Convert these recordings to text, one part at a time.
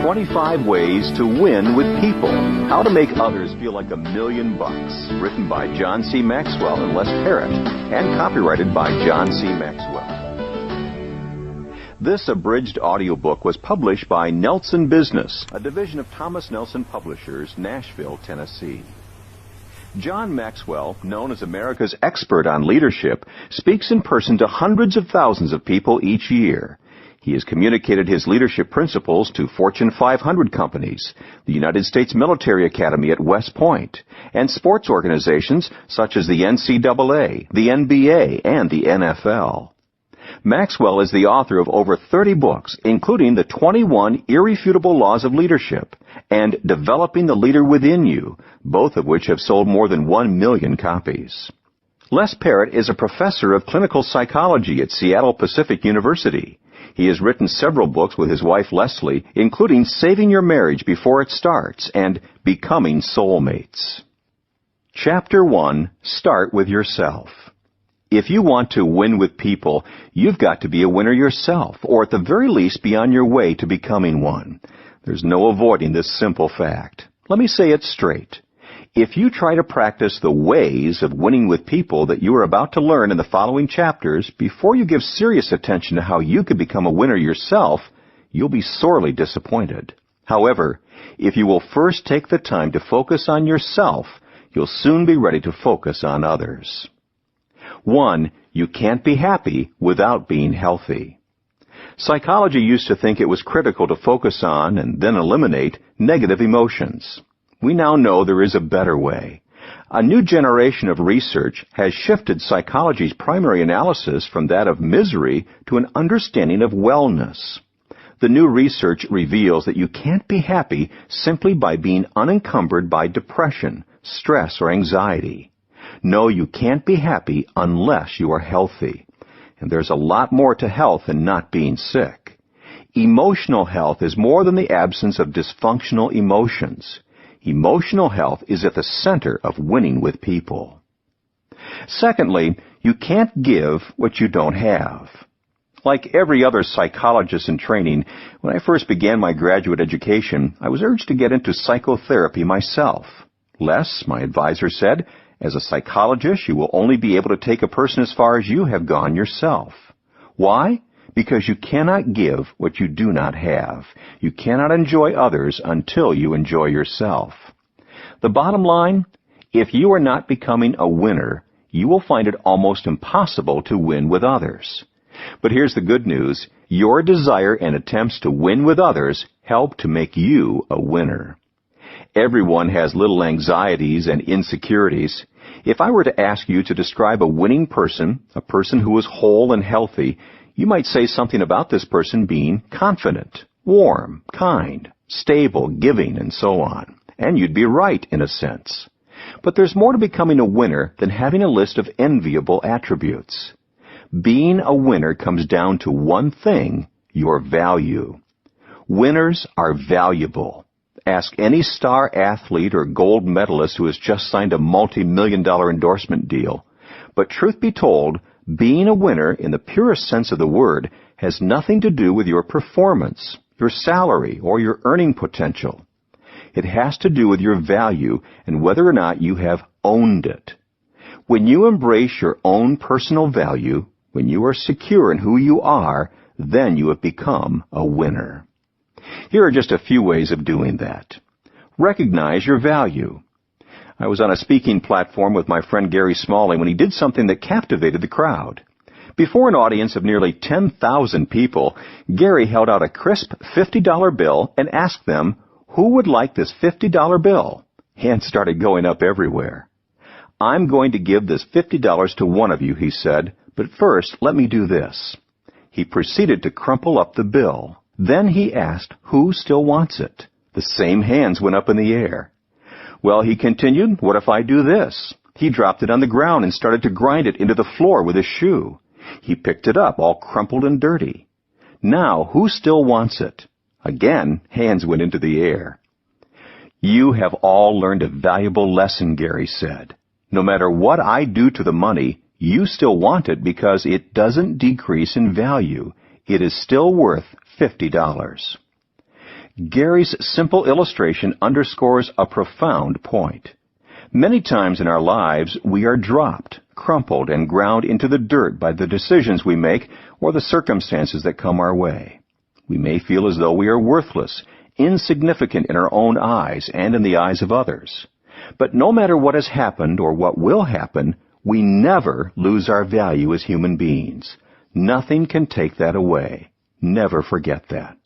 25 Ways to Win with People. How to Make Others Feel Like $1 Million. Written by John C. Maxwell and Les Parrott, and copyrighted by John C. Maxwell. This abridged audiobook was published by Nelson Business, a division of Thomas Nelson Publishers, Nashville, Tennessee. John Maxwell, known as America's expert on leadership, speaks in person to hundreds of thousands of people each year. He has communicated his leadership principles to Fortune 500 companies, the United States Military Academy at West Point, and sports organizations such as the NCAA, the NBA, and the NFL. Maxwell is the author of over 30 books, including the 21 Irrefutable Laws of Leadership and Developing the Leader Within You, both of which have sold more than 1 million copies. Les Parrott is a professor of clinical psychology at Seattle Pacific University. He has written several books with his wife Leslie, including Saving Your Marriage Before It Starts and Becoming Soulmates. Chapter 1. Start with yourself. If you want to win with people, you've got to be a winner yourself, or at the very least be on your way to becoming one. There's no avoiding this simple fact. Let me say it straight. If you try to practice the ways of winning with people that you are about to learn in the following chapters before you give serious attention to how you could become a winner yourself, you'll be sorely disappointed. However, if you will first take the time to focus on yourself, you'll soon be ready to focus on others. 1. You can't be happy without being healthy. Psychology used to think it was critical to focus on and then eliminate negative emotions. We now know there is a better way. A new generation of research has shifted psychology's primary analysis from that of misery to an understanding of wellness. The new research reveals that you can't be happy simply by being unencumbered by depression, stress, or anxiety. No, you can't be happy unless you are healthy. And there's a lot more to health than not being sick. Emotional health is more than the absence of dysfunctional emotions. Emotional health is at the center of winning with people. Secondly, you can't give what you don't have. Like every other psychologist in training, when I first began my graduate education, I was urged to get into psychotherapy myself. Les, my advisor, said, as a psychologist, you will only be able to take a person as far as you have gone yourself. Why? Because you cannot give what you do not have. You cannot enjoy others until you enjoy yourself. The bottom line, if you are not becoming a winner, you will find it almost impossible to win with others. But here's the good news. Your desire and attempts to win with others help to make you a winner. Everyone has little anxieties and insecurities. If I were to ask you to describe a winning person, a person who is whole and healthy, you might say something about this person being confident, warm, kind, stable, giving, and so on. And you'd be right in a sense. But there's more to becoming a winner than having a list of enviable attributes. Being a winner comes down to one thing, your value. Winners are valuable. Ask any star athlete or gold medalist who has just signed a multi-million-dollar endorsement deal. But truth be told, being a winner in the purest sense of the word has nothing to do with your performance, your salary, or your earning potential. It has to do with your value and whether or not you have owned it. When you embrace your own personal value, when you are secure in who you are, then you have become a winner. Here are just a few ways of doing that. Recognize your value. I was on a speaking platform with my friend Gary Smalley when he did something that captivated the crowd. Before an audience of nearly 10,000 people, Gary held out a crisp $50 bill and asked them, who would like this $50 bill? Hands started going up everywhere. I'm going to give this $50 to one of you, he said, but first let me do this. He proceeded to crumple up the bill. Then he asked, who still wants it? The same hands went up in the air. Well, he continued, what if I do this? He dropped it on the ground and started to grind it into the floor with his shoe. He picked it up, all crumpled and dirty. Now, who still wants it? Again, hands went into the air. You have all learned a valuable lesson, Gary said. No matter what I do to the money, you still want it because it doesn't decrease in value. It is still worth $50. Gary's simple illustration underscores a profound point. Many times in our lives, we are dropped, crumpled, and ground into the dirt by the decisions we make or the circumstances that come our way. We may feel as though we are worthless, insignificant in our own eyes and in the eyes of others. But no matter what has happened or what will happen, we never lose our value as human beings. Nothing can take that away. Never forget that.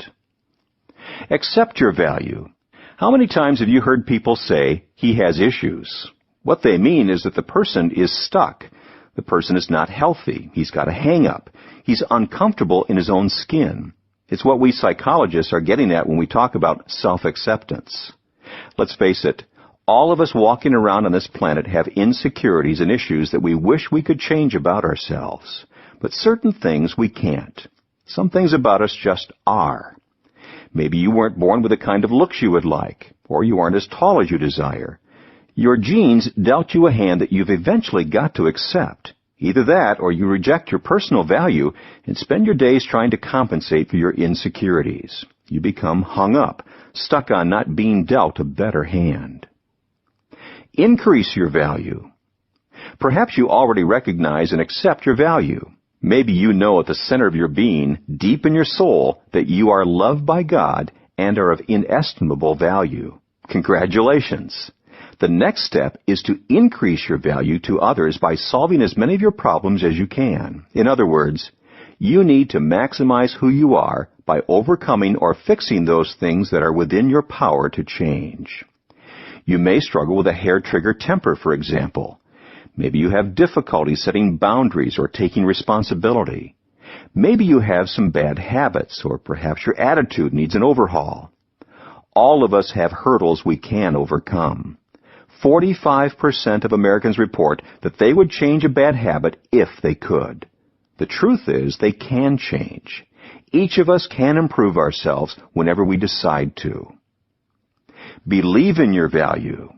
Accept your value. How many times have you heard people say, "He has issues"? What they mean is that the person is stuck. The person is not healthy. He's got a hang-up. He's uncomfortable in his own skin. It's what we psychologists are getting at when we talk about self-acceptance. Let's face it, all of us walking around on this planet have insecurities and issues that we wish we could change about ourselves. But certain things we can't. Some things about us just are. Maybe you weren't born with the kind of looks you would like, or you aren't as tall as you desire. Your genes dealt you a hand that you've eventually got to accept. Either that, or you reject your personal value and spend your days trying to compensate for your insecurities. You become hung up, stuck on not being dealt a better hand. Increase your value. Perhaps you already recognize and accept your value. Maybe you know at the center of your being, deep in your soul, that you are loved by God and are of inestimable value. Congratulations! The next step is to increase your value to others by solving as many of your problems as you can. In other words, you need to maximize who you are by overcoming or fixing those things that are within your power to change. You may struggle with a hair-trigger temper, for example. Maybe you have difficulty setting boundaries or taking responsibility. Maybe you have some bad habits, or perhaps your attitude needs an overhaul. All of us have hurdles we can overcome. 45% of Americans report that they would change a bad habit if they could. The truth is, they can change. Each of us can improve ourselves whenever we decide to. Believe in your value.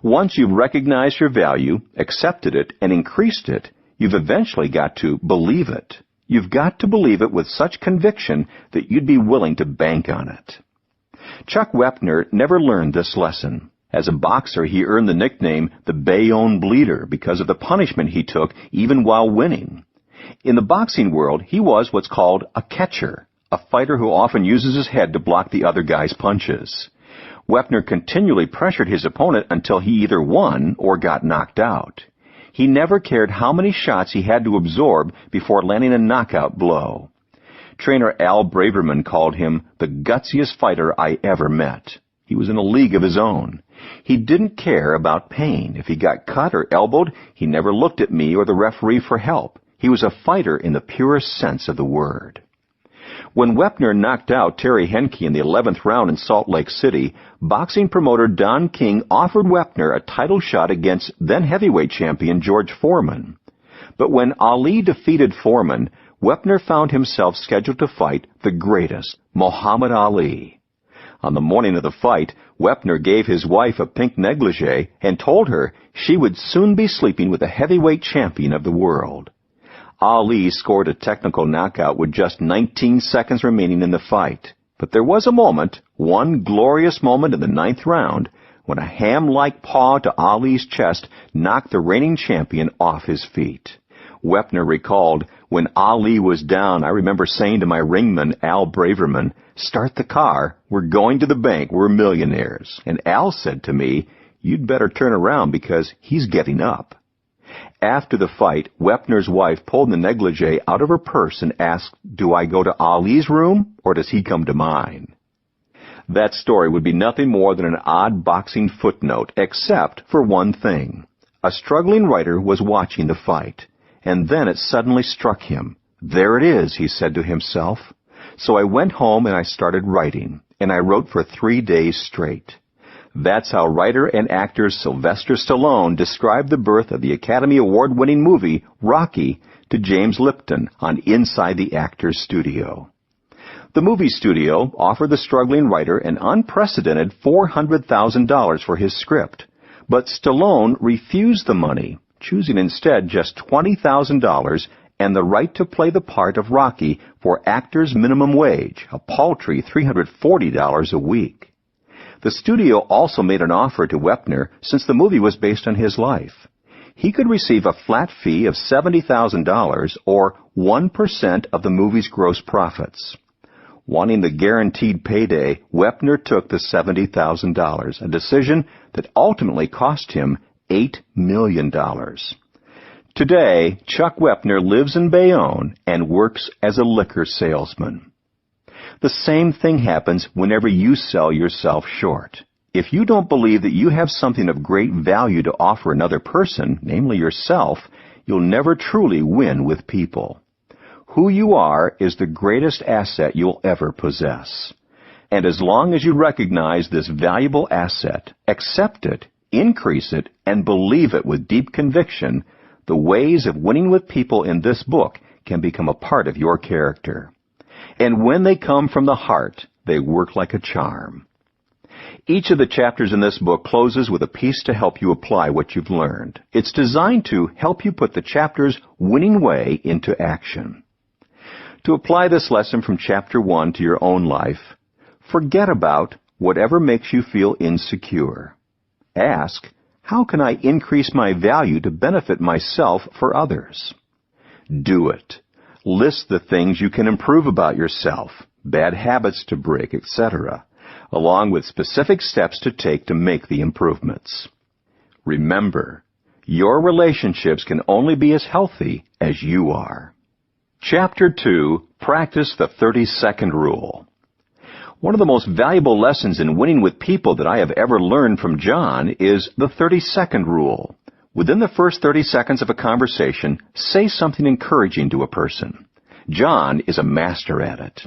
Once you've recognized your value, accepted it, and increased it, you've eventually got to believe it. You've got to believe it with such conviction that you'd be willing to bank on it. Chuck Wepner never learned this lesson. As a boxer, he earned the nickname the Bayonne Bleeder because of the punishment he took even while winning. In the boxing world, he was what's called a catcher, a fighter who often uses his head to block the other guy's punches. Wepner continually pressured his opponent until he either won or got knocked out. He never cared how many shots he had to absorb before landing a knockout blow. Trainer Al Braverman called him the gutsiest fighter I ever met. He was in a league of his own. He didn't care about pain. If he got cut or elbowed, he never looked at me or the referee for help. He was a fighter in the purest sense of the word. When Wepner knocked out Terry Henke in the 11th round in Salt Lake City, boxing promoter Don King offered Wepner a title shot against then-heavyweight champion George Foreman. But when Ali defeated Foreman, Wepner found himself scheduled to fight the greatest, Muhammad Ali. On the morning of the fight, Wepner gave his wife a pink negligee and told her she would soon be sleeping with the heavyweight champion of the world. Ali scored a technical knockout with just 19 seconds remaining in the fight. But there was a moment, one glorious moment in the 9th round, when a ham-like paw to Ali's chest knocked the reigning champion off his feet. Wepner recalled, "When Ali was down, I remember saying to my ringman, Al Braverman, 'Start the car. We're going to the bank. We're millionaires.' And Al said to me, 'You'd better turn around because he's getting up.'" After the fight, Wepner's wife pulled the negligee out of her purse and asked, "Do I go to Ali's room, or does he come to mine?" That story would be nothing more than an odd boxing footnote, except for one thing. A struggling writer was watching the fight, and then it suddenly struck him. "There it is," he said to himself. "So I went home and I started writing, and I wrote for 3 days straight." That's how writer and actor Sylvester Stallone described the birth of the Academy Award-winning movie Rocky to James Lipton on Inside the Actors Studio. The movie studio offered the struggling writer an unprecedented $400,000 for his script, but Stallone refused the money, choosing instead just $20,000 and the right to play the part of Rocky for actor's minimum wage, a paltry $340 a week. The studio also made an offer to Wepner since the movie was based on his life. He could receive a flat fee of $70,000 or 1% of the movie's gross profits. Wanting the guaranteed payday, Wepner took the $70,000, a decision that ultimately cost him $8 million. Today, Chuck Wepner lives in Bayonne and works as a liquor salesman. The same thing happens whenever you sell yourself short. If you don't believe that you have something of great value to offer another person, namely yourself, you'll never truly win with people. Who you are is the greatest asset you'll ever possess. And as long as you recognize this valuable asset, accept it, increase it, and believe it with deep conviction, the ways of winning with people in this book can become a part of your character. And when they come from the heart, they work like a charm. Each of the chapters in this book closes with a piece to help you apply what you've learned. It's designed to help you put the chapter's winning way into action. To apply this lesson from Chapter 1 to your own life, forget about whatever makes you feel insecure. Ask, how can I increase my value to benefit myself for others? Do it. List the things you can improve about yourself, bad habits to break, etc., along with specific steps to take to make the improvements. Remember, your relationships can only be as healthy as you are. Chapter 2, Practice the 30-Second Rule. One of the most valuable lessons in winning with people that I have ever learned from John is the 30-second rule. Within the first 30 seconds of a conversation, say something encouraging to a person. John is a master at it.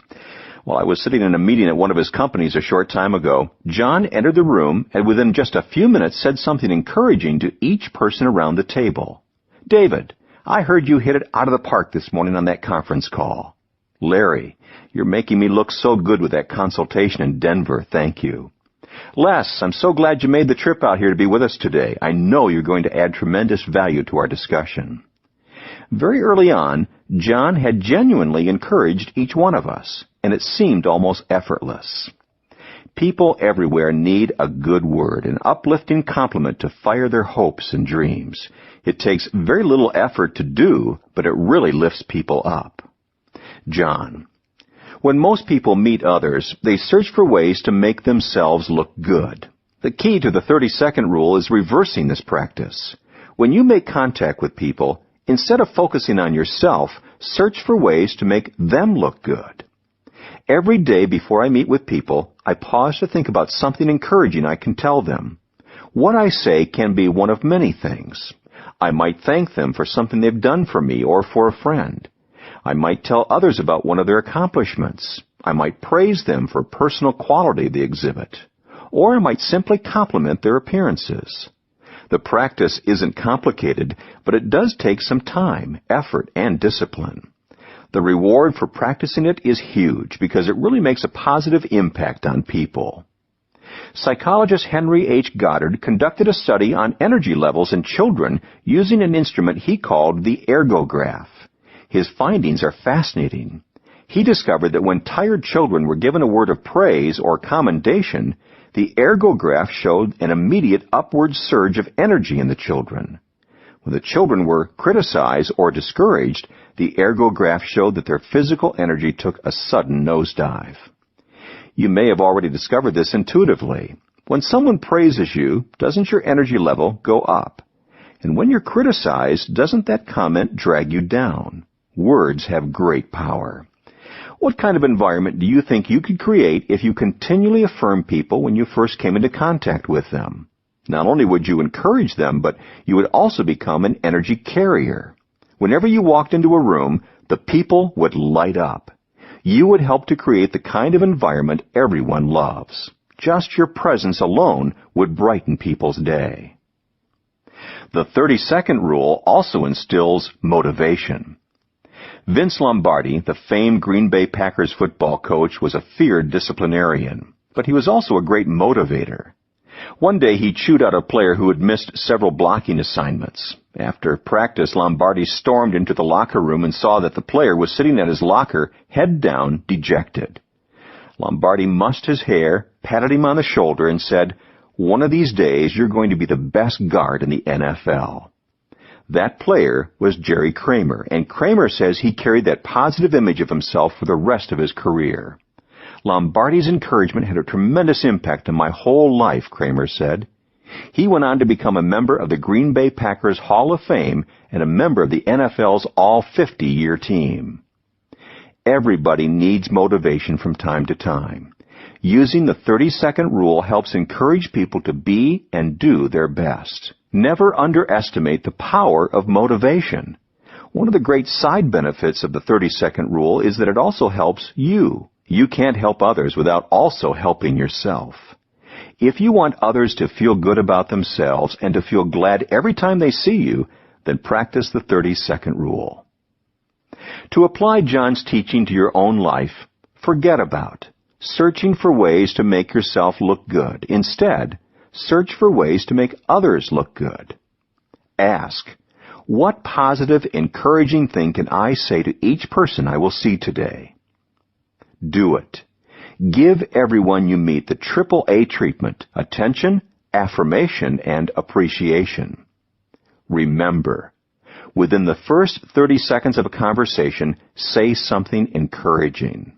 While I was sitting in a meeting at one of his companies a short time ago, John entered the room and within just a few minutes said something encouraging to each person around the table. David, I heard you hit it out of the park this morning on that conference call. Larry, you're making me look so good with that consultation in Denver, thank you. Les, I'm so glad you made the trip out here to be with us today. I know you're going to add tremendous value to our discussion. Very early on, John had genuinely encouraged each one of us, and it seemed almost effortless. People everywhere need a good word, an uplifting compliment to fire their hopes and dreams. It takes very little effort to do, but it really lifts people up. John. When most people meet others, they search for ways to make themselves look good. The key to the 30-second rule is reversing this practice. When you make contact with people, instead of focusing on yourself, search for ways to make them look good. Every day before I meet with people, I pause to think about something encouraging I can tell them. What I say can be one of many things. I might thank them for something they've done for me or for a friend. I might tell others about one of their accomplishments. I might praise them for personal quality they exhibit. Or I might simply compliment their appearances. The practice isn't complicated, but it does take some time, effort, and discipline. The reward for practicing it is huge because it really makes a positive impact on people. Psychologist Henry H. Goddard conducted a study on energy levels in children using an instrument he called the ergograph. His findings are fascinating. He discovered that when tired children were given a word of praise or commendation, the ergograph showed an immediate upward surge of energy in the children. When the children were criticized or discouraged, the ergograph showed that their physical energy took a sudden nosedive. You may have already discovered this intuitively. When someone praises you, doesn't your energy level go up? And when you're criticized, doesn't that comment drag you down? Words have great power. What kind of environment do you think you could create if you continually affirm people when you first came into contact with them? Not only would you encourage them, but you would also become an energy carrier. Whenever you walked into a room, the people would light up. You would help to create the kind of environment everyone loves. Just your presence alone would brighten people's day. The 30-second rule also instills motivation. Vince Lombardi, the famed Green Bay Packers football coach, was a feared disciplinarian, but he was also a great motivator. One day he chewed out a player who had missed several blocking assignments. After practice, Lombardi stormed into the locker room and saw that the player was sitting at his locker, head down, dejected. Lombardi mussed his hair, patted him on the shoulder, and said, "One of these days you're going to be the best guard in the NFL." That player was Jerry Kramer, and Kramer says he carried that positive image of himself for the rest of his career. Lombardi's encouragement had a tremendous impact on my whole life, Kramer said. He went on to become a member of the Green Bay Packers Hall of Fame and a member of the NFL's All-50-year team. Everybody needs motivation from time to time. Using the 30-second rule helps encourage people to be and do their best. Never underestimate the power of motivation. One of the great side benefits of the 30-second rule is that it also helps you. You can't help others without also helping yourself. If you want others to feel good about themselves and to feel glad every time they see you, then practice the 30-second rule. To apply John's teaching to your own life, forget about searching for ways to make yourself look good. Instead, search for ways to make others look good. Ask, what positive, encouraging thing can I say to each person I will see today? Do it. Give everyone you meet the AAA treatment: attention, affirmation, and appreciation. Remember, within the first 30 seconds of a conversation, say something encouraging.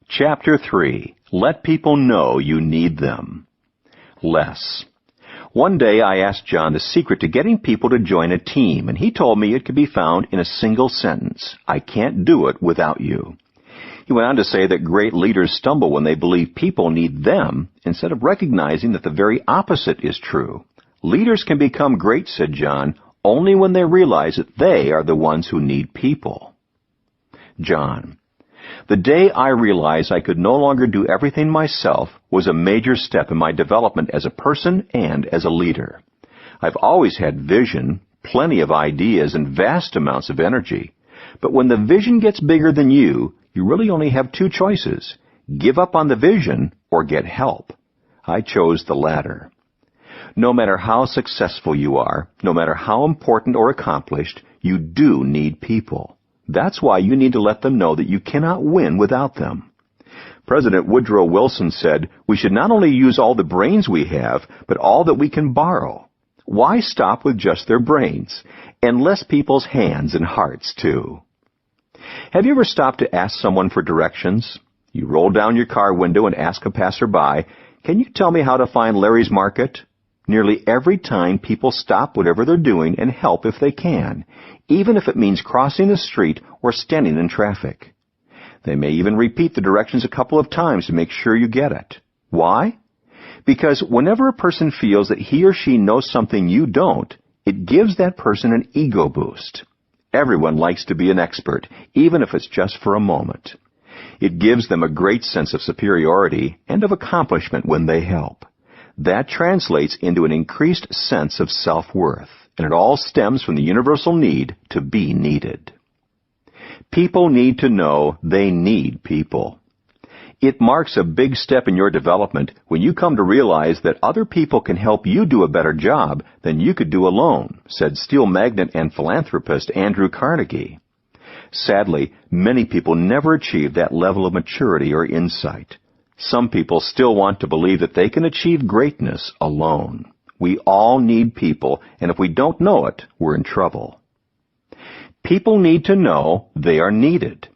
Chapter 3. Let people know you need them. Less. One day I asked John the secret to getting people to join a team, and he told me it could be found in a single sentence: I can't do it without you. He went on to say that great leaders stumble when they believe people need them instead of recognizing that the very opposite is true. Leaders can become great, said John, only when they realize that they are the ones who need people. John: the day I realized I could no longer do everything myself was a major step in my development as a person and as a leader. I've always had vision, plenty of ideas, and vast amounts of energy. But when the vision gets bigger than you really only have two choices: give up on the vision or get help. I chose the latter. No matter how successful you are, no matter how important or accomplished, you do need people. That's why you need to let them know that you cannot win without them. President Woodrow Wilson said, we should not only use all the brains we have, but all that we can borrow. Why stop with just their brains? Enlist people's hands and hearts, too. Have you ever stopped to ask someone for directions? You roll down your car window and ask a passerby, can you tell me how to find Larry's Market? Nearly every time people stop whatever they're doing and help if they can, even if it means crossing the street or standing in traffic. They may even repeat the directions a couple of times to make sure you get it. Why? Because whenever a person feels that he or she knows something you don't, it gives that person an ego boost. Everyone likes to be an expert, even if it's just for a moment. It gives them a great sense of superiority and of accomplishment when they help. That translates into an increased sense of self-worth, and it all stems from the universal need to be needed. People need to know they need people. It marks a big step in your development when you come to realize that other people can help you do a better job than you could do alone, said steel magnate and philanthropist Andrew Carnegie. Sadly, many people never achieve that level of maturity or insight. Some people still want to believe that they can achieve greatness alone. We all need people, and if we don't know it, we're in trouble. People need to know they are needed.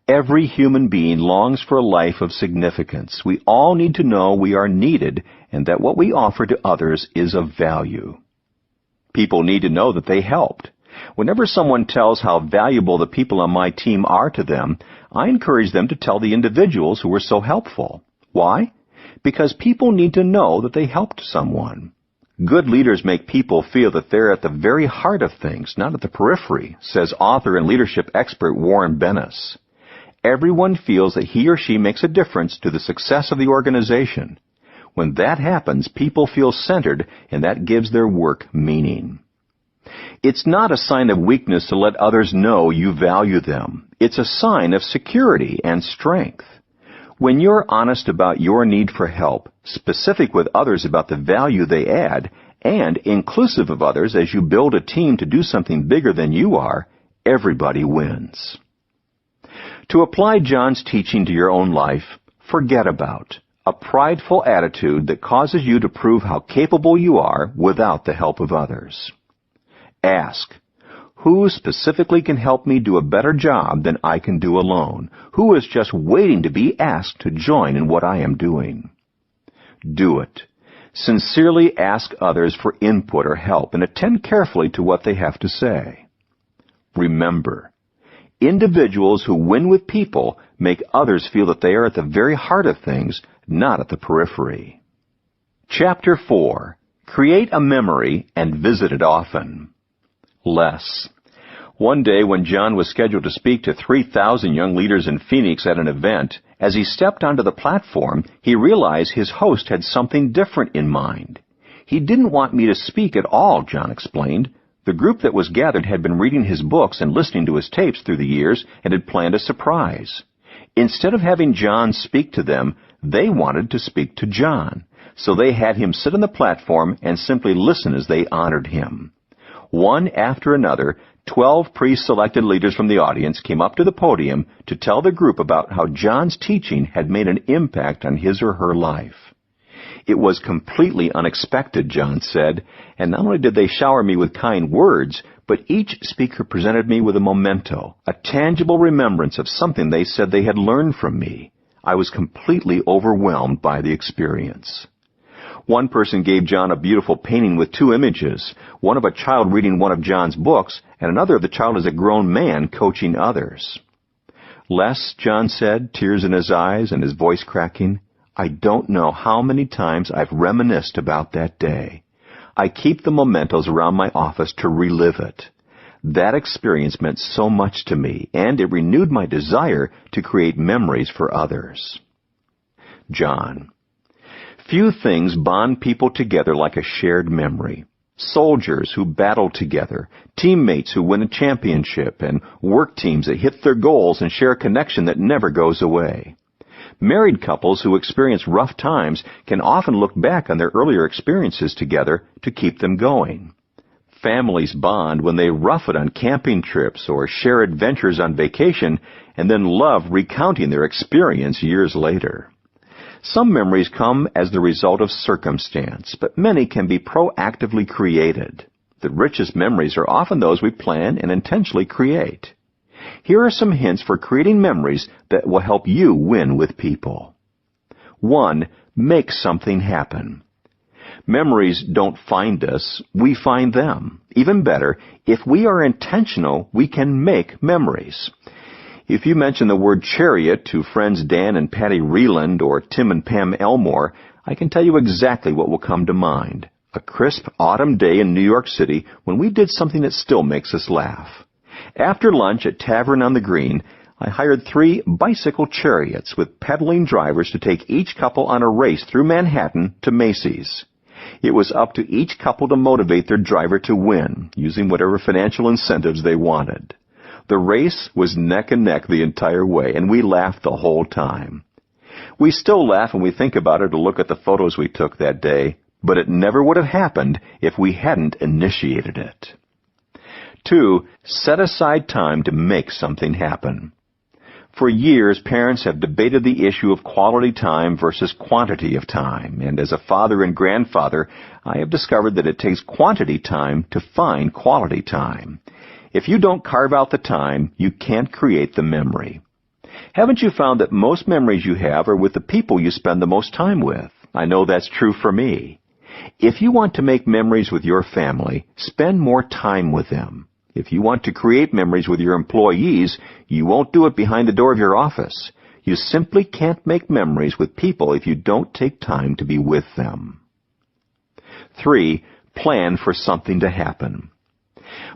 Every human being longs for a life of significance. We all need to know we are needed and that what we offer to others is of value. People need to know that they helped. Whenever someone tells how valuable the people on my team are to them, I encourage them to tell the individuals who were so helpful. Why? Because people need to know that they helped someone. Good leaders make people feel that they're at the very heart of things, not at the periphery, says author and leadership expert Warren Bennis. Everyone feels that he or she makes a difference to the success of the organization. When that happens, people feel centered, and that gives their work meaning. It's not a sign of weakness to let others know you value them. It's a sign of security and strength. When you're honest about your need for help, specific with others about the value they add, and inclusive of others as you build a team to do something bigger than you are, everybody wins. To apply John's teaching to your own life, forget about a prideful attitude that causes you to prove how capable you are without the help of others. Ask, who specifically can help me do a better job than I can do alone? Who is just waiting to be asked to join in what I am doing? Do it. Sincerely ask others for input or help and attend carefully to what they have to say. Remember, individuals who win with people make others feel that they are at the very heart of things, not at the periphery. Chapter 4. Create a memory and visit it often. Less. One day when John was scheduled to speak to 3,000 young leaders in Phoenix at an event, as he stepped onto the platform, he realized his host had something different in mind. He didn't want me to speak at all, John explained. The group that was gathered had been reading his books and listening to his tapes through the years and had planned a surprise. Instead of having John speak to them, they wanted to speak to John. So they had him sit on the platform and simply listen as they honored him. One after another, 12 pre-selected leaders from the audience came up to the podium to tell the group about how John's teaching had made an impact on his or her life. It was completely unexpected, John said, and not only did they shower me with kind words, but each speaker presented me with a memento, a tangible remembrance of something they said they had learned from me. I was completely overwhelmed by the experience. One person gave John a beautiful painting with 2 images, one of a child reading one of John's books, and another of the child as a grown man coaching others. Les, John said, tears in his eyes and his voice cracking, I don't know how many times I've reminisced about that day. I keep the mementos around my office to relive it. That experience meant so much to me, and it renewed my desire to create memories for others. John. Few things bond people together like a shared memory. Soldiers who battle together, teammates who win a championship, and work teams that hit their goals and share a connection that never goes away. Married couples who experience rough times can often look back on their earlier experiences together to keep them going. Families bond when they rough it on camping trips or share adventures on vacation and then love recounting their experience years later. Some memories come as the result of circumstance, but many can be proactively created. The richest memories are often those we plan and intentionally create. Here are some hints for creating memories that will help you win with people. 1. Make something happen. Memories don't find us, we find them. Even better, if we are intentional, we can make memories. If you mention the word chariot to friends Dan and Patty Reland or Tim and Pam Elmore, I can tell you exactly what will come to mind. A crisp autumn day in New York City when we did something that still makes us laugh. After lunch at Tavern on the Green, I hired 3 bicycle chariots with pedaling drivers to take each couple on a race through Manhattan to Macy's. It was up to each couple to motivate their driver to win, using whatever financial incentives they wanted. The race was neck and neck the entire way, and we laughed the whole time. We still laugh when we think about it or look at the photos we took that day, but it never would have happened if we hadn't initiated it. 2. Set aside time to make something happen. For years, parents have debated the issue of quality time versus quantity of time, and as a father and grandfather, I have discovered that it takes quantity time to find quality time. If you don't carve out the time, you can't create the memory. Haven't you found that most memories you have are with the people you spend the most time with? I know that's true for me. If you want to make memories with your family, spend more time with them. If you want to create memories with your employees, you won't do it behind the door of your office. You simply can't make memories with people if you don't take time to be with them. 3. Plan for something to happen.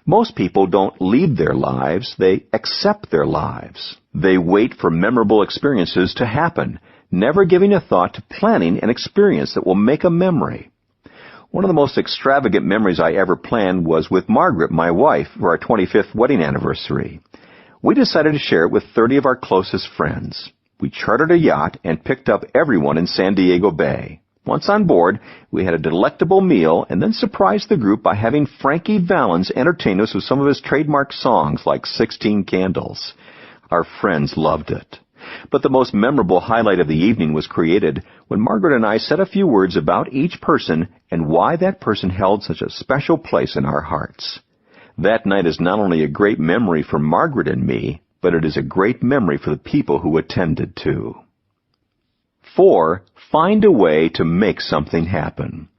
Most people don't lead their lives, they accept their lives. They wait for memorable experiences to happen, never giving a thought to planning an experience that will make a memory. One of the most extravagant memories I ever planned was with Margaret, my wife, for our 25th wedding anniversary. We decided to share it with 30 of our closest friends. We chartered a yacht and picked up everyone in San Diego Bay. Once on board, we had a delectable meal and then surprised the group by having Frankie Valens entertain us with some of his trademark songs like 16 Candles. Our friends loved it. But the most memorable highlight of the evening was created when Margaret and I said a few words about each person and why that person held such a special place in our hearts. That night is not only a great memory for Margaret and me, but it is a great memory for the people who attended, too. 4. Find a way to make something happen.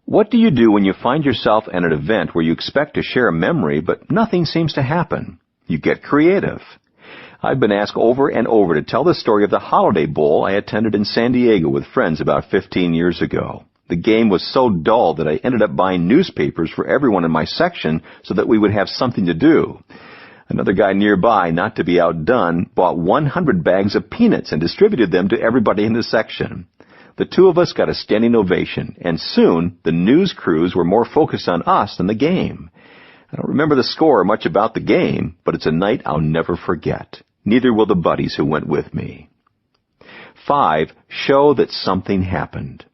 What do you do when you find yourself at an event where you expect to share a memory, but nothing seems to happen? You get creative. I've been asked over and over to tell the story of the Holiday Bowl I attended in San Diego with friends about 15 years ago. The game was so dull that I ended up buying newspapers for everyone in my section so that we would have something to do. Another guy nearby, not to be outdone, bought 100 bags of peanuts and distributed them to everybody in the section. The two of us got a standing ovation, and soon the news crews were more focused on us than the game. I don't remember the score or much about the game, but it's a night I'll never forget. Neither will the buddies who went with me. 5. Show that something happened.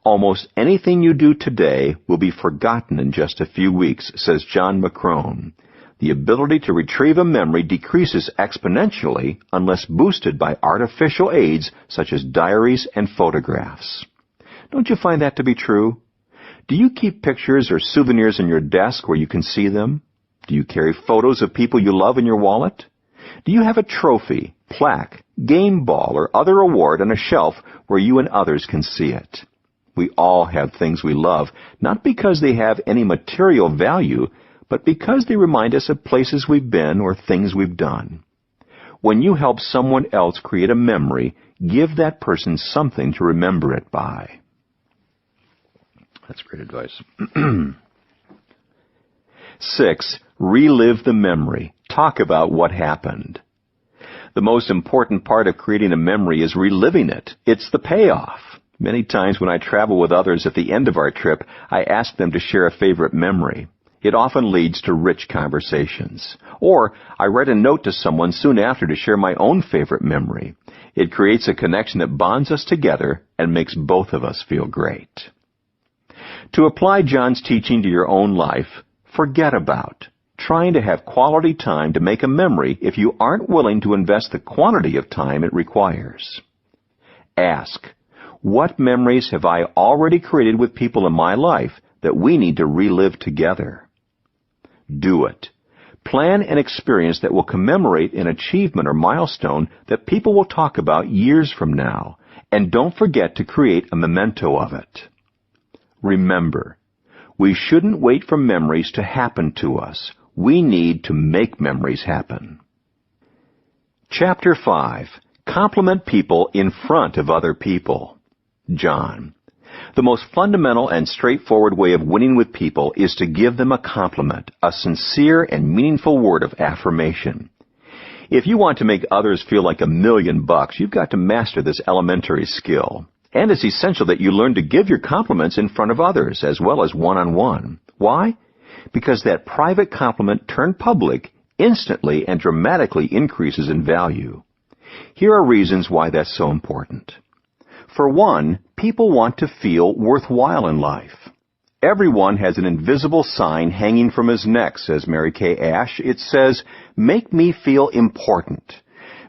Almost anything you do today will be forgotten in just a few weeks, says John McCrone. The ability to retrieve a memory decreases exponentially unless boosted by artificial aids such as diaries and photographs. Don't you find that to be true? Do you keep pictures or souvenirs in your desk where you can see them? Do you carry photos of people you love in your wallet? Do you have a trophy, plaque, game ball, or other award on a shelf where you and others can see it? We all have things we love, not because they have any material value, but because they remind us of places we've been or things we've done. When you help someone else create a memory, give that person something to remember it by. That's great advice. 6. Relive the memory. Talk about what happened. The most important part of creating a memory is reliving it. It's the payoff. Many times when I travel with others at the end of our trip, I ask them to share a favorite memory. It often leads to rich conversations. Or I write a note to someone soon after to share my own favorite memory. It creates a connection that bonds us together and makes both of us feel great. To apply John's teaching to your own life, forget about trying to have quality time to make a memory if you aren't willing to invest the quantity of time it requires. Ask, what memories have I already created with people in my life that we need to relive together? Do it. Plan an experience that will commemorate an achievement or milestone that people will talk about years from now, and don't forget to create a memento of it. Remember, we shouldn't wait for memories to happen to us. We need to make memories happen. Chapter 5. Compliment people in front of other people. John. The most fundamental and straightforward way of winning with people is to give them a compliment, a sincere and meaningful word of affirmation. If you want to make others feel like $1,000,000, you've got to master this elementary skill. And it's essential that you learn to give your compliments in front of others, as well as one-on-one. Why? Because that private compliment turned public instantly and dramatically increases in value. Here are reasons why that's so important. For one, people want to feel worthwhile in life. Everyone has an invisible sign hanging from his neck, says Mary Kay Ash. It says, "Make me feel important."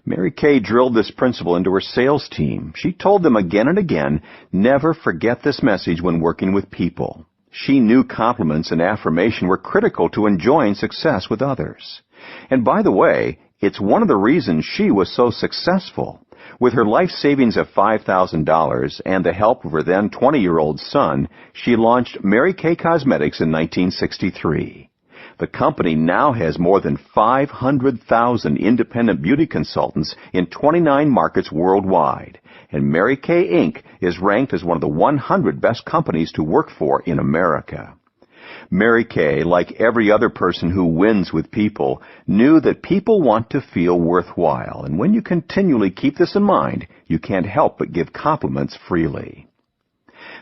Mary Kay drilled this principle into her sales team. She told them again and again, never forget this message when working with people. She knew compliments and affirmation were critical to enjoying success with others. And by the way, it's one of the reasons she was so successful. With her life savings of $5,000 and the help of her then 20-year-old son, she launched Mary Kay Cosmetics in 1963. The company now has more than 500,000 independent beauty consultants in 29 markets worldwide, and Mary Kay Inc. is ranked as one of the 100 best companies to work for in America. Mary Kay, like every other person who wins with people, knew that people want to feel worthwhile, and when you continually keep this in mind, you can't help but give compliments freely.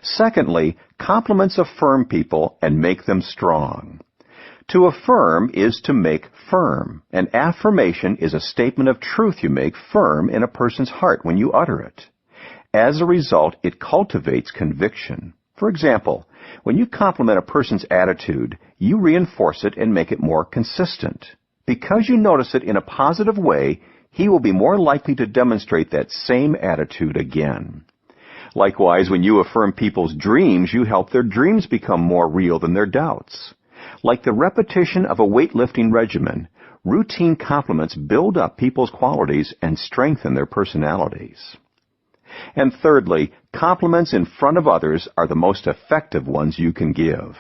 Secondly, compliments affirm people and make them strong. To affirm is to make firm. An affirmation is a statement of truth you make firm in a person's heart when you utter it. As a result, it cultivates conviction. For example, when you compliment a person's attitude, you reinforce it and make it more consistent. Because you notice it in a positive way, he will be more likely to demonstrate that same attitude again. Likewise, when you affirm people's dreams, you help their dreams become more real than their doubts. Like the repetition of a weightlifting regimen, routine compliments build up people's qualities and strengthen their personalities. And thirdly, compliments in front of others are the most effective ones you can give.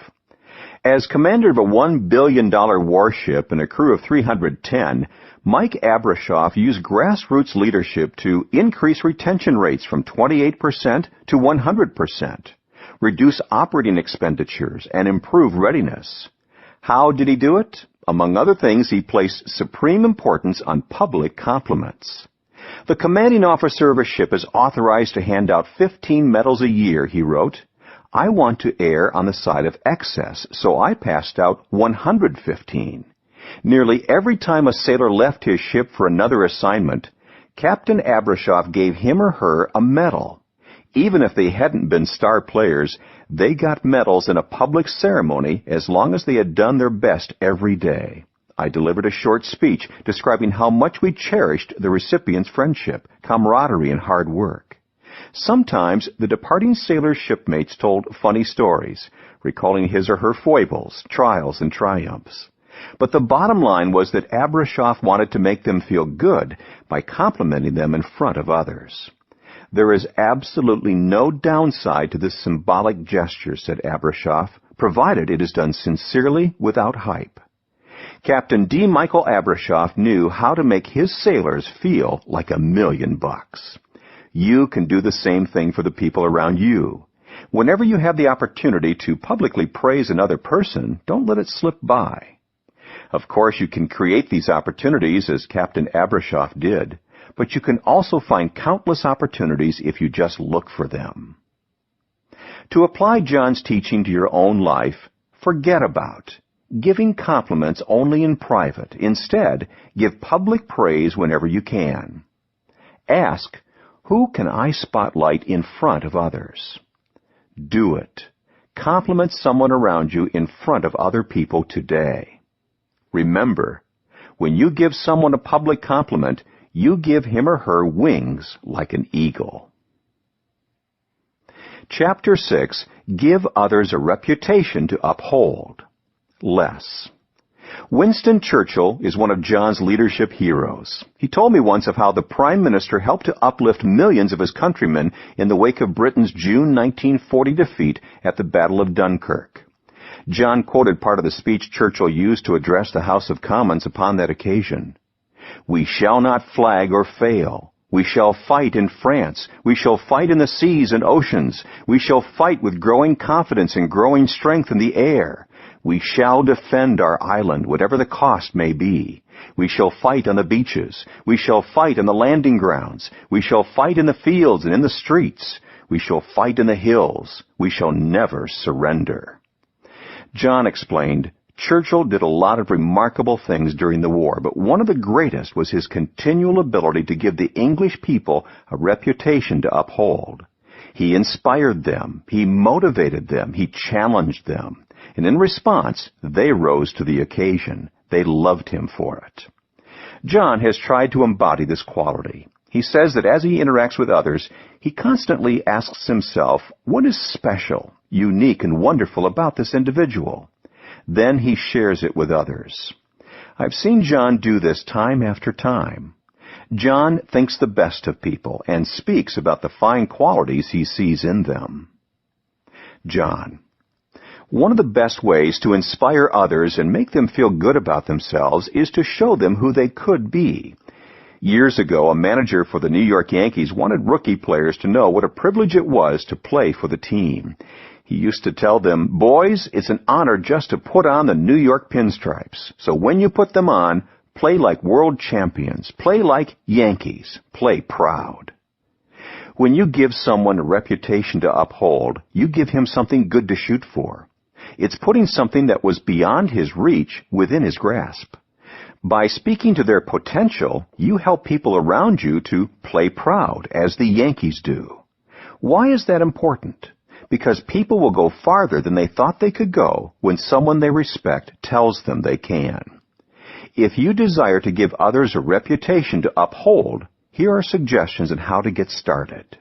As commander of a $1 billion warship and a crew of 310, Mike Abrashoff used grassroots leadership to increase retention rates from 28% to 100%, reduce operating expenditures, and improve readiness. How did he do it? Among other things, he placed supreme importance on public compliments. The commanding officer of a ship is authorized to hand out 15 medals a year, he wrote. I want to err on the side of excess, so I passed out 115. Nearly every time a sailor left his ship for another assignment, Captain Abrashoff gave him or her a medal. Even if they hadn't been star players, they got medals in a public ceremony as long as they had done their best every day. I delivered a short speech describing how much we cherished the recipient's friendship, camaraderie, and hard work. Sometimes the departing sailor's shipmates told funny stories, recalling his or her foibles, trials, and triumphs. But the bottom line was that Abrashoff wanted to make them feel good by complimenting them in front of others. There is absolutely no downside to this symbolic gesture, said Abrashoff, provided it is done sincerely without hype. Captain D. Michael Abrashoff knew how to make his sailors feel like $1 million. You can do the same thing for the people around you. Whenever you have the opportunity to publicly praise another person, don't let it slip by. Of course, you can create these opportunities as Captain Abrashoff did, but you can also find countless opportunities if you just look for them. To apply John's teaching to your own life, forget about giving compliments only in private. Instead, give public praise whenever you can. Ask, who can I spotlight in front of others? Do it. Compliment someone around you in front of other people today. Remember, when you give someone a public compliment, you give him or her wings like an eagle. Chapter 6, Give Others a Reputation to Uphold. Less. Winston Churchill is one of John's leadership heroes. He told me once of how the Prime Minister helped to uplift millions of his countrymen in the wake of Britain's June 1940 defeat at the Battle of Dunkirk. John quoted part of the speech Churchill used to address the House of Commons upon that occasion. We shall not flag or fail. We shall fight in France. We shall fight in the seas and oceans. We shall fight with growing confidence and growing strength in the air. We shall defend our island, whatever the cost may be. We shall fight on the beaches. We shall fight on the landing grounds. We shall fight in the fields and in the streets. We shall fight in the hills. We shall never surrender. John explained, Churchill did a lot of remarkable things during the war, but one of the greatest was his continual ability to give the English people a reputation to uphold. He inspired them. He motivated them. He challenged them. And in response, they rose to the occasion. They loved him for it. John has tried to embody this quality. He says that as he interacts with others, he constantly asks himself, what is special, unique, and wonderful about this individual? Then he shares it with others. I've seen John do this time after time. John thinks the best of people and speaks about the fine qualities he sees in them. John. One of the best ways to inspire others and make them feel good about themselves is to show them who they could be. Years ago, a manager for the New York Yankees wanted rookie players to know what a privilege it was to play for the team. He used to tell them, boys, it's an honor just to put on the New York pinstripes. So when you put them on, play like world champions. Play like Yankees. Play proud. When you give someone a reputation to uphold, you give him something good to shoot for. It's putting something that was beyond his reach within his grasp. By speaking to their potential, you help people around you to play proud, as the Yankees do. Why is that important? Because people will go farther than they thought they could go when someone they respect tells them they can. If you desire to give others a reputation to uphold, here are suggestions on how to get started.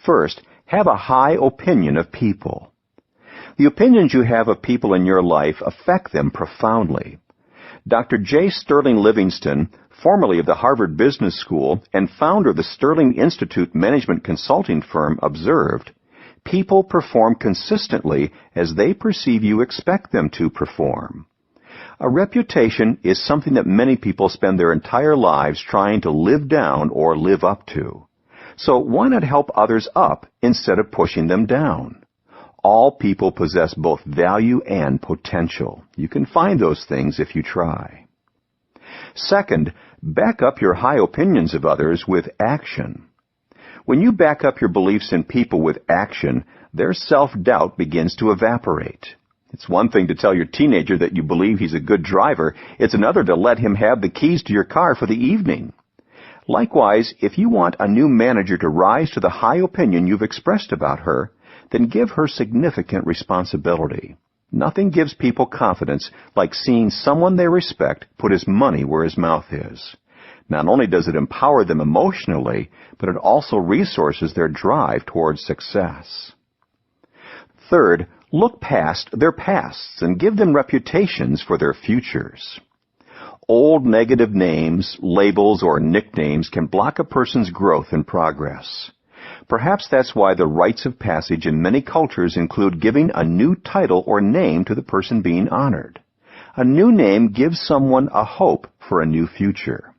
First, have a high opinion of people. The opinions you have of people in your life affect them profoundly. Dr. J. Sterling Livingston, formerly of the Harvard Business School and founder of the Sterling Institute management consulting firm, observed, "People perform consistently as they perceive you expect them to perform." A reputation is something that many people spend their entire lives trying to live down or live up to. So why not help others up instead of pushing them down? All people possess both value and potential. You can find those things if you try. Second, back up your high opinions of others with action. When you back up your beliefs in people with action, their self-doubt begins to evaporate. It's one thing to tell your teenager that you believe he's a good driver. It's another to let him have the keys to your car for the evening. Likewise, if you want a new manager to rise to the high opinion you've expressed about her, then give her significant responsibility. Nothing gives people confidence like seeing someone they respect put his money where his mouth is. Not only does it empower them emotionally, but it also resources their drive towards success. Third, look past their pasts and give them reputations for their futures. Old negative names, labels, or nicknames can block a person's growth and progress. Perhaps that's why the rites of passage in many cultures include giving a new title or name to the person being honored. A new name gives someone a hope for a new future.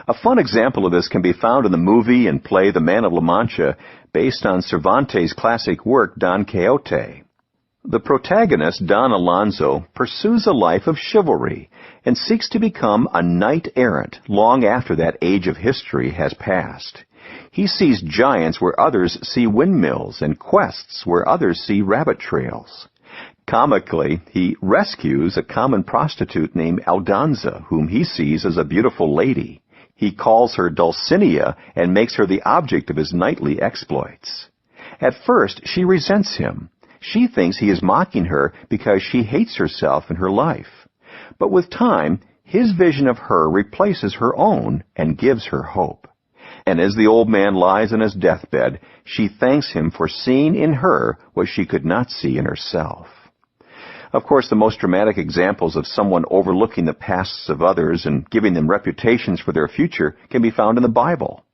A fun example of this can be found in the movie and play The Man of La Mancha, based on Cervantes' classic work Don Quixote. The protagonist, Don Alonso, pursues a life of chivalry and seeks to become a knight-errant long after that age of history has passed. He sees giants where others see windmills and quests where others see rabbit trails. Comically, he rescues a common prostitute named Aldonza, whom he sees as a beautiful lady. He calls her Dulcinea and makes her the object of his knightly exploits. At first, she resents him. She thinks he is mocking her because she hates herself and her life. But with time, his vision of her replaces her own and gives her hope. And as the old man lies on his deathbed, she thanks him for seeing in her what she could not see in herself. Of course, the most dramatic examples of someone overlooking the pasts of others and giving them reputations for their future can be found in the Bible.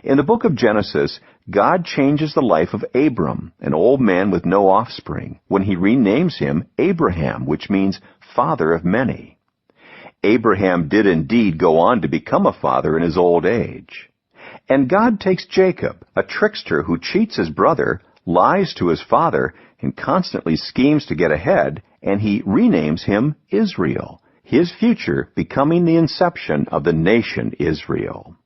In the book of Genesis, God changes the life of Abram, an old man with no offspring, when he renames him Abraham, which means father of many. Abraham did indeed go on to become a father in his old age. And God takes Jacob, a trickster who cheats his brother, lies to his father, and constantly schemes to get ahead, and he renames him Israel, his future becoming the inception of the nation Israel.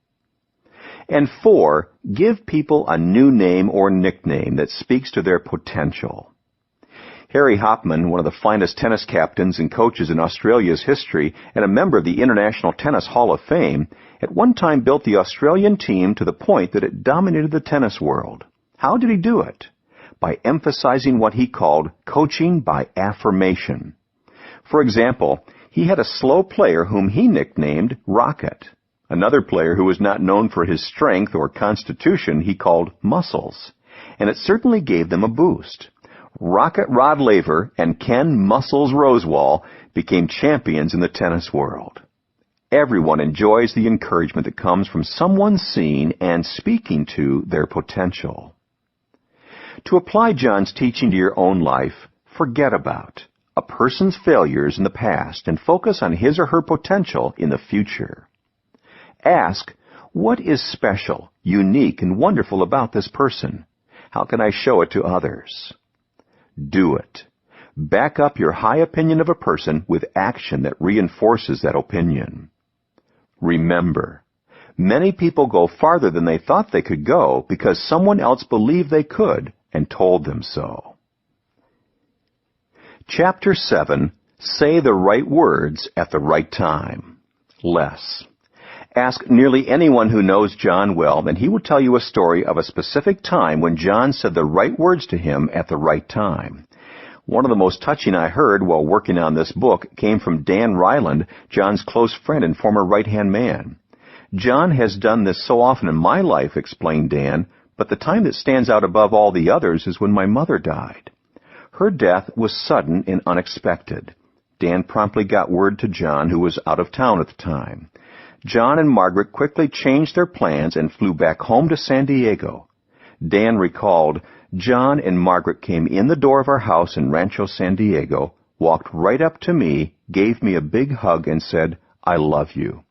And 4, give people a new name or nickname that speaks to their potential. Harry Hopman, one of the finest tennis captains and coaches in Australia's history and a member of the International Tennis Hall of Fame, at one time built the Australian team to the point that it dominated the tennis world. How did he do it? By emphasizing what he called coaching by affirmation. For example, he had a slow player whom he nicknamed Rocket. Another player who was not known for his strength or constitution he called Muscles. And it certainly gave them a boost. Rocket Rod Laver and Ken Muscles Rosewall became champions in the tennis world. Everyone enjoys the encouragement that comes from someone seeing and speaking to their potential. To apply John's teaching to your own life, forget about a person's failures in the past and focus on his or her potential in the future. Ask, what is special, unique, and wonderful about this person? How can I show it to others? Do it. Back up your high opinion of a person with action that reinforces that opinion. Remember, many people go farther than they thought they could go because someone else believed they could and told them so. Chapter 7, Say the Right Words at the Right Time. Less. Ask nearly anyone who knows John well, and he will tell you a story of a specific time when John said the right words to him at the right time. One of the most touching I heard while working on this book came from Dan Ryland, John's close friend and former right-hand man. John has done this so often in my life, explained Dan, but the time that stands out above all the others is when my mother died. Her death was sudden and unexpected. Dan promptly got word to John, who was out of town at the time. John and Margaret quickly changed their plans and flew back home to San Diego. Dan recalled, John and Margaret came in the door of our house in Rancho San Diego, walked right up to me, gave me a big hug, and said, I love you.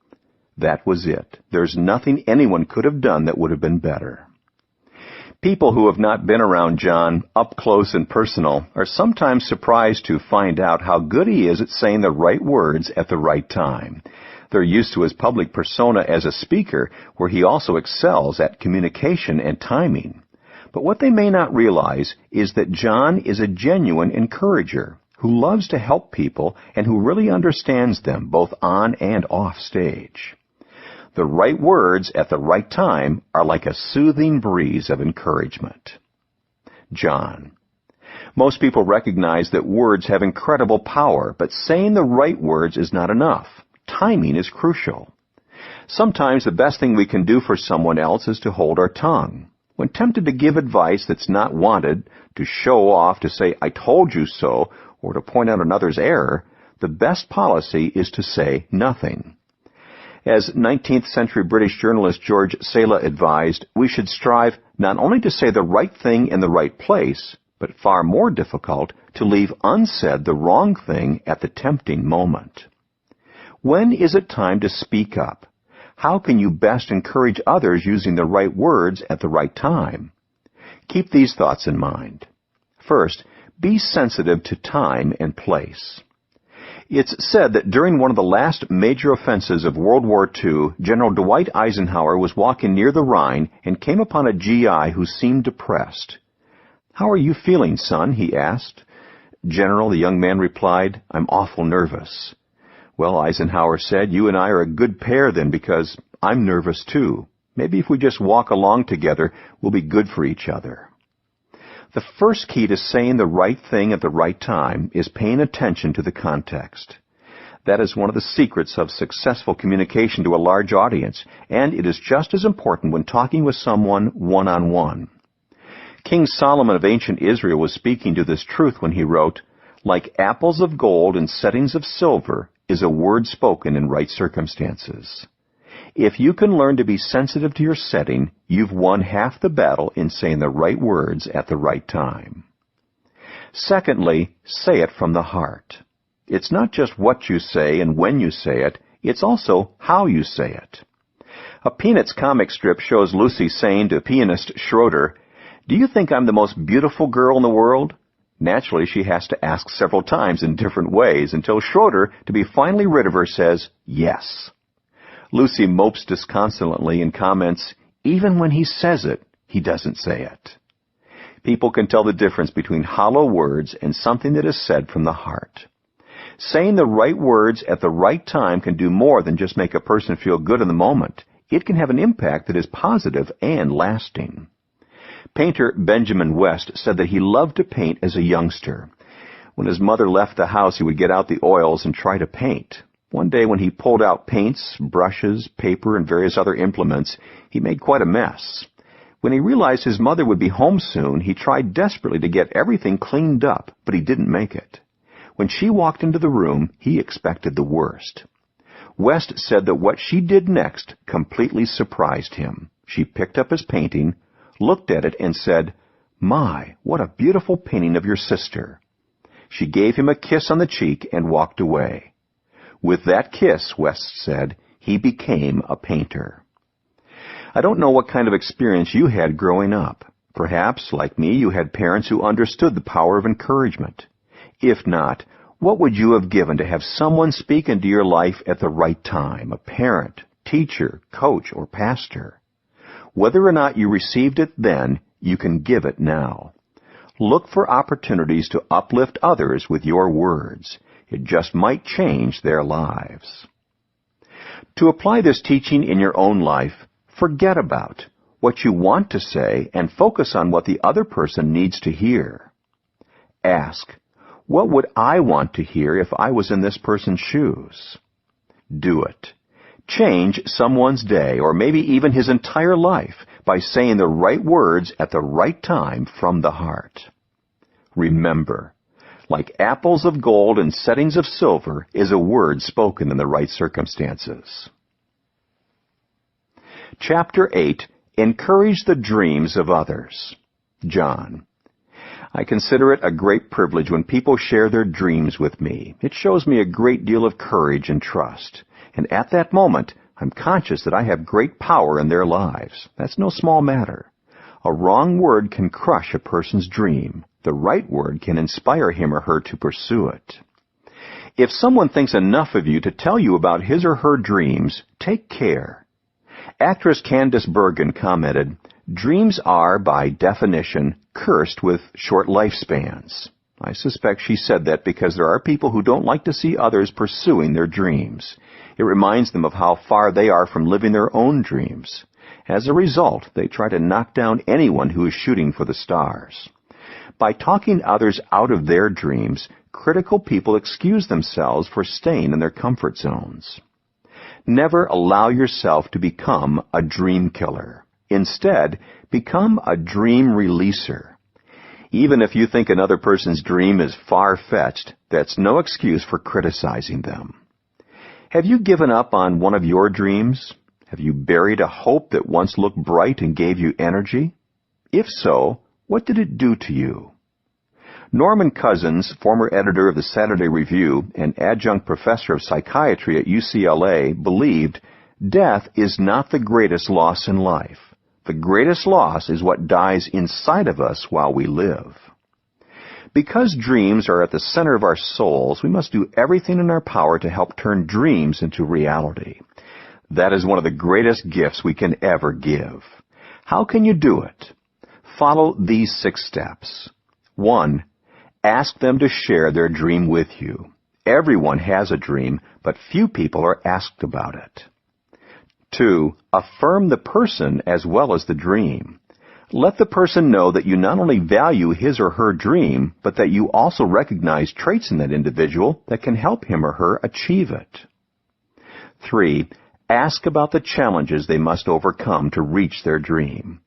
That was it. There's nothing anyone could have done that would have been better. People who have not been around John up close and personal are sometimes surprised to find out how good he is at saying the right words at the right time. They're used to his public persona as a speaker, where he also excels at communication and timing. But what they may not realize is that John is a genuine encourager who loves to help people and who really understands them both on and off stage. The right words at the right time are like a soothing breeze of encouragement. John. Most people recognize that words have incredible power, but saying the right words is not enough. Timing is crucial. Sometimes the best thing we can do for someone else is to hold our tongue. When tempted to give advice that's not wanted, to show off, to say, I told you so, or to point out another's error, the best policy is to say nothing. As 19th century British journalist George Sala advised, we should strive not only to say the right thing in the right place, but far more difficult, to leave unsaid the wrong thing at the tempting moment. When is it time to speak up? How can you best encourage others using the right words at the right time? Keep these thoughts in mind. First, be sensitive to time and place. It's said that during one of the last major offensives of World War II, General Dwight Eisenhower was walking near the Rhine and came upon a GI who seemed depressed. How are you feeling, son? He asked. General, the young man replied, I'm awful nervous. Well, Eisenhower said, you and I are a good pair then, because I'm nervous too. Maybe if we just walk along together, we'll be good for each other. The first key to saying the right thing at the right time is paying attention to the context. That is one of the secrets of successful communication to a large audience, and it is just as important when talking with someone one-on-one. King Solomon of ancient Israel was speaking to this truth when he wrote, like apples of gold in settings of silver is a word spoken in right circumstances. If you can learn to be sensitive to your setting, you've won half the battle in saying the right words at the right time. Secondly, say it from the heart. It's not just what you say and when you say it, it's also how you say it. A Peanuts comic strip shows Lucy saying to pianist Schroeder, do you think I'm the most beautiful girl in the world? Naturally, she has to ask several times in different ways until Schroeder, to be finally rid of her, says, yes. Lucy mopes disconsolately and comments, even when he says it, he doesn't say it. People can tell the difference between hollow words and something that is said from the heart. Saying the right words at the right time can do more than just make a person feel good in the moment. It can have an impact that is positive and lasting. Painter Benjamin West said that he loved to paint as a youngster. When his mother left the house, he would get out the oils and try to paint. One day when he pulled out paints, brushes, paper, and various other implements, he made quite a mess. When he realized his mother would be home soon, he tried desperately to get everything cleaned up, but he didn't make it. When she walked into the room, he expected the worst. West said that what she did next completely surprised him. She picked up his painting, looked at it, and said, "My, what a beautiful painting of your sister." She gave him a kiss on the cheek and walked away. With that kiss, West said, he became a painter. I don't know what kind of experience you had growing up. Perhaps, like me, you had parents who understood the power of encouragement. If not, what would you have given to have someone speak into your life at the right time, a parent, teacher, coach, or pastor? Whether or not you received it then, you can give it now. Look for opportunities to uplift others with your words. It just might change their lives. To apply this teaching in your own life, forget about what you want to say and focus on what the other person needs to hear. Ask, what would I want to hear if I was in this person's shoes? Do it. Change someone's day or maybe even his entire life by saying the right words at the right time from the heart. Remember, like apples of gold and settings of silver is a word spoken in the right circumstances. Chapter 8, Encourage the Dreams of Others. John. I consider it a great privilege when people share their dreams with me. It shows me a great deal of courage and trust. And at that moment, I'm conscious that I have great power in their lives. That's no small matter. A wrong word can crush a person's dream. The right word can inspire him or her to pursue it. If someone thinks enough of you to tell you about his or her dreams, take care. Actress Candice Bergen commented, "Dreams are, by definition, cursed with short lifespans." I suspect she said that because there are people who don't like to see others pursuing their dreams. It reminds them of how far they are from living their own dreams. As a result, they try to knock down anyone who is shooting for the stars. By talking others out of their dreams, critical people excuse themselves for staying in their comfort zones. Never allow yourself to become a dream killer. Instead, become a dream releaser. Even if you think another person's dream is far-fetched, that's no excuse for criticizing them. Have you given up on one of your dreams? Have you buried a hope that once looked bright and gave you energy? If so, what did it do to you? Norman Cousins, former editor of the Saturday Review and adjunct professor of psychiatry at UCLA, believed, "Death is not the greatest loss in life. The greatest loss is what dies inside of us while we live." Because dreams are at the center of our souls, we must do everything in our power to help turn dreams into reality. That is one of the greatest gifts we can ever give. How can you do it? Follow these 6 steps. 1. Ask them to share their dream with you. Everyone has a dream, but few people are asked about it. 2. Affirm the person as well as the dream. Let the person know that you not only value his or her dream, but that you also recognize traits in that individual that can help him or her achieve it. 3. Ask about the challenges they must overcome to reach their dream.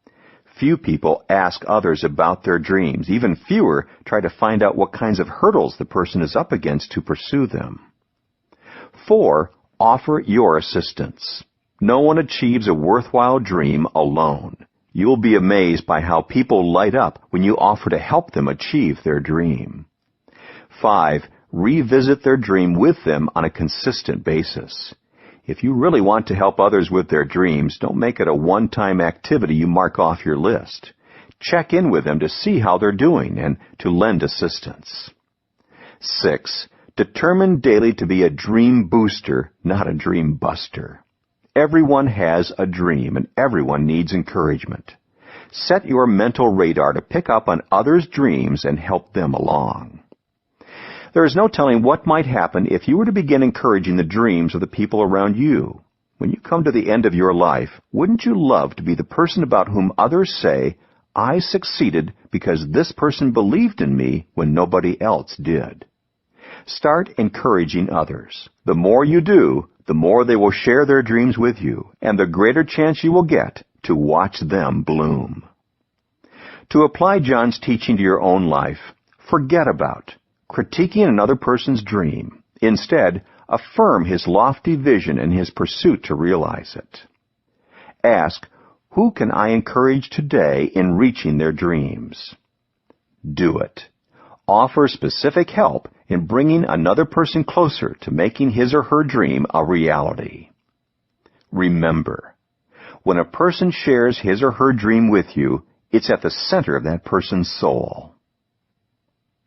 Few people ask others about their dreams. Even fewer try to find out what kinds of hurdles the person is up against to pursue them. 4. Offer your assistance. No one achieves a worthwhile dream alone. You'll be amazed by how people light up when you offer to help them achieve their dream. 5. Revisit their dream with them on a consistent basis. If you really want to help others with their dreams, don't make it a one-time activity you mark off your list. Check in with them to see how they're doing and to lend assistance. 6. Determine daily to be a dream booster, not a dream buster. Everyone has a dream, and everyone needs encouragement. Set your mental radar to pick up on others' dreams and help them along. There is no telling what might happen if you were to begin encouraging the dreams of the people around you. When you come to the end of your life, wouldn't you love to be the person about whom others say, "I succeeded because this person believed in me when nobody else did"? Start encouraging others. The more you do, the more they will share their dreams with you, and the greater chance you will get to watch them bloom. To apply John's teaching to your own life, forget about critiquing another person's dream. Instead, affirm his lofty vision and his pursuit to realize it. Ask, who can I encourage today in reaching their dreams? Do it. Offer specific help in bringing another person closer to making his or her dream a reality. Remember, when a person shares his or her dream with you, it's at the center of that person's soul.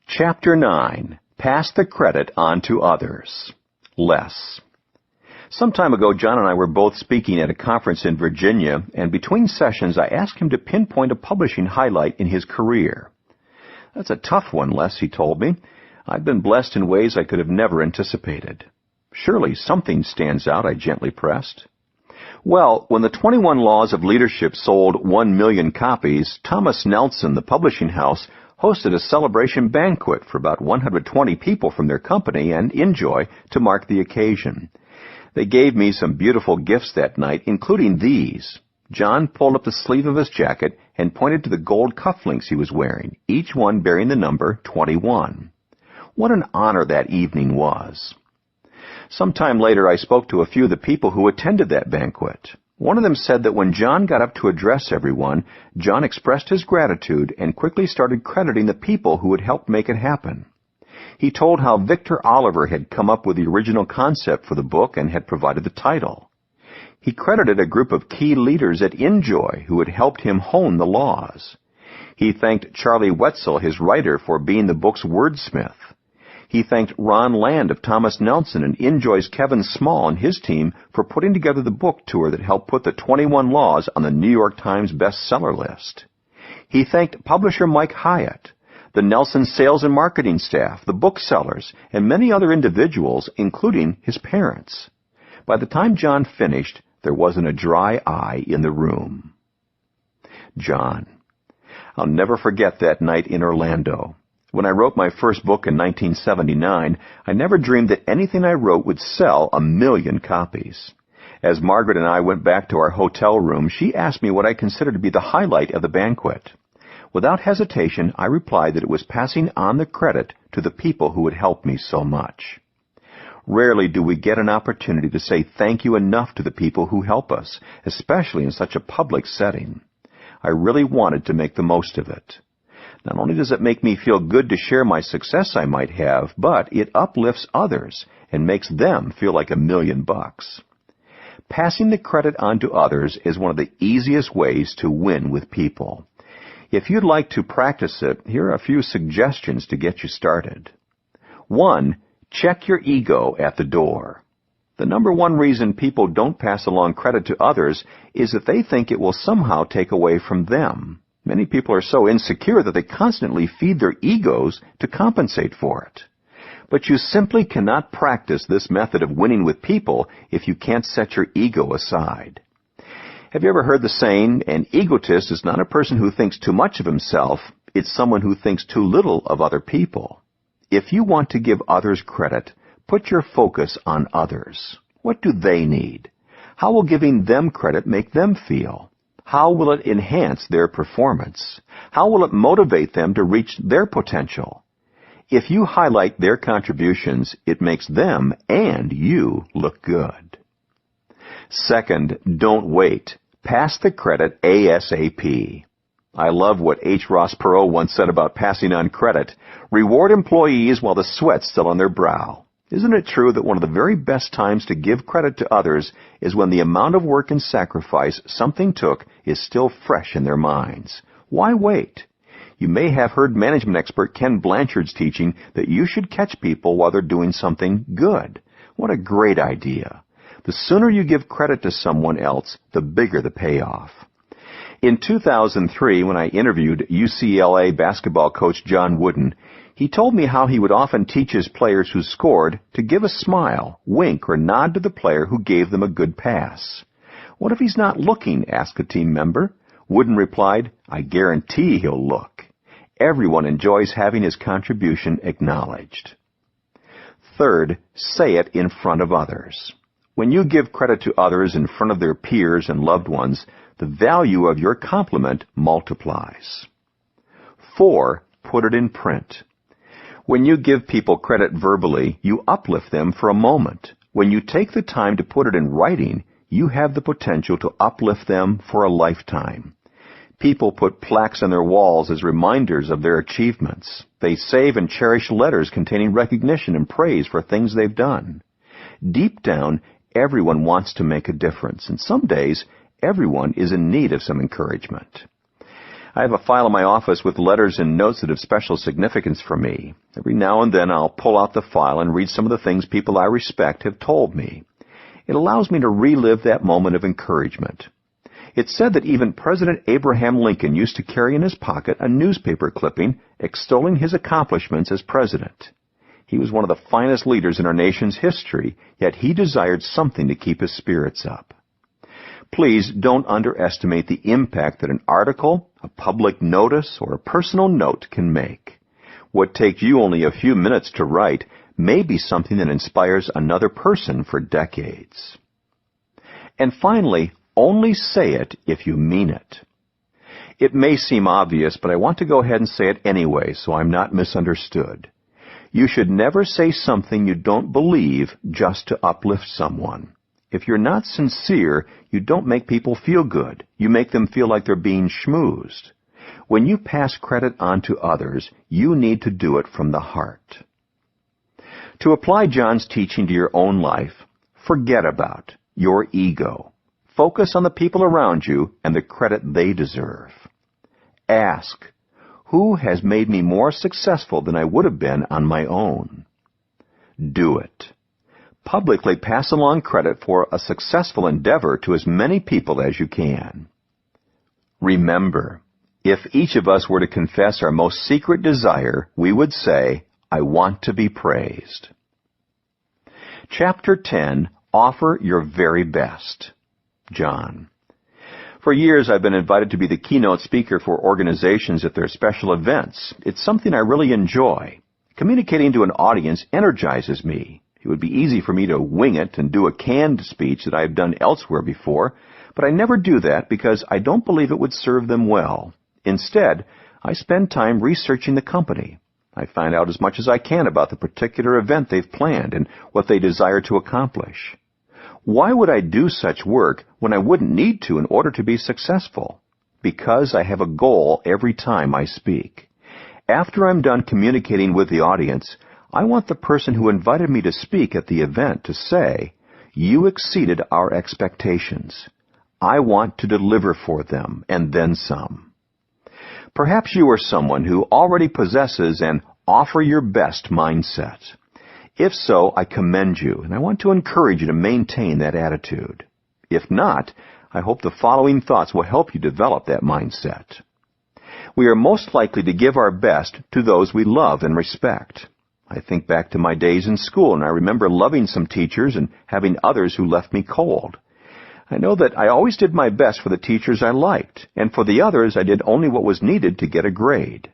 Chapter 9. Pass the credit on to others. Less. Some time ago, John and I were both speaking at a conference in Virginia, and between sessions I asked him to pinpoint a publishing highlight in his career. That's a tough one, Les, he told me. I've been blessed in ways I could have never anticipated. Surely something stands out, I gently pressed. Well, when the 21 Laws of Leadership sold 1 million copies, Thomas Nelson, the publishing house, hosted a celebration banquet for about 120 people from their company and Enjoy to mark the occasion. They gave me some beautiful gifts that night, including these. John pulled up the sleeve of his jacket and pointed to the gold cufflinks he was wearing, each one bearing the number 21. What an honor that evening was. Sometime later, I spoke to a few of the people who attended that banquet. One of them said that when John got up to address everyone, John expressed his gratitude and quickly started crediting the people who had helped make it happen. He told how Victor Oliver had come up with the original concept for the book and had provided the title. He credited a group of key leaders at Enjoy who had helped him hone the laws. He thanked Charlie Wetzel, his writer, for being the book's wordsmith. He thanked Ron Land of Thomas Nelson and Enjoy's Kevin Small and his team for putting together the book tour that helped put the 21 Laws on the New York Times bestseller list. He thanked publisher Mike Hyatt, the Nelson sales and marketing staff, the booksellers, and many other individuals, including his parents. By the time John finished, there wasn't a dry eye in the room. John. I'll never forget that night in Orlando. When I wrote my first book in 1979, I never dreamed that anything I wrote would sell 1 million copies. As Margaret and I went back to our hotel room, she asked me what I considered to be the highlight of the banquet. Without hesitation, I replied that it was passing on the credit to the people who had helped me so much. Rarely do we get an opportunity to say thank you enough to the people who help us, especially in such a public setting. I really wanted to make the most of it. Not only does it make me feel good to share my success I might have, but it uplifts others and makes them feel like $1 million. Passing the credit on to others is one of the easiest ways to win with people. If you'd like to practice it, here are a few suggestions to get you started. 1. Check your ego at the door. The number one reason people don't pass along credit to others is that they think it will somehow take away from them. Many people are so insecure that they constantly feed their egos to compensate for it. But you simply cannot practice this method of winning with people if you can't set your ego aside. Have you ever heard the saying, an egotist is not a person who thinks too much of himself, it's someone who thinks too little of other people. If you want to give others credit, put your focus on others. What do they need? How will giving them credit make them feel? How will it enhance their performance? How will it motivate them to reach their potential? If you highlight their contributions, it makes them and you look good. Second, don't wait. Pass the credit ASAP. I love what H. Ross Perot once said about passing on credit. Reward employees while the sweat's still on their brow. Isn't it true that one of the very best times to give credit to others is when the amount of work and sacrifice something took is still fresh in their minds? Why wait? You may have heard management expert Ken Blanchard's teaching that you should catch people while they're doing something good. What a great idea. The sooner you give credit to someone else, the bigger the payoff. In 2003, when I interviewed UCLA basketball coach John Wooden, he told me how he would often teach his players who scored to give a smile, wink, or nod to the player who gave them a good pass. What if he's not looking? Asked a team member. Wooden replied, I guarantee he'll look. Everyone enjoys having his contribution acknowledged. Third, say it in front of others. When you give credit to others in front of their peers and loved ones, the value of your compliment multiplies. 4. Put it in print. When you give people credit verbally, you uplift them for a moment. When you take the time to put it in writing, you have the potential to uplift them for a lifetime. People put plaques on their walls as reminders of their achievements. They save and cherish letters containing recognition and praise for things they've done. Deep down, everyone wants to make a difference, and some days, everyone is in need of some encouragement. I have a file in my office with letters and notes that have special significance for me. Every now and then I'll pull out the file and read some of the things people I respect have told me. It allows me to relive that moment of encouragement. It's said that even President Abraham Lincoln used to carry in his pocket a newspaper clipping extolling his accomplishments as president. He was one of the finest leaders in our nation's history, yet he desired something to keep his spirits up. Please don't underestimate the impact that an article, a public notice, or a personal note can make. What takes you only a few minutes to write may be something that inspires another person for decades. And finally, only say it if you mean it. It may seem obvious, but I want to go ahead and say it anyway so I'm not misunderstood. You should never say something you don't believe just to uplift someone. If you're not sincere, you don't make people feel good. You make them feel like they're being schmoozed. When you pass credit on to others, you need to do it from the heart. To apply John's teaching to your own life, forget about your ego. Focus on the people around you and the credit they deserve. Ask, who has made me more successful than I would have been on my own? Do it. Publicly pass along credit for a successful endeavor to as many people as you can. Remember, if each of us were to confess our most secret desire, we would say, I want to be praised. Chapter 10, Offer Your Very Best. John. For years, I've been invited to be the keynote speaker for organizations at their special events. It's something I really enjoy. Communicating to an audience energizes me. It would be easy for me to wing it and do a canned speech that I've done elsewhere before, but I never do that because I don't believe it would serve them well. Instead, I spend time researching the company. I find out as much as I can about the particular event they've planned and what they desire to accomplish. Why would I do such work when I wouldn't need to in order to be successful? Because I have a goal every time I speak. After I'm done communicating with the audience, I want the person who invited me to speak at the event to say, you exceeded our expectations. I want to deliver for them, and then some. Perhaps you are someone who already possesses an offer your best mindset. If so, I commend you, and I want to encourage you to maintain that attitude. If not, I hope the following thoughts will help you develop that mindset. We are most likely to give our best to those we love and respect. I think back to my days in school, and I remember loving some teachers and having others who left me cold. I know that I always did my best for the teachers I liked, and for the others I did only what was needed to get a grade.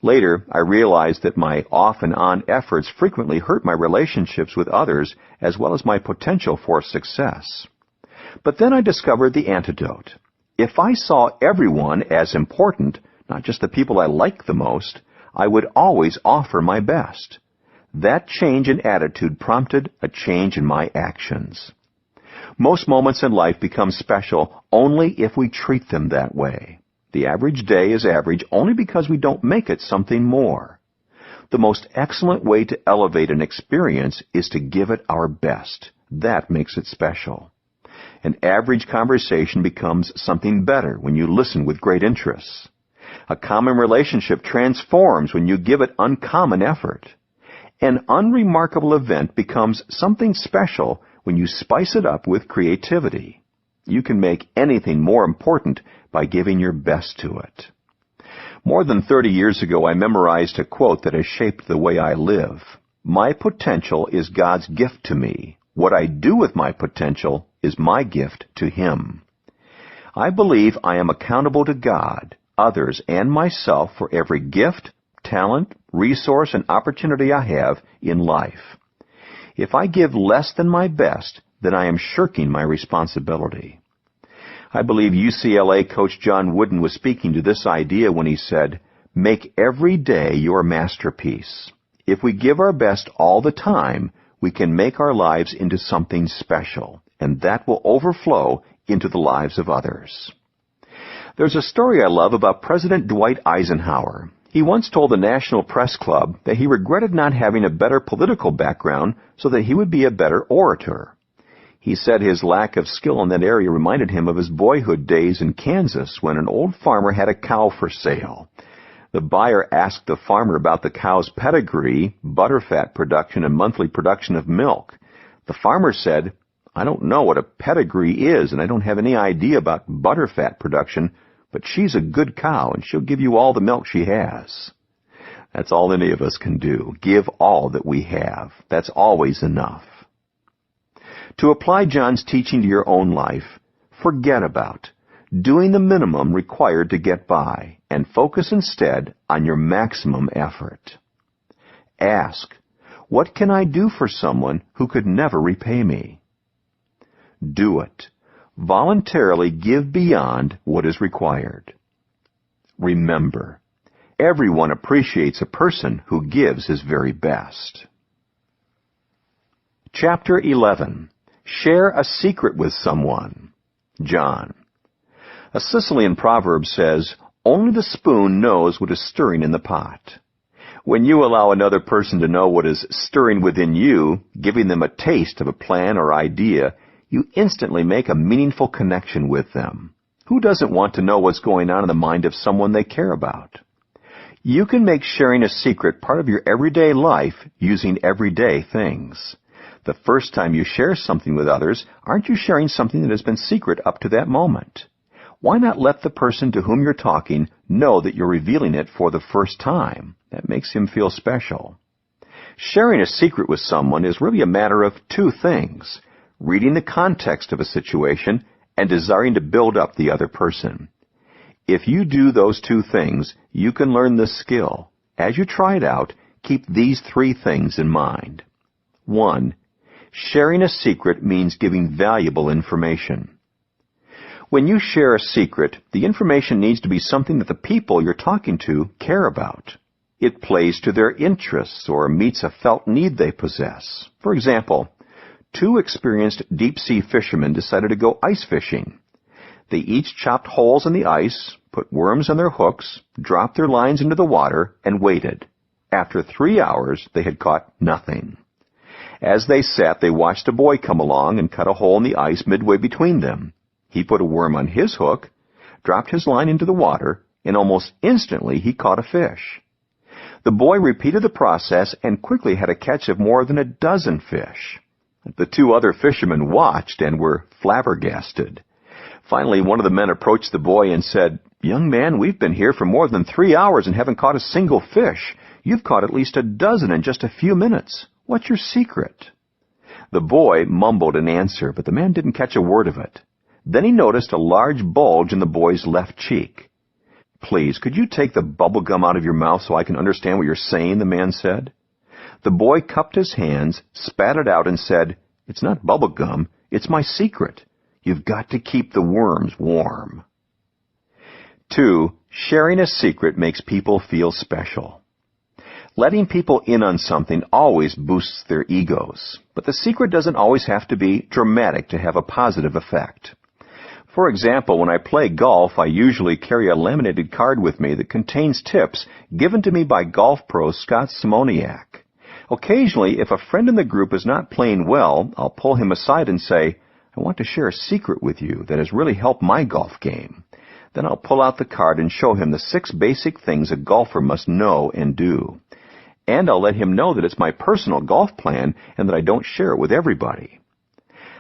Later, I realized that my off and on efforts frequently hurt my relationships with others as well as my potential for success. But then I discovered the antidote. If I saw everyone as important, not just the people I liked the most, I would always offer my best. That change in attitude prompted a change in my actions. Most moments in life become special only if we treat them that way. The average day is average only because we don't make it something more. The most excellent way to elevate an experience is to give it our best. That makes it special. An average conversation becomes something better when you listen with great interest. A common relationship transforms when you give it uncommon effort. An unremarkable event becomes something special when you spice it up with creativity. You can make anything more important by giving your best to it. More than 30 years ago, I memorized a quote that has shaped the way I live. My potential is God's gift to me. What I do with my potential is my gift to Him. I believe I am accountable to God, others, and myself for every gift, talent, resource, and opportunity I have in life. If I give less than my best, then I am shirking my responsibility. I believe UCLA coach John Wooden was speaking to this idea when he said, make every day your masterpiece. If we give our best all the time, we can make our lives into something special, and that will overflow into the lives of others. There's a story I love about President Dwight Eisenhower. He once told the National Press Club that he regretted not having a better political background so that he would be a better orator. He said his lack of skill in that area reminded him of his boyhood days in Kansas when an old farmer had a cow for sale. The buyer asked the farmer about the cow's pedigree, butterfat production, and monthly production of milk. The farmer said, I don't know what a pedigree is, and I don't have any idea about butterfat production, but she's a good cow, and she'll give you all the milk she has. That's all any of us can do. Give all that we have. That's always enough. To apply John's teaching to your own life, forget about doing the minimum required to get by, and focus instead on your maximum effort. Ask, what can I do for someone who could never repay me? Do it. Voluntarily give beyond what is required. Remember, everyone appreciates a person who gives his very best. Chapter 11. Share a secret with someone. John. A Sicilian proverb says, "Only the spoon knows what is stirring in the pot." When you allow another person to know what is stirring within you, giving them a taste of a plan or idea, you instantly make a meaningful connection with them. Who doesn't want to know what's going on in the mind of someone they care about? You can make sharing a secret part of your everyday life using everyday things. The first time you share something with others, aren't you sharing something that has been secret up to that moment? Why not let the person to whom you're talking know that you're revealing it for the first time? That makes him feel special. Sharing a secret with someone is really a matter of two things: reading the context of a situation and desiring to build up the other person. If you do those two things, you can learn this skill. As you try it out, keep these three things in mind. 1. Sharing a secret means giving valuable information. When you share a secret, the information needs to be something that the people you're talking to care about. It plays to their interests or meets a felt need they possess. For example, 2 experienced deep-sea fishermen decided to go ice fishing. They each chopped holes in the ice, put worms on their hooks, dropped their lines into the water, and waited. After 3 hours, they had caught nothing. As they sat, they watched a boy come along and cut a hole in the ice midway between them. He put a worm on his hook, dropped his line into the water, and almost instantly he caught a fish. The boy repeated the process and quickly had a catch of more than a dozen fish. The 2 other fishermen watched and were flabbergasted. Finally, one of the men approached the boy and said, "Young man, we've been here for more than 3 hours and haven't caught a single fish. You've caught at least a dozen in just a few minutes. What's your secret?" The boy mumbled an answer, but the man didn't catch a word of it. Then he noticed a large bulge in the boy's left cheek. "Please, could you take the bubble gum out of your mouth so I can understand what you're saying?" the man said. The boy cupped his hands, spat it out, and said, "It's not bubble gum, it's my secret. You've got to keep the worms warm." 2. Sharing a secret makes people feel special. Letting people in on something always boosts their egos, but the secret doesn't always have to be dramatic to have a positive effect. For example, when I play golf, I usually carry a laminated card with me that contains tips given to me by golf pro Scott Simoniak. Occasionally, if a friend in the group is not playing well, I'll pull him aside and say, "I want to share a secret with you that has really helped my golf game." Then I'll pull out the card and show him the 6 basic things a golfer must know and do. And I'll let him know that it's my personal golf plan and that I don't share it with everybody.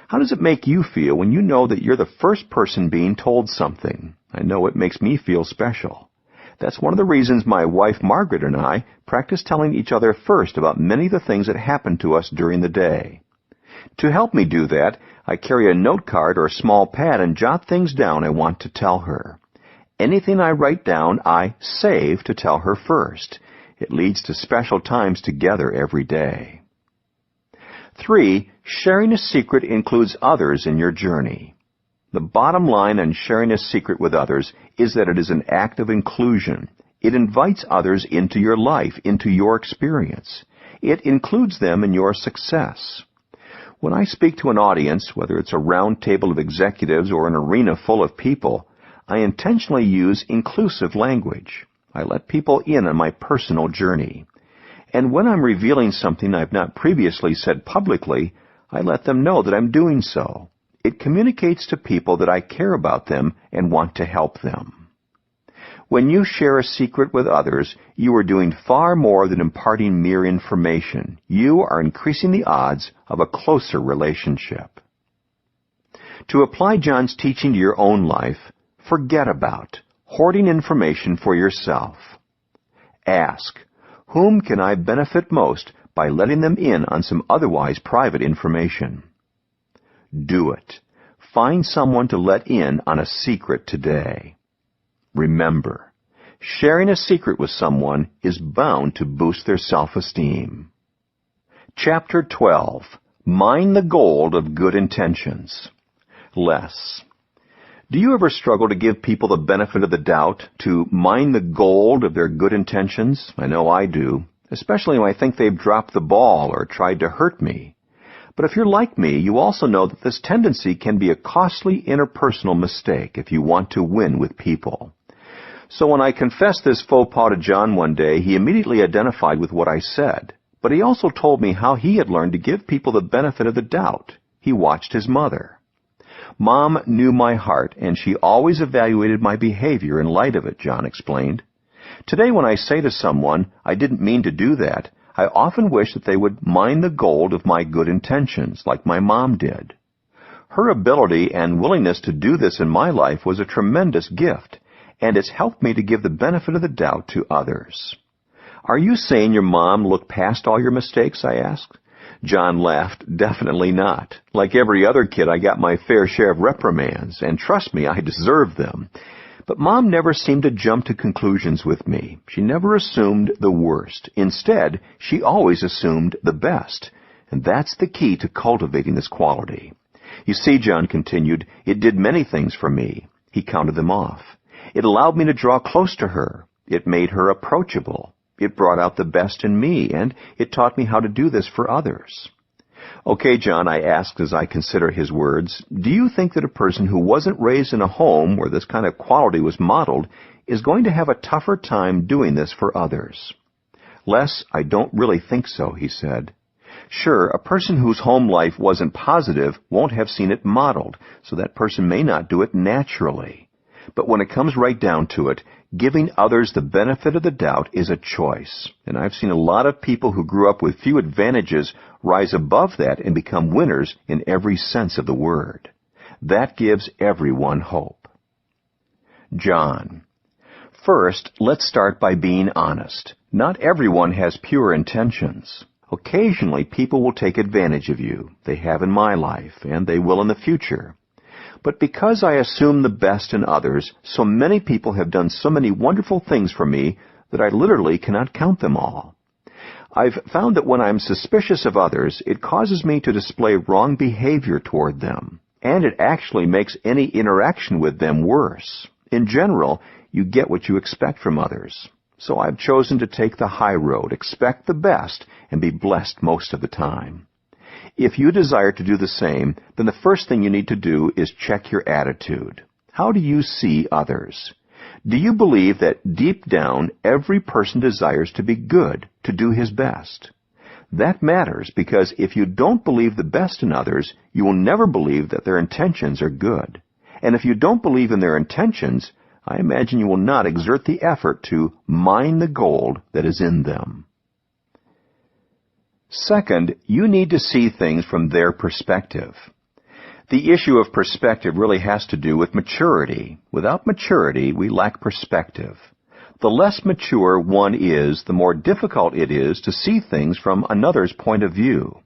How does it make you feel when you know that you're the first person being told something? I know it makes me feel special. That's one of the reasons my wife Margaret and I practice telling each other first about many of the things that happen to us during the day. To help me do that, I carry a note card or a small pad and jot things down I want to tell her. Anything I write down, I save to tell her first. It leads to special times together every day. 3. Sharing a secret includes others in your journey. The bottom line on sharing a secret with others is that it is an act of inclusion. It invites others into your life, into your experience. It includes them in your success. When I speak to an audience, whether it's a round table of executives or an arena full of people, I intentionally use inclusive language. I let people in on my personal journey. And when I'm revealing something I've not previously said publicly, I let them know that I'm doing so. It communicates to people that I care about them and want to help them. When you share a secret with others, you are doing far more than imparting mere information. You are increasing the odds of a closer relationship. To apply John's teaching to your own life, forget about hoarding information for yourself. Ask, whom can I benefit most by letting them in on some otherwise private information? Do it. Find someone to let in on a secret today. Remember, sharing a secret with someone is bound to boost their self-esteem. Chapter 12. Mine the gold of good intentions. Less. Do you ever struggle to give people the benefit of the doubt, to mine the gold of their good intentions? I know I do, especially when I think they've dropped the ball or tried to hurt me. But if you're like me, you also know that this tendency can be a costly interpersonal mistake if you want to win with people. So when I confessed this faux pas to John one day, he immediately identified with what I said. But he also told me how he had learned to give people the benefit of the doubt. He watched his mother. Mom knew my heart, and she always evaluated my behavior in light of it, John explained. Today when I say to someone, I didn't mean to do that, I often wish that they would mine the gold of my good intentions, like my mom did. Her ability and willingness to do this in my life was a tremendous gift, and it's helped me to give the benefit of the doubt to others. Are you saying your mom looked past all your mistakes? I asked. John laughed. Definitely not. Like every other kid, I got my fair share of reprimands, and trust me, I deserved them. But Mom never seemed to jump to conclusions with me. She never assumed the worst. Instead, she always assumed the best. And that's the key to cultivating this quality. You see, John continued, it did many things for me. He counted them off. It allowed me to draw close to her. It made her approachable. It brought out the best in me, and it taught me how to do this for others. Okay, John, I asked as I consider his words, do you think that a person who wasn't raised in a home where this kind of quality was modeled is going to have a tougher time doing this for others? Les, I don't really think so, he said. Sure, a person whose home life wasn't positive won't have seen it modeled, so that person may not do it naturally. But when it comes right down to it, giving others the benefit of the doubt is a choice. And I've seen a lot of people who grew up with few advantages rise above that and become winners in every sense of the word. That gives everyone hope. John. First, let's start by being honest. Not everyone has pure intentions. Occasionally, people will take advantage of you. They have in my life, and they will in the future. But because I assume the best in others, so many people have done so many wonderful things for me that I literally cannot count them all. I've found that when I'm suspicious of others, it causes me to display wrong behavior toward them, and it actually makes any interaction with them worse. In general, you get what you expect from others. So I've chosen to take the high road, expect the best, and be blessed most of the time. If you desire to do the same, then the first thing you need to do is check your attitude. How do you see others? Do you believe that deep down every person desires to be good, to do his best? That matters because if you don't believe the best in others, you will never believe that their intentions are good. And if you don't believe in their intentions, I imagine you will not exert the effort to mine the gold that is in them. Second, you need to see things from their perspective. The issue of perspective really has to do with maturity. Without maturity, we lack perspective. The less mature one is, the more difficult it is to see things from another's point of view.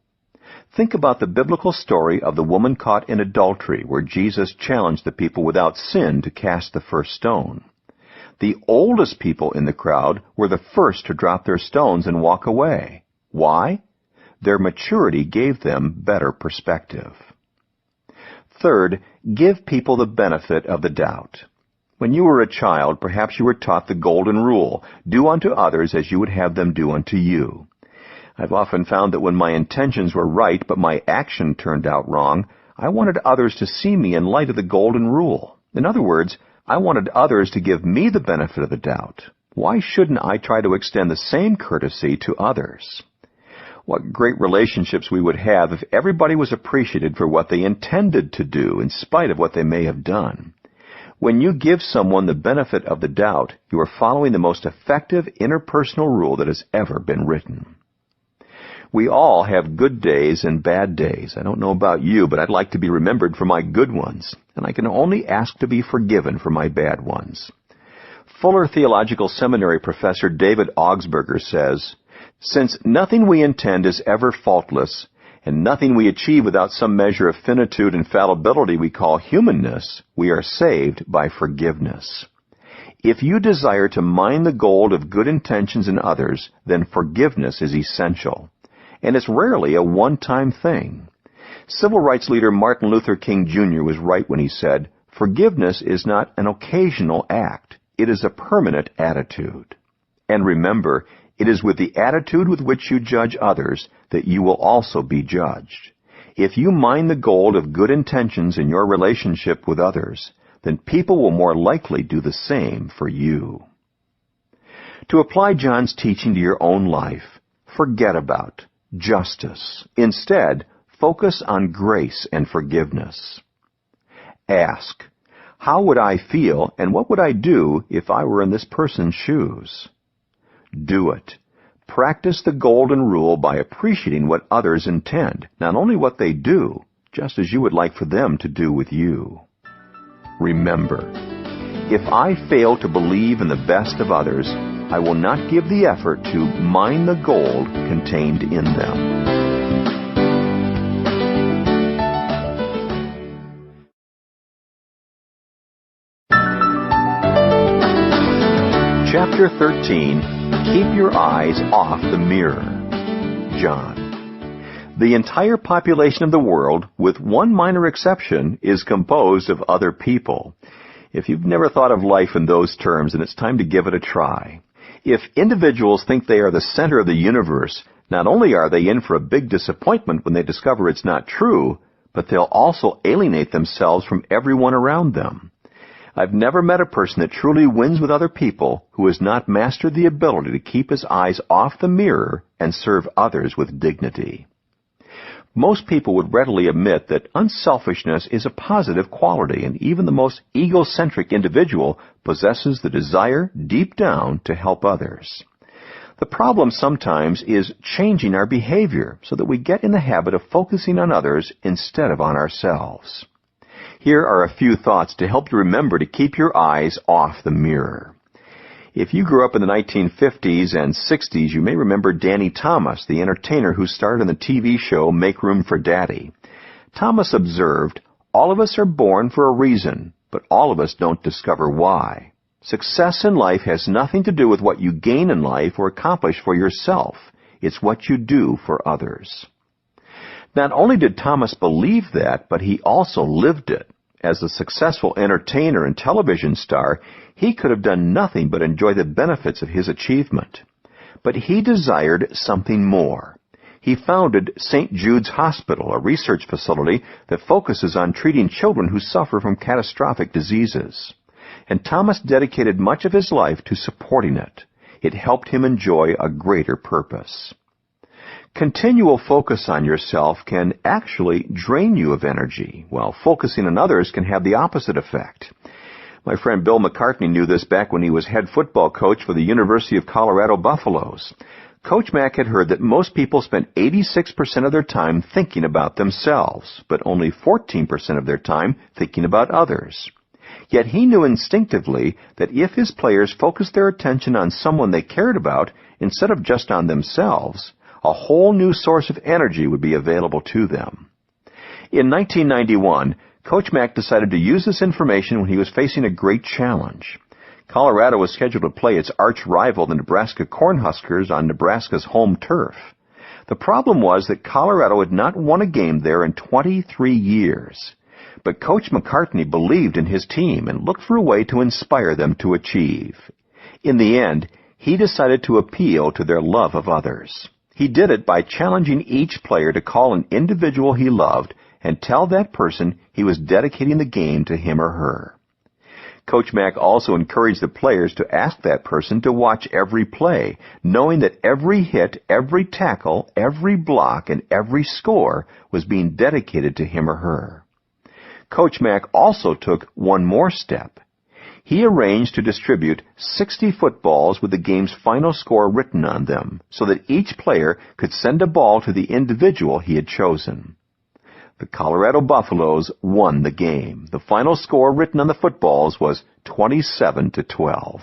Think about the biblical story of the woman caught in adultery, where Jesus challenged the people without sin to cast the first stone. The oldest people in the crowd were the first to drop their stones and walk away. Why? Their maturity gave them better perspective. Third, give people the benefit of the doubt. When you were a child, perhaps you were taught the golden rule, do unto others as you would have them do unto you. I've often found that when my intentions were right but my action turned out wrong, I wanted others to see me in light of the golden rule. In other words, I wanted others to give me the benefit of the doubt. Why shouldn't I try to extend the same courtesy to others? What great relationships we would have if everybody was appreciated for what they intended to do in spite of what they may have done. When you give someone the benefit of the doubt, you are following the most effective interpersonal rule that has ever been written. We all have good days and bad days. I don't know about you, but I'd like to be remembered for my good ones, and I can only ask to be forgiven for my bad ones. Fuller Theological Seminary professor David Augsburger says, "Since nothing we intend is ever faultless, and nothing we achieve without some measure of finitude and fallibility we call humanness, we are saved by forgiveness." If you desire to mine the gold of good intentions in others, then forgiveness is essential. And it's rarely a one-time thing. Civil rights leader Martin Luther King Jr. was right when he said, "Forgiveness is not an occasional act. It is a permanent attitude." And remember, it is with the attitude with which you judge others that you will also be judged. If you mine the gold of good intentions in your relationship with others, then people will more likely do the same for you. To apply John's teaching to your own life, forget about justice. Instead, focus on grace and forgiveness. Ask, how would I feel and what would I do if I were in this person's shoes? Do it. Practice the golden rule by appreciating what others intend, not only what they do, just as you would like for them to do with you. Remember, if I fail to believe in the best of others, I will not give the effort to mine the gold contained in them. Chapter 13, Keep Your Eyes Off the Mirror. John. The entire population of the world, with one minor exception, is composed of other people. If you've never thought of life in those terms, then it's time to give it a try. If individuals think they are the center of the universe, not only are they in for a big disappointment when they discover it's not true, but they'll also alienate themselves from everyone around them. I've never met a person that truly wins with other people who has not mastered the ability to keep his eyes off the mirror and serve others with dignity. Most people would readily admit that unselfishness is a positive quality, and even the most egocentric individual possesses the desire deep down to help others. The problem sometimes is changing our behavior so that we get in the habit of focusing on others instead of on ourselves. Here are a few thoughts to help you remember to keep your eyes off the mirror. If you grew up in the 1950s and 60s, you may remember Danny Thomas, the entertainer who starred in the TV show Make Room for Daddy. Thomas observed, "All of us are born for a reason, but all of us don't discover why. Success in life has nothing to do with what you gain in life or accomplish for yourself. It's what you do for others." Not only did Thomas believe that, but he also lived it. As a successful entertainer and television star, he could have done nothing but enjoy the benefits of his achievement. But he desired something more. He founded St. Jude's Hospital, a research facility that focuses on treating children who suffer from catastrophic diseases. And Thomas dedicated much of his life to supporting it. It helped him enjoy a greater purpose. Continual focus on yourself can actually drain you of energy, while focusing on others can have the opposite effect. My friend Bill McCartney knew this back when he was head football coach for the University of Colorado Buffaloes. Coach Mack had heard that most people spent 86% of their time thinking about themselves, but only 14% of their time thinking about others. Yet he knew instinctively that if his players focused their attention on someone they cared about instead of just on themselves, a whole new source of energy would be available to them. In 1991, Coach Mack decided to use this information when he was facing a great challenge. Colorado was scheduled to play its arch rival, the Nebraska Cornhuskers, on Nebraska's home turf. The problem was that Colorado had not won a game there in 23 years. But Coach McCartney believed in his team and looked for a way to inspire them to achieve. In the end, he decided to appeal to their love of others. He did it by challenging each player to call an individual he loved and tell that person he was dedicating the game to him or her. Coach Mack also encouraged the players to ask that person to watch every play, knowing that every hit, every tackle, every block, and every score was being dedicated to him or her. Coach Mack also took one more step. He arranged to distribute 60 footballs with the game's final score written on them, so that each player could send a ball to the individual he had chosen. The Colorado Buffaloes won the game. The final score written on the footballs was 27-12.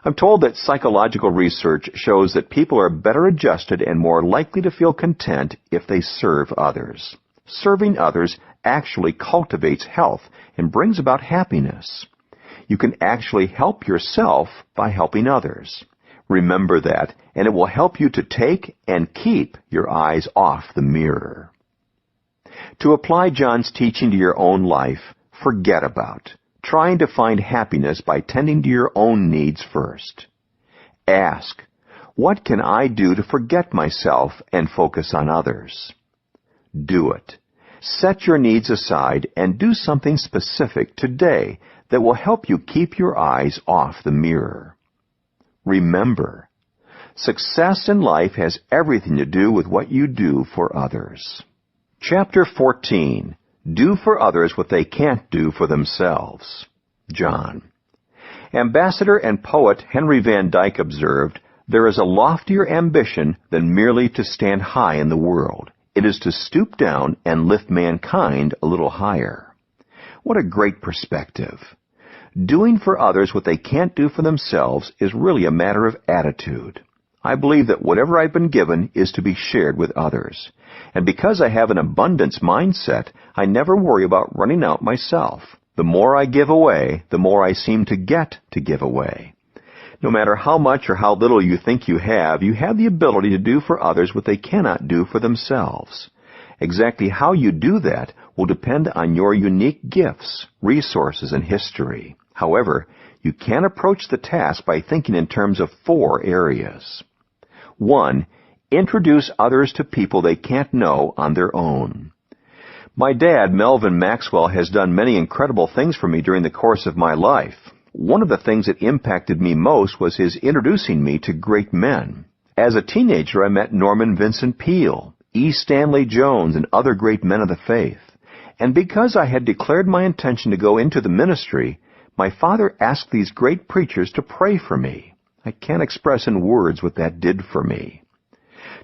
I'm told that psychological research shows that people are better adjusted and more likely to feel content if they serve others. Serving others actually cultivates health and brings about happiness. You can actually help yourself by helping others. Remember that, and it will help you to take and keep your eyes off the mirror. To apply John's teaching to your own life, forget about trying to find happiness by tending to your own needs first. Ask, what can I do to forget myself and focus on others? Do it. Set your needs aside and do something specific today that will help you keep your eyes off the mirror. Remember, success in life has everything to do with what you do for others. Chapter 14. Do for others what they can't do for themselves. John. Ambassador and poet Henry Van Dyke observed, "There is a loftier ambition than merely to stand high in the world. It is to stoop down and lift mankind a little higher." What a great perspective. Doing for others what they can't do for themselves is really a matter of attitude. I believe that whatever I've been given is to be shared with others. And because I have an abundance mindset, I never worry about running out myself. The more I give away, the more I seem to get to give away. No matter how much or how little you think you have the ability to do for others what they cannot do for themselves. Exactly how you do that will depend on your unique gifts, resources, and history. However, you can approach the task by thinking in terms of 4 areas. 1. Introduce others to people they can't know on their own. My dad, Melvin Maxwell, has done many incredible things for me during the course of my life. One of the things that impacted me most was his introducing me to great men. As a teenager, I met Norman Vincent Peale, E. Stanley Jones, and other great men of the faith. And because I had declared my intention to go into the ministry, my father asked these great preachers to pray for me. I can't express in words what that did for me.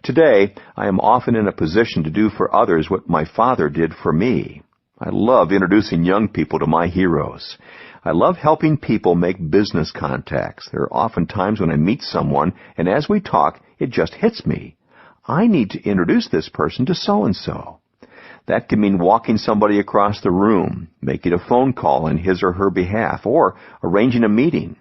Today, I am often in a position to do for others what my father did for me. I love introducing young people to my heroes. I love helping people make business contacts. There are often times when I meet someone, and as we talk, it just hits me. I need to introduce this person to so-and-so. That can mean walking somebody across the room, making a phone call on his or her behalf, or arranging a meeting.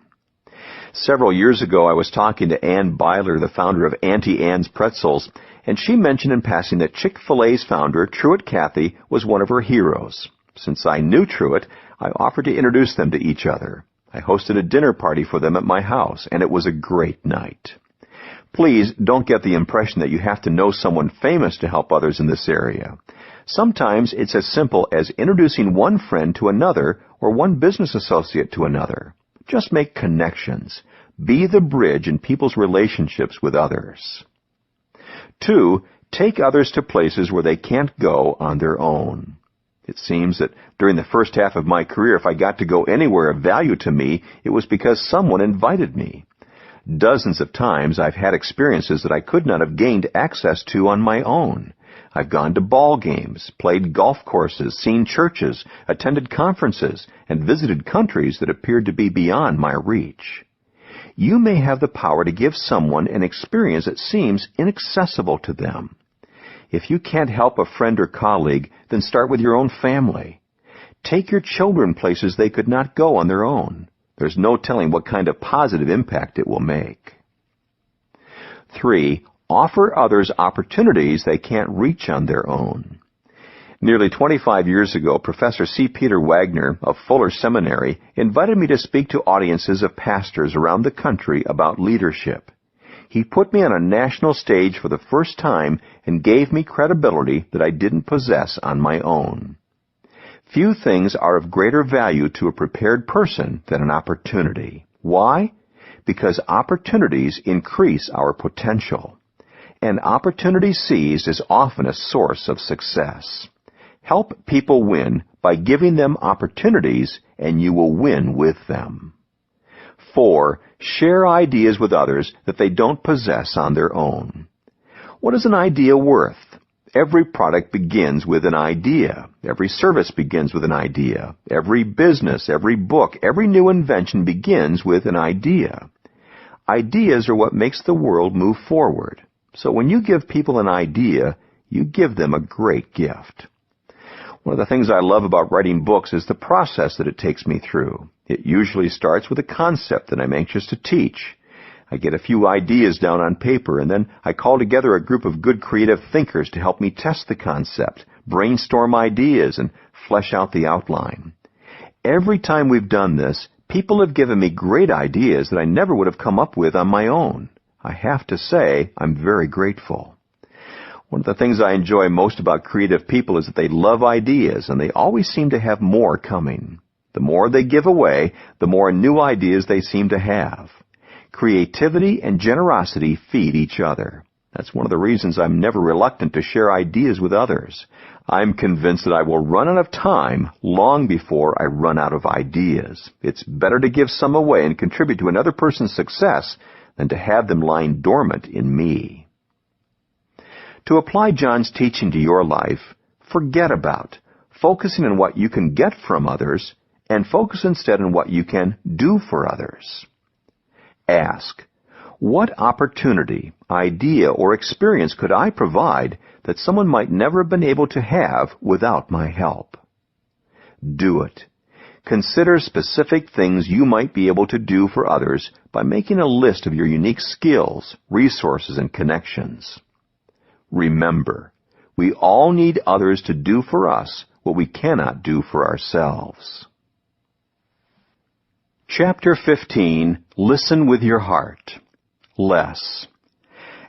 Several years ago, I was talking to Ann Byler, the founder of Auntie Anne's Pretzels, and she mentioned in passing that Chick-fil-A's founder, Truett Cathy, was one of her heroes. Since I knew Truett, I offered to introduce them to each other. I hosted a dinner party for them at my house, and it was a great night. Please don't get the impression that you have to know someone famous to help others in this area. Sometimes it's as simple as introducing one friend to another or one business associate to another. Just make connections. Be the bridge in people's relationships with others. 2. Take others to places where they can't go on their own. It seems that during the first half of my career, if I got to go anywhere of value to me, it was because someone invited me. Dozens of times I've had experiences that I could not have gained access to on my own. I've gone to ball games, played golf courses, seen churches, attended conferences, and visited countries that appeared to be beyond my reach. You may have the power to give someone an experience that seems inaccessible to them. If you can't help a friend or colleague, then start with your own family. Take your children places they could not go on their own. There's no telling what kind of positive impact it will make. 3. Offer others opportunities they can't reach on their own. Nearly 25 years ago, Professor C. Peter Wagner of Fuller Seminary invited me to speak to audiences of pastors around the country about leadership. He put me on a national stage for the first time and gave me credibility that I didn't possess on my own. Few things are of greater value to a prepared person than an opportunity. Why? Because opportunities increase our potential. An opportunity seized is often a source of success. Help people win by giving them opportunities and you will win with them. 4. Share ideas with others that they don't possess on their own. What is an idea worth? Every product begins with an idea. Every service begins with an idea. Every business, every book, every new invention begins with an idea. Ideas are what makes the world move forward. So when you give people an idea, you give them a great gift. One of the things I love about writing books is the process that it takes me through. It usually starts with a concept that I'm anxious to teach. I get a few ideas down on paper, and then I call together a group of good creative thinkers to help me test the concept, brainstorm ideas, and flesh out the outline. Every time we've done this, people have given me great ideas that I never would have come up with on my own. I have to say, I'm very grateful. One of the things I enjoy most about creative people is that they love ideas, and they always seem to have more coming. The more they give away, the more new ideas they seem to have. Creativity and generosity feed each other. That's one of the reasons I'm never reluctant to share ideas with others. I'm convinced that I will run out of time long before I run out of ideas. It's better to give some away and contribute to another person's success than to have them lying dormant in me. To apply John's teaching to your life, forget about focusing on what you can get from others and focus instead on what you can do for others. Ask, what opportunity, idea, or experience could I provide that someone might never have been able to have without my help? Do it. Consider specific things you might be able to do for others by making a list of your unique skills, resources, and connections. Remember, we all need others to do for us what we cannot do for ourselves. Chapter 15, Listen with Your Heart. Less.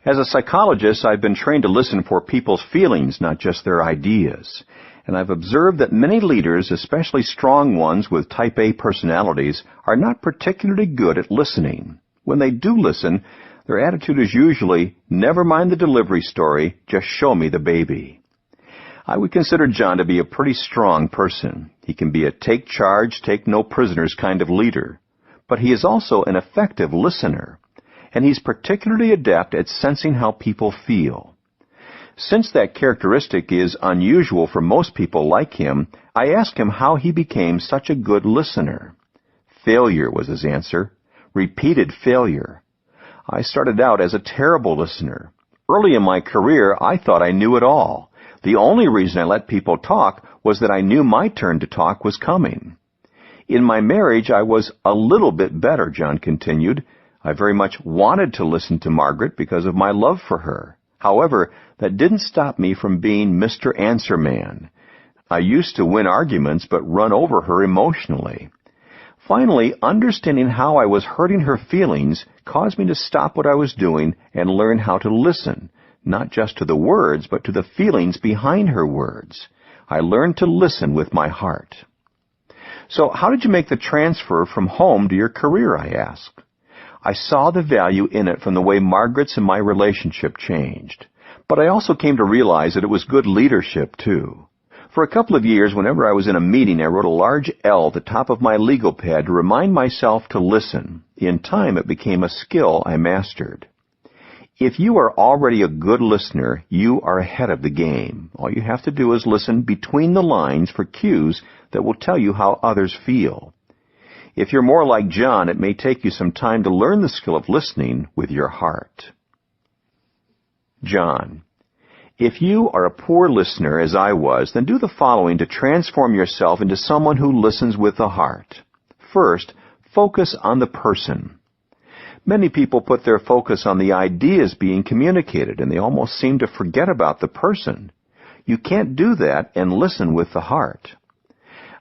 As a psychologist, I've been trained to listen for people's feelings, not just their ideas. And I've observed that many leaders, especially strong ones with type A personalities, are not particularly good at listening. When they do listen, their attitude is usually, never mind the delivery story, just show me the baby. I would consider John to be a pretty strong person. He can be a take charge, take no prisoners kind of leader. But he is also an effective listener, and he's particularly adept at sensing how people feel. Since that characteristic is unusual for most people like him, I asked him how he became such a good listener. Failure was his answer. Repeated failure. I started out as a terrible listener. Early in my career, I thought I knew it all. The only reason I let people talk was that I knew my turn to talk was coming. In my marriage, I was a little bit better, John continued. I very much wanted to listen to Margaret because of my love for her. However, that didn't stop me from being Mr. Answer Man. I used to win arguments but run over her emotionally. Finally, understanding how I was hurting her feelings caused me to stop what I was doing and learn how to listen, not just to the words, but to the feelings behind her words. I learned to listen with my heart. So how did you make the transfer from home to your career, I asked. I saw the value in it from the way Margaret's and my relationship changed. But I also came to realize that it was good leadership, too. For a couple of years, whenever I was in a meeting, I wrote a large L at the top of my legal pad to remind myself to listen. In time, it became a skill I mastered. If you are already a good listener, you are ahead of the game. All you have to do is listen between the lines for cues that will tell you how others feel. If you're more like John, it may take you some time to learn the skill of listening with your heart. John, if you are a poor listener, as I was, then do the following to transform yourself into someone who listens with the heart. First, focus on the person. Many people put their focus on the ideas being communicated, and they almost seem to forget about the person. You can't do that and listen with the heart.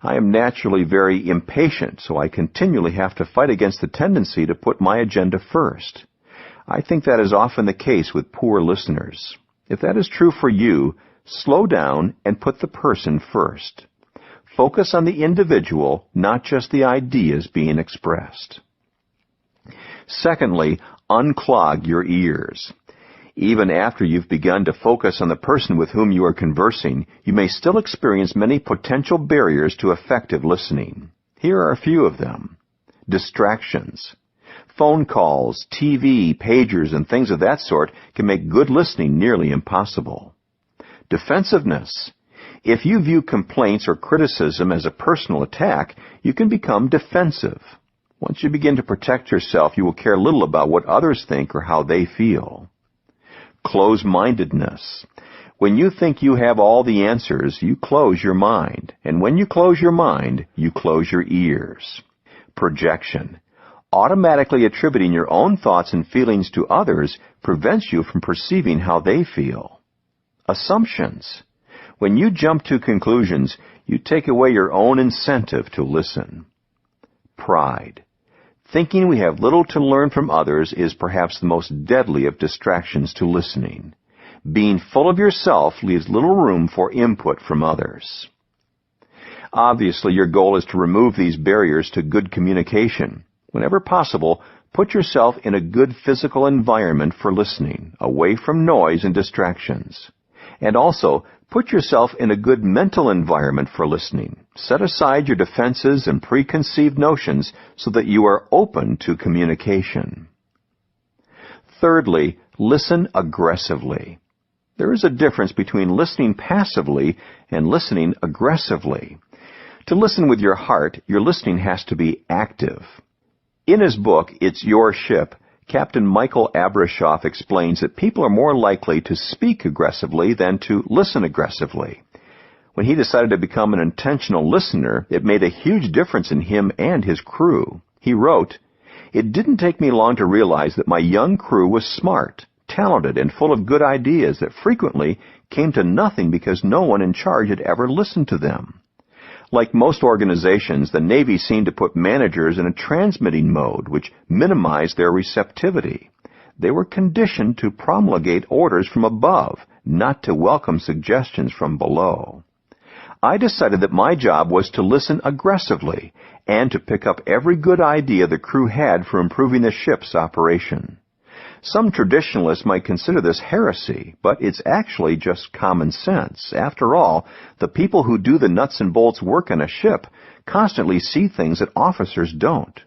I am naturally very impatient, so I continually have to fight against the tendency to put my agenda first. I think that is often the case with poor listeners. If that is true for you, slow down and put the person first. Focus on the individual, not just the ideas being expressed. Secondly, unclog your ears. Even after you've begun to focus on the person with whom you are conversing, you may still experience many potential barriers to effective listening. Here are a few of them. Distractions. Phone calls, TV, pagers, and things of that sort can make good listening nearly impossible. Defensiveness. If you view complaints or criticism as a personal attack, you can become defensive. Once you begin to protect yourself, you will care little about what others think or how they feel. Close-mindedness. When you think you have all the answers, you close your mind. And when you close your mind, you close your ears. Projection. Automatically attributing your own thoughts and feelings to others prevents you from perceiving how they feel. Assumptions. When you jump to conclusions, you take away your own incentive to listen. Pride. Thinking we have little to learn from others is perhaps the most deadly of distractions to listening. Being full of yourself leaves little room for input from others. Obviously, your goal is to remove these barriers to good communication. Whenever possible, put yourself in a good physical environment for listening, away from noise and distractions. And also, put yourself in a good mental environment for listening. Set aside your defenses and preconceived notions so that you are open to communication. Thirdly, listen aggressively. There is a difference between listening passively and listening aggressively. To listen with your heart, your listening has to be active. In his book, It's Your Ship, Captain Michael Abrashoff explains that people are more likely to speak aggressively than to listen aggressively. When he decided to become an intentional listener, it made a huge difference in him and his crew. He wrote, "It didn't take me long to realize that my young crew was smart, talented, and full of good ideas that frequently came to nothing because no one in charge had ever listened to them." Like most organizations, the Navy seemed to put managers in a transmitting mode, which minimized their receptivity. They were conditioned to promulgate orders from above, not to welcome suggestions from below. I decided that my job was to listen aggressively and to pick up every good idea the crew had for improving the ship's operation. Some traditionalists might consider this heresy, but it's actually just common sense. After all, the people who do the nuts and bolts work on a ship constantly see things that officers don't.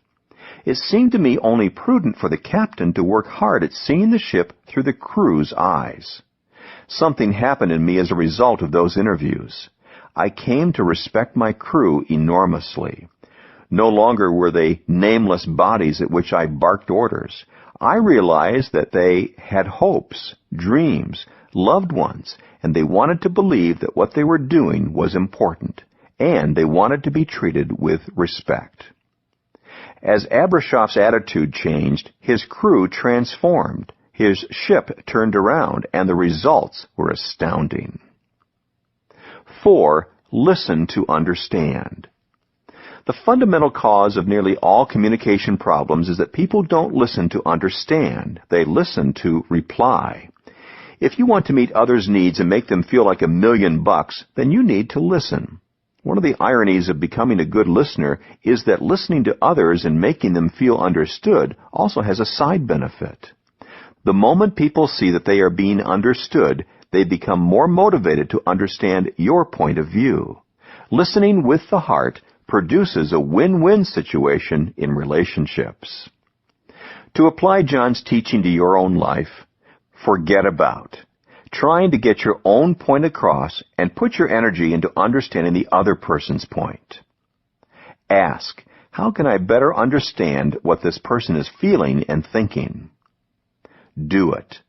It seemed to me only prudent for the captain to work hard at seeing the ship through the crew's eyes. Something happened in me as a result of those interviews. I came to respect my crew enormously. No longer were they nameless bodies at which I barked orders. I realized that they had hopes, dreams, loved ones, and they wanted to believe that what they were doing was important, and they wanted to be treated with respect. As Abrashoff's attitude changed, his crew transformed, his ship turned around, and the results were astounding. 4. Listen to understand. The fundamental cause of nearly all communication problems is that people don't listen to understand. They listen to reply. If you want to meet others' needs and make them feel like $1,000,000, then you need to listen. One of the ironies of becoming a good listener is that listening to others and making them feel understood also has a side benefit. The moment people see that they are being understood, they become more motivated to understand your point of view. Listening with the heart produces a win-win situation in relationships. To apply John's teaching to your own life, forget about trying to get your own point across and put your energy into understanding the other person's point. Ask, how can I better understand what this person is feeling and thinking? Do it.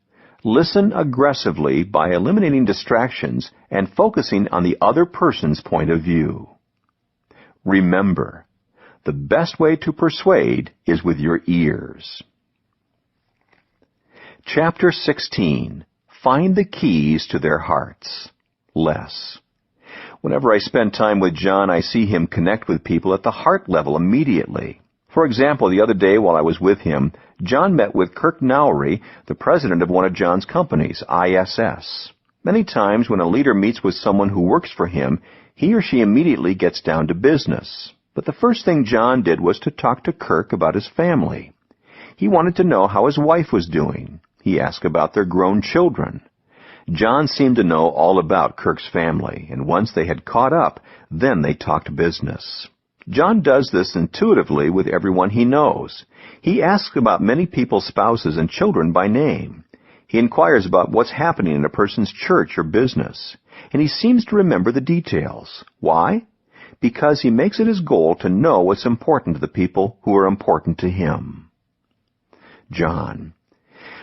Listen aggressively by eliminating distractions and focusing on the other person's point of view. Remember, the best way to persuade is with your ears. Chapter 16. Find the keys to their hearts. Less. Whenever I spend time with John, I see him connect with people at the heart level immediately. For example, the other day while I was with him, John met with Kirk Nowry, the president of one of John's companies, ISS. Many times when a leader meets with someone who works for him, he or she immediately gets down to business. But the first thing John did was to talk to Kirk about his family. He wanted to know how his wife was doing. He asked about their grown children. John seemed to know all about Kirk's family, and once they had caught up, then they talked business. John does this intuitively with everyone he knows. He asks about many people's spouses and children by name. He inquires about what's happening in a person's church or business, and he seems to remember the details. Why? Because he makes it his goal to know what's important to the people who are important to him. John.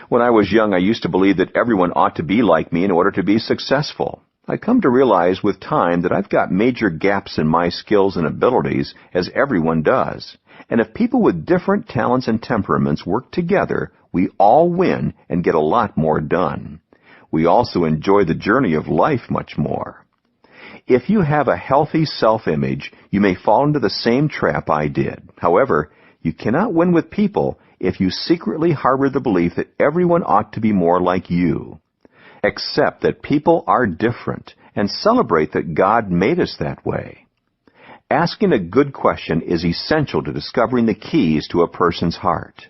When I was young, I used to believe that everyone ought to be like me in order to be successful. I come to realize with time that I've got major gaps in my skills and abilities, as everyone does. And if people with different talents and temperaments work together, we all win and get a lot more done. We also enjoy the journey of life much more. If you have a healthy self-image, you may fall into the same trap I did. However, you cannot win with people if you secretly harbor the belief that everyone ought to be more like you. Accept that people are different and celebrate that God made us that way. Asking a good question is essential to discovering the keys to a person's heart.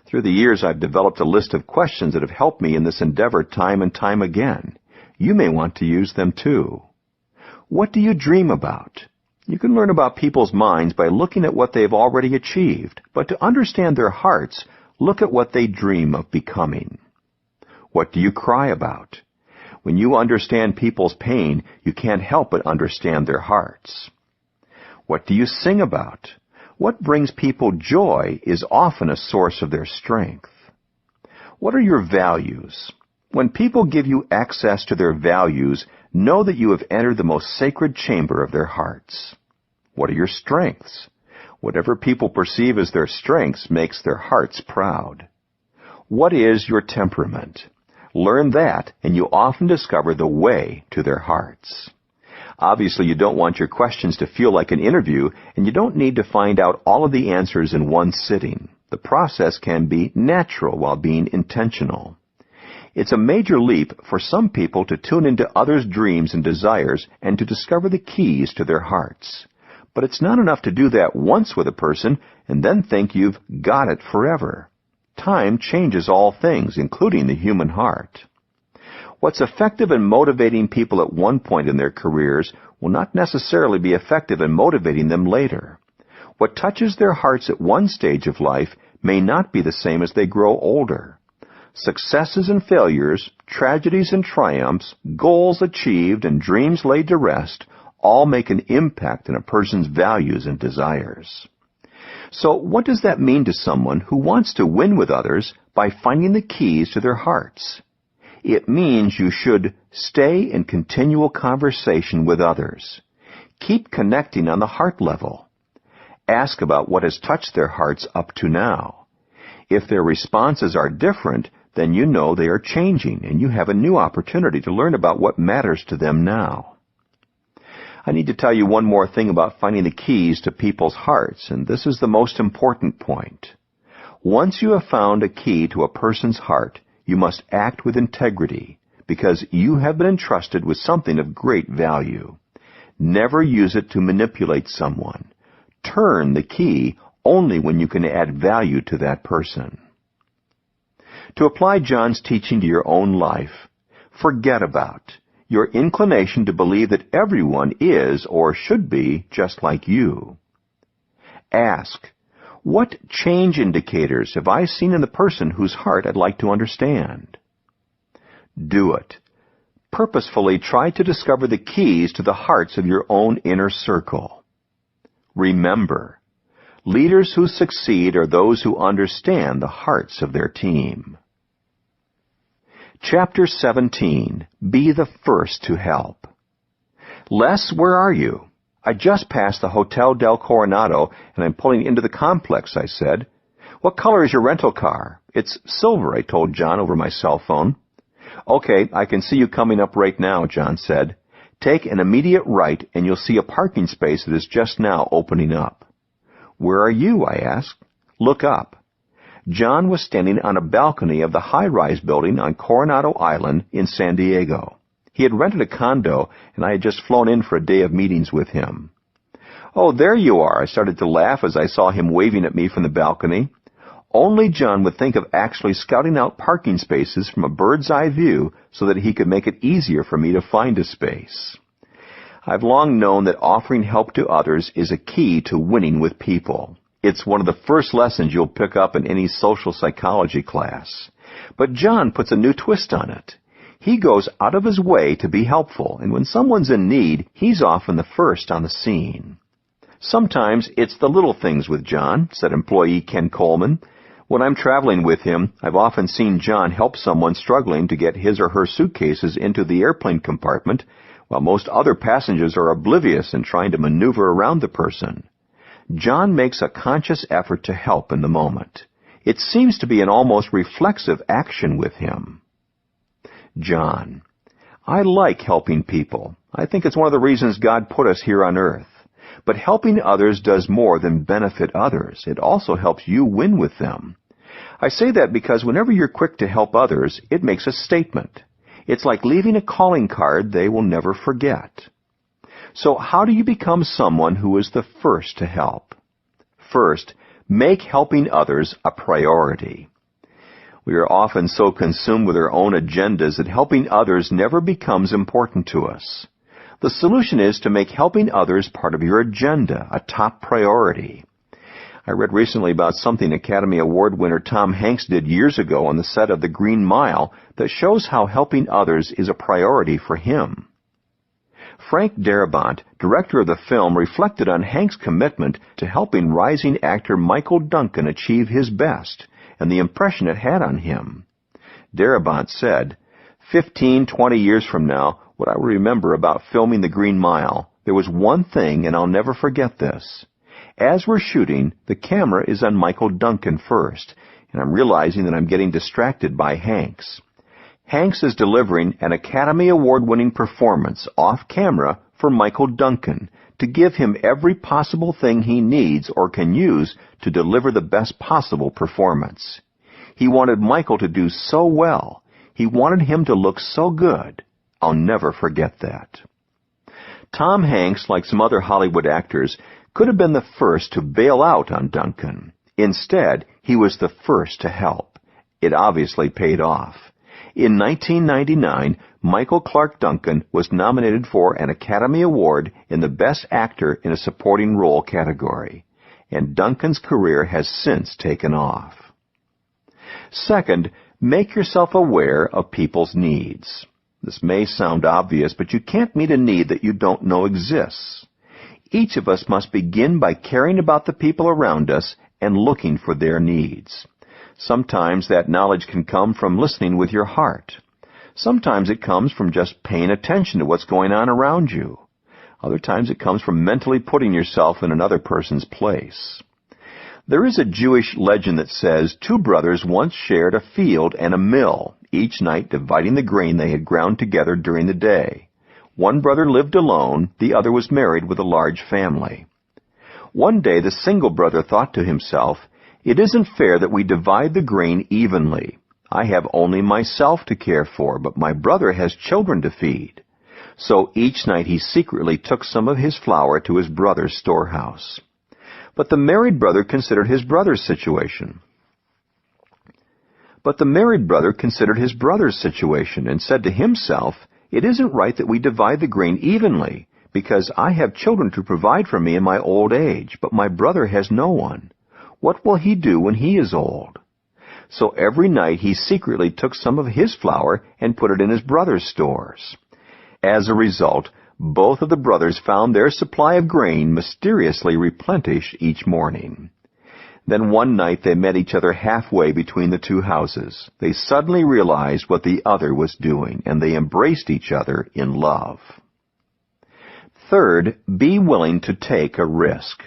Through the years, I've developed a list of questions that have helped me in this endeavor time and time again. You may want to use them too. What do you dream about? You can learn about people's minds by looking at what they've already achieved, but to understand their hearts, look at what they dream of becoming. What do you cry about? When you understand people's pain, you can't help but understand their hearts. What do you sing about? What brings people joy is often a source of their strength. What are your values? When people give you access to their values, know that you have entered the most sacred chamber of their hearts. What are your strengths? Whatever people perceive as their strengths makes their hearts proud. What is your temperament? Learn that, and you often discover the way to their hearts. Obviously, you don't want your questions to feel like an interview, and you don't need to find out all of the answers in one sitting. The process can be natural while being intentional. It's a major leap for some people to tune into others' dreams and desires and to discover the keys to their hearts. But it's not enough to do that once with a person and then think you've got it forever. Time changes all things, including the human heart. What's effective in motivating people at one point in their careers will not necessarily be effective in motivating them later. What touches their hearts at one stage of life may not be the same as they grow older. Successes and failures, tragedies and triumphs, goals achieved and dreams laid to rest all make an impact in a person's values and desires. So what does that mean to someone who wants to win with others by finding the keys to their hearts? It means you should stay in continual conversation with others. Keep connecting on the heart level. Ask about what has touched their hearts up to now. If their responses are different, then you know they are changing, and you have a new opportunity to learn about what matters to them now. I need to tell you one more thing about finding the keys to people's hearts, and this is the most important point. Once you have found a key to a person's heart, you must act with integrity, because you have been entrusted with something of great value. Never use it to manipulate someone. Turn the key only when you can add value to that person. To apply John's teaching to your own life, forget about your inclination to believe that everyone is or should be just like you. Ask, what change indicators have I seen in the person whose heart I'd like to understand? Do it. Purposefully try to discover the keys to the hearts of your own inner circle. Remember, leaders who succeed are those who understand the hearts of their team. Chapter 17, Be the First to Help. Les, where are you? I just passed the Hotel del Coronado, and I'm pulling into the complex, I said. What color is your rental car? It's silver, I told John over my cell phone. Okay, I can see you coming up right now, John said. Take an immediate right, and you'll see a parking space that is just now opening up. Where are you? I asked. Look up. John was standing on a balcony of the high-rise building on Coronado Island in San Diego. He had rented a condo, and I had just flown in for a day of meetings with him. Oh, there you are, I started to laugh as I saw him waving at me from the balcony. Only John would think of actually scouting out parking spaces from a bird's-eye view so that he could make it easier for me to find a space. I've long known that offering help to others is a key to winning with people. It's one of the first lessons you'll pick up in any social psychology class. But John puts a new twist on it. He goes out of his way to be helpful, and when someone's in need, he's often the first on the scene. Sometimes it's the little things with John, said employee Ken Coleman. When I'm traveling with him, I've often seen John help someone struggling to get his or her suitcases into the airplane compartment, while most other passengers are oblivious and trying to maneuver around the person. John makes a conscious effort to help in the moment. It seems to be an almost reflexive action with him. John: I like helping people. I think it's one of the reasons God put us here on earth. But helping others does more than benefit others. It also helps you win with them. I say that because whenever you're quick to help others, it makes a statement. It's like leaving a calling card they will never forget. So how do you become someone who is the first to help? First, make helping others a priority. We are often so consumed with our own agendas that helping others never becomes important to us. The solution is to make helping others part of your agenda, a top priority. I read recently about something Academy Award winner Tom Hanks did years ago on the set of The Green Mile that shows how helping others is a priority for him. Frank Darabont, director of the film, reflected on Hanks' commitment to helping rising actor Michael Duncan achieve his best and the impression it had on him. Darabont said, 15, 20 years from now, what I will remember about filming The Green Mile, there was one thing, and I'll never forget this. As we're shooting, the camera is on Michael Duncan first, and I'm realizing that I'm getting distracted by Hanks. Hanks is delivering an Academy Award-winning performance off-camera for Michael Duncan to give him every possible thing he needs or can use to deliver the best possible performance. He wanted Michael to do so well. He wanted him to look so good. I'll never forget that. Tom Hanks, like some other Hollywood actors, could have been the first to bail out on Duncan. Instead, he was the first to help. It obviously paid off. In 1999, Michael Clark Duncan was nominated for an Academy Award in the Best Actor in a Supporting Role category, and Duncan's career has since taken off. Second, make yourself aware of people's needs. This may sound obvious, but you can't meet a need that you don't know exists. Each of us must begin by caring about the people around us and looking for their needs. Sometimes that knowledge can come from listening with your heart. Sometimes it comes from just paying attention to what's going on around you. Other times it comes from mentally putting yourself in another person's place. There is a Jewish legend that says 2 brothers once shared a field and a mill, each night dividing the grain they had ground together during the day. One brother lived alone, the other was married with a large family. One day the single brother thought to himself, "It isn't fair that we divide the grain evenly. I have only myself to care for, but my brother has children to feed." So each night he secretly took some of his flour to his brother's storehouse. But the married brother considered his brother's situation. And said to himself, "It isn't right that we divide the grain evenly, because I have children to provide for me in my old age, but my brother has no one. What will he do when he is old?" So every night he secretly took some of his flour and put it in his brother's stores. As a result, both of the brothers found their supply of grain mysteriously replenished each morning. Then one night they met each other halfway between the 2 houses. They suddenly realized what the other was doing, and they embraced each other in love. Third, be willing to take a risk.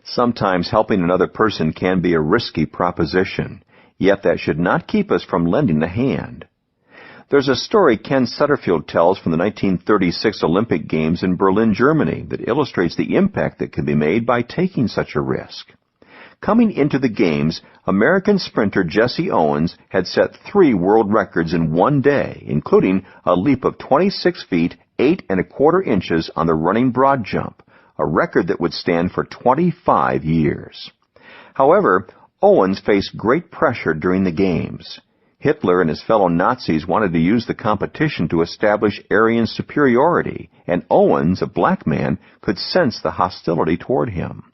Sometimes helping another person can be a risky proposition, yet that should not keep us from lending a hand. There's a story Ken Sutterfield tells from the 1936 Olympic Games in Berlin, Germany, that illustrates the impact that can be made by taking such a risk. Coming into the Games, American sprinter Jesse Owens had set 3 world records in one day, including a leap of 26 feet, 8 1/4 inches on the running broad jump, a record that would stand for 25 years. However, Owens faced great pressure during the Games. Hitler and his fellow Nazis wanted to use the competition to establish Aryan superiority, and Owens, a black man, could sense the hostility toward him.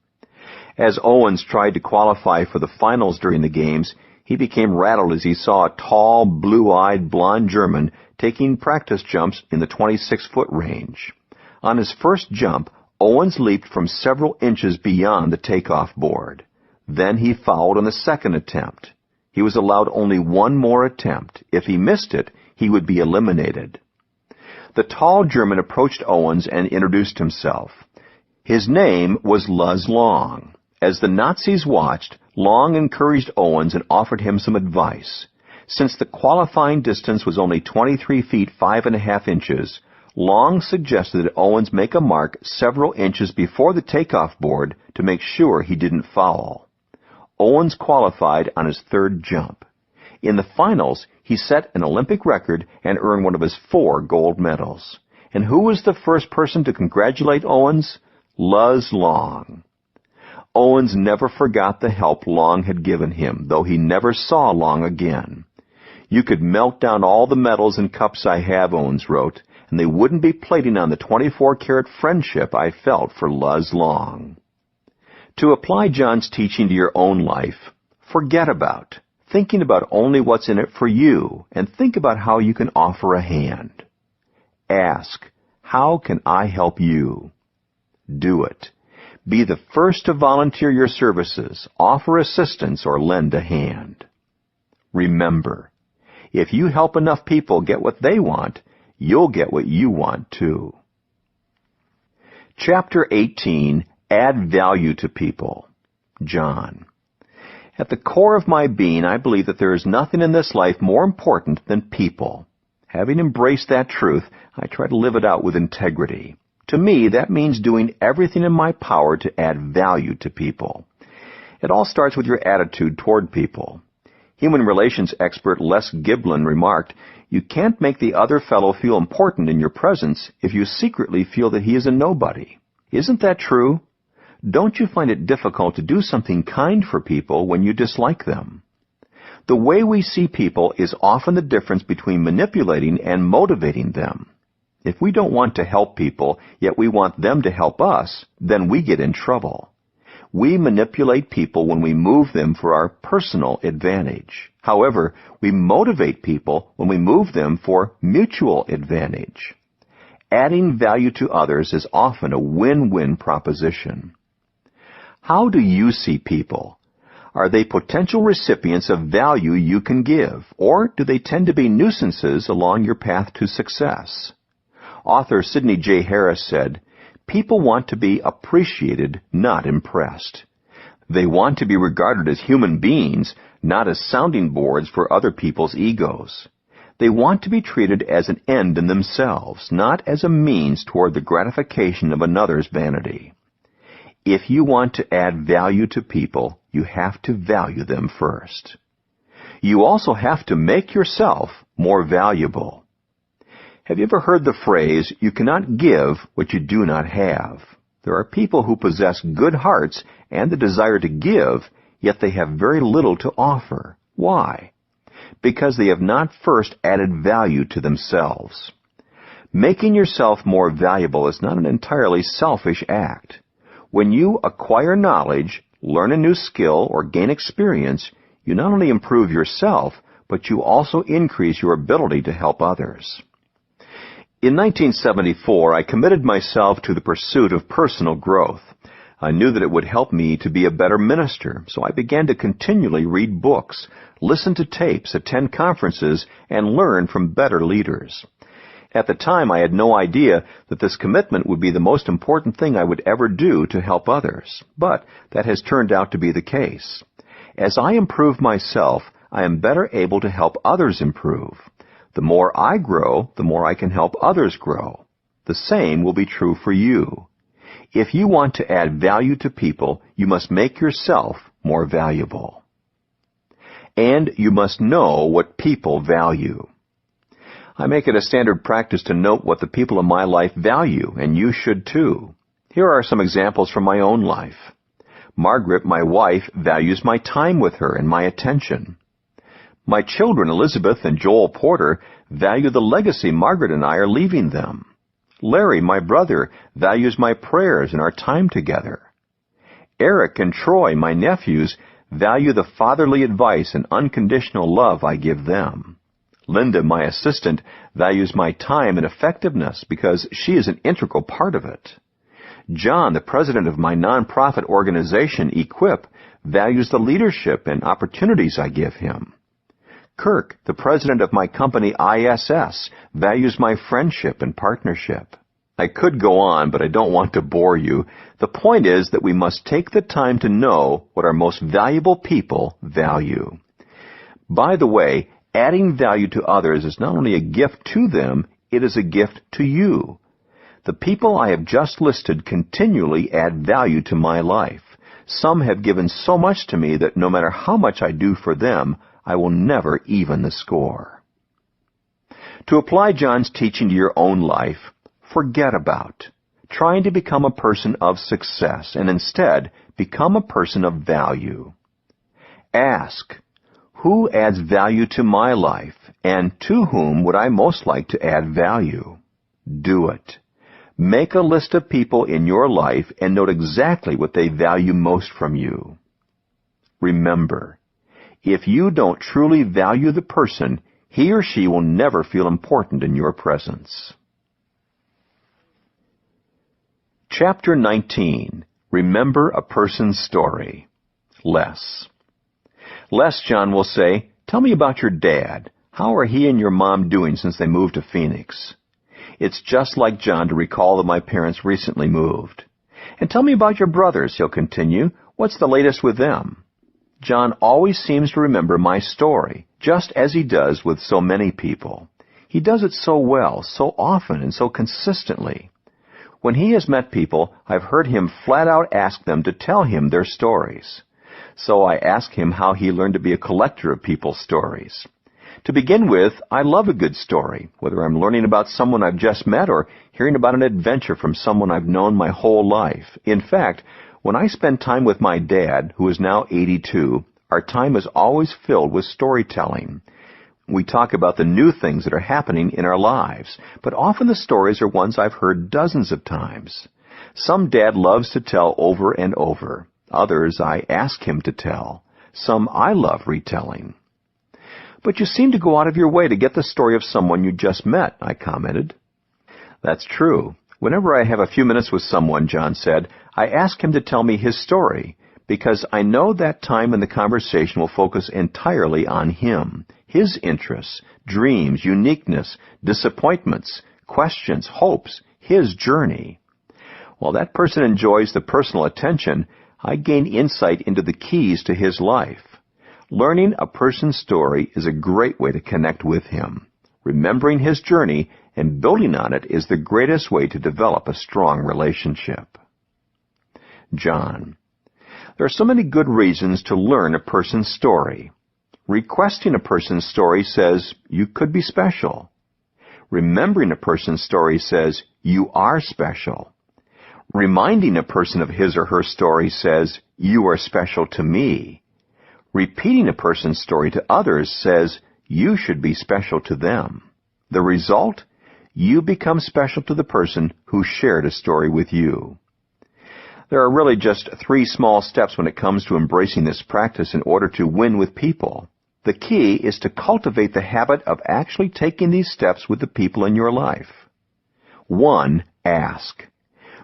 As Owens tried to qualify for the finals during the games, he became rattled as he saw a tall, blue-eyed, blond German taking practice jumps in the 26-foot range. On his first jump, Owens leaped from several inches beyond the takeoff board. Then he fouled on the second attempt. He was allowed only one more attempt. If he missed it, he would be eliminated. The tall German approached Owens and introduced himself. His name was Luz Long. As the Nazis watched, Long encouraged Owens and offered him some advice. Since the qualifying distance was only 23 feet 5.5 inches, Long suggested that Owens make a mark several inches before the takeoff board to make sure he didn't foul. Owens qualified on his third jump. In the finals, he set an Olympic record and earned one of his 4 gold medals. And who was the first person to congratulate Owens? Luz Long. Owens never forgot the help Long had given him, though he never saw Long again. "You could melt down all the medals and cups I have," Owens wrote, "and they wouldn't be plating on the 24-karat friendship I felt for Luz Long." To apply John's teaching to your own life, forget about thinking about only what's in it for you, and think about how you can offer a hand. Ask, how can I help you? Do it. Be the first to volunteer your services, offer assistance, or lend a hand. Remember, if you help enough people get what they want, you'll get what you want too. Chapter 18, Add Value to People. John. At the core of my being, I believe that there is nothing in this life more important than people. Having embraced that truth, I try to live it out with integrity. To me, that means doing everything in my power to add value to people. It all starts with your attitude toward people. Human relations expert Les Giblin remarked, "You can't make the other fellow feel important in your presence if you secretly feel that he is a nobody." Isn't that true? Don't you find it difficult to do something kind for people when you dislike them? The way we see people is often the difference between manipulating and motivating them. If we don't want to help people, yet we want them to help us, then we get in trouble. We manipulate people when we move them for our personal advantage. However, we motivate people when we move them for mutual advantage. Adding value to others is often a win-win proposition. How do you see people? Are they potential recipients of value you can give, or do they tend to be nuisances along your path to success? Author Sidney J. Harris said, "People want to be appreciated, not impressed. They want to be regarded as human beings, not as sounding boards for other people's egos. They want to be treated as an end in themselves, not as a means toward the gratification of another's vanity." If you want to add value to people, you have to value them first. You also have to make yourself more valuable. Have you ever heard the phrase, "You cannot give what you do not have"? There are people who possess good hearts and the desire to give, yet they have very little to offer. Why? Because they have not first added value to themselves. Making yourself more valuable is not an entirely selfish act. When you acquire knowledge, learn a new skill, or gain experience, you not only improve yourself, but you also increase your ability to help others. In 1974, I committed myself to the pursuit of personal growth. I knew that it would help me to be a better minister, so I began to continually read books, listen to tapes, attend conferences, and learn from better leaders. At the time, I had no idea that this commitment would be the most important thing I would ever do to help others, but that has turned out to be the case. As I improve myself, I am better able to help others improve. The more I grow, the more I can help others grow. The same will be true for you. If you want to add value to people, you must make yourself more valuable. And you must know what people value. I make it a standard practice to note what the people in my life value, and you should too. Here are some examples from my own life. Margaret, my wife, values my time with her and my attention. My children, Elizabeth and Joel Porter, value the legacy Margaret and I are leaving them. Larry, my brother, values my prayers and our time together. Eric and Troy, my nephews, value the fatherly advice and unconditional love I give them. Linda, my assistant, values my time and effectiveness because she is an integral part of it. John, the president of my nonprofit organization, Equip, values the leadership and opportunities I give him. Kirk, the president of my company ISS, values my friendship and partnership. I could go on, but I don't want to bore you. The point is that we must take the time to know what our most valuable people value. By the way, adding value to others is not only a gift to them, it is a gift to you. The people I have just listed continually add value to my life. Some have given so much to me that no matter how much I do for them, I will never even the score. To apply John's teaching to your own life, forget about trying to become a person of success and instead become a person of value. Ask, who adds value to my life and to whom would I most like to add value? Do it. Make a list of people in your life and note exactly what they value most from you. Remember, if you don't truly value the person, he or she will never feel important in your presence. Chapter 19. Remember a person's story. Les. Les, John will say, tell me about your dad. How are he and your mom doing since they moved to Phoenix? It's just like John to recall that my parents recently moved. And tell me about your brothers, he'll continue. What's the latest with them? John always seems to remember my story, just as he does with so many people. He does it so well, so often, and so consistently. When he has met people, I've heard him flat out ask them to tell him their stories. So I ask him how he learned to be a collector of people's stories. To begin with, I love a good story, whether I'm learning about someone I've just met or hearing about an adventure from someone I've known my whole life. In fact, when I spend time with my dad, who is now 82, our time is always filled with storytelling. We talk about the new things that are happening in our lives, but often the stories are ones I've heard dozens of times. Some Dad loves to tell over and over. Others I ask him to tell. Some I love retelling. But you seem to go out of your way to get the story of someone you just met, I commented. That's true. Whenever I have a few minutes with someone, John said, I ask him to tell me his story, because I know that time in the conversation will focus entirely on him, his interests, dreams, uniqueness, disappointments, questions, hopes, his journey. While that person enjoys the personal attention, I gain insight into the keys to his life. Learning a person's story is a great way to connect with him. Remembering his journey and building on it is the greatest way to develop a strong relationship. John. There are so many good reasons to learn a person's story. Requesting a person's story says you could be special. Remembering a person's story says you are special. Reminding a person of his or her story says you are special to me. Repeating a person's story to others says you should be special to them. The result? You become special to the person who shared a story with you. There are really just 3 small steps when it comes to embracing this practice in order to win with people. The key is to cultivate the habit of actually taking these steps with the people in your life. 1. Ask.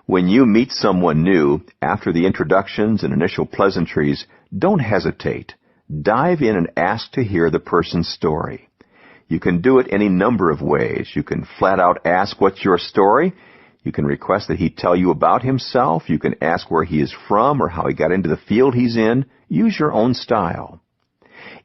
When you meet someone new, after the introductions and initial pleasantries, don't hesitate. Dive in and ask to hear the person's story. You can do it any number of ways. You can flat out ask, what's your story? You can request that he tell you about himself. You can ask where he is from or how he got into the field he's in. Use your own style.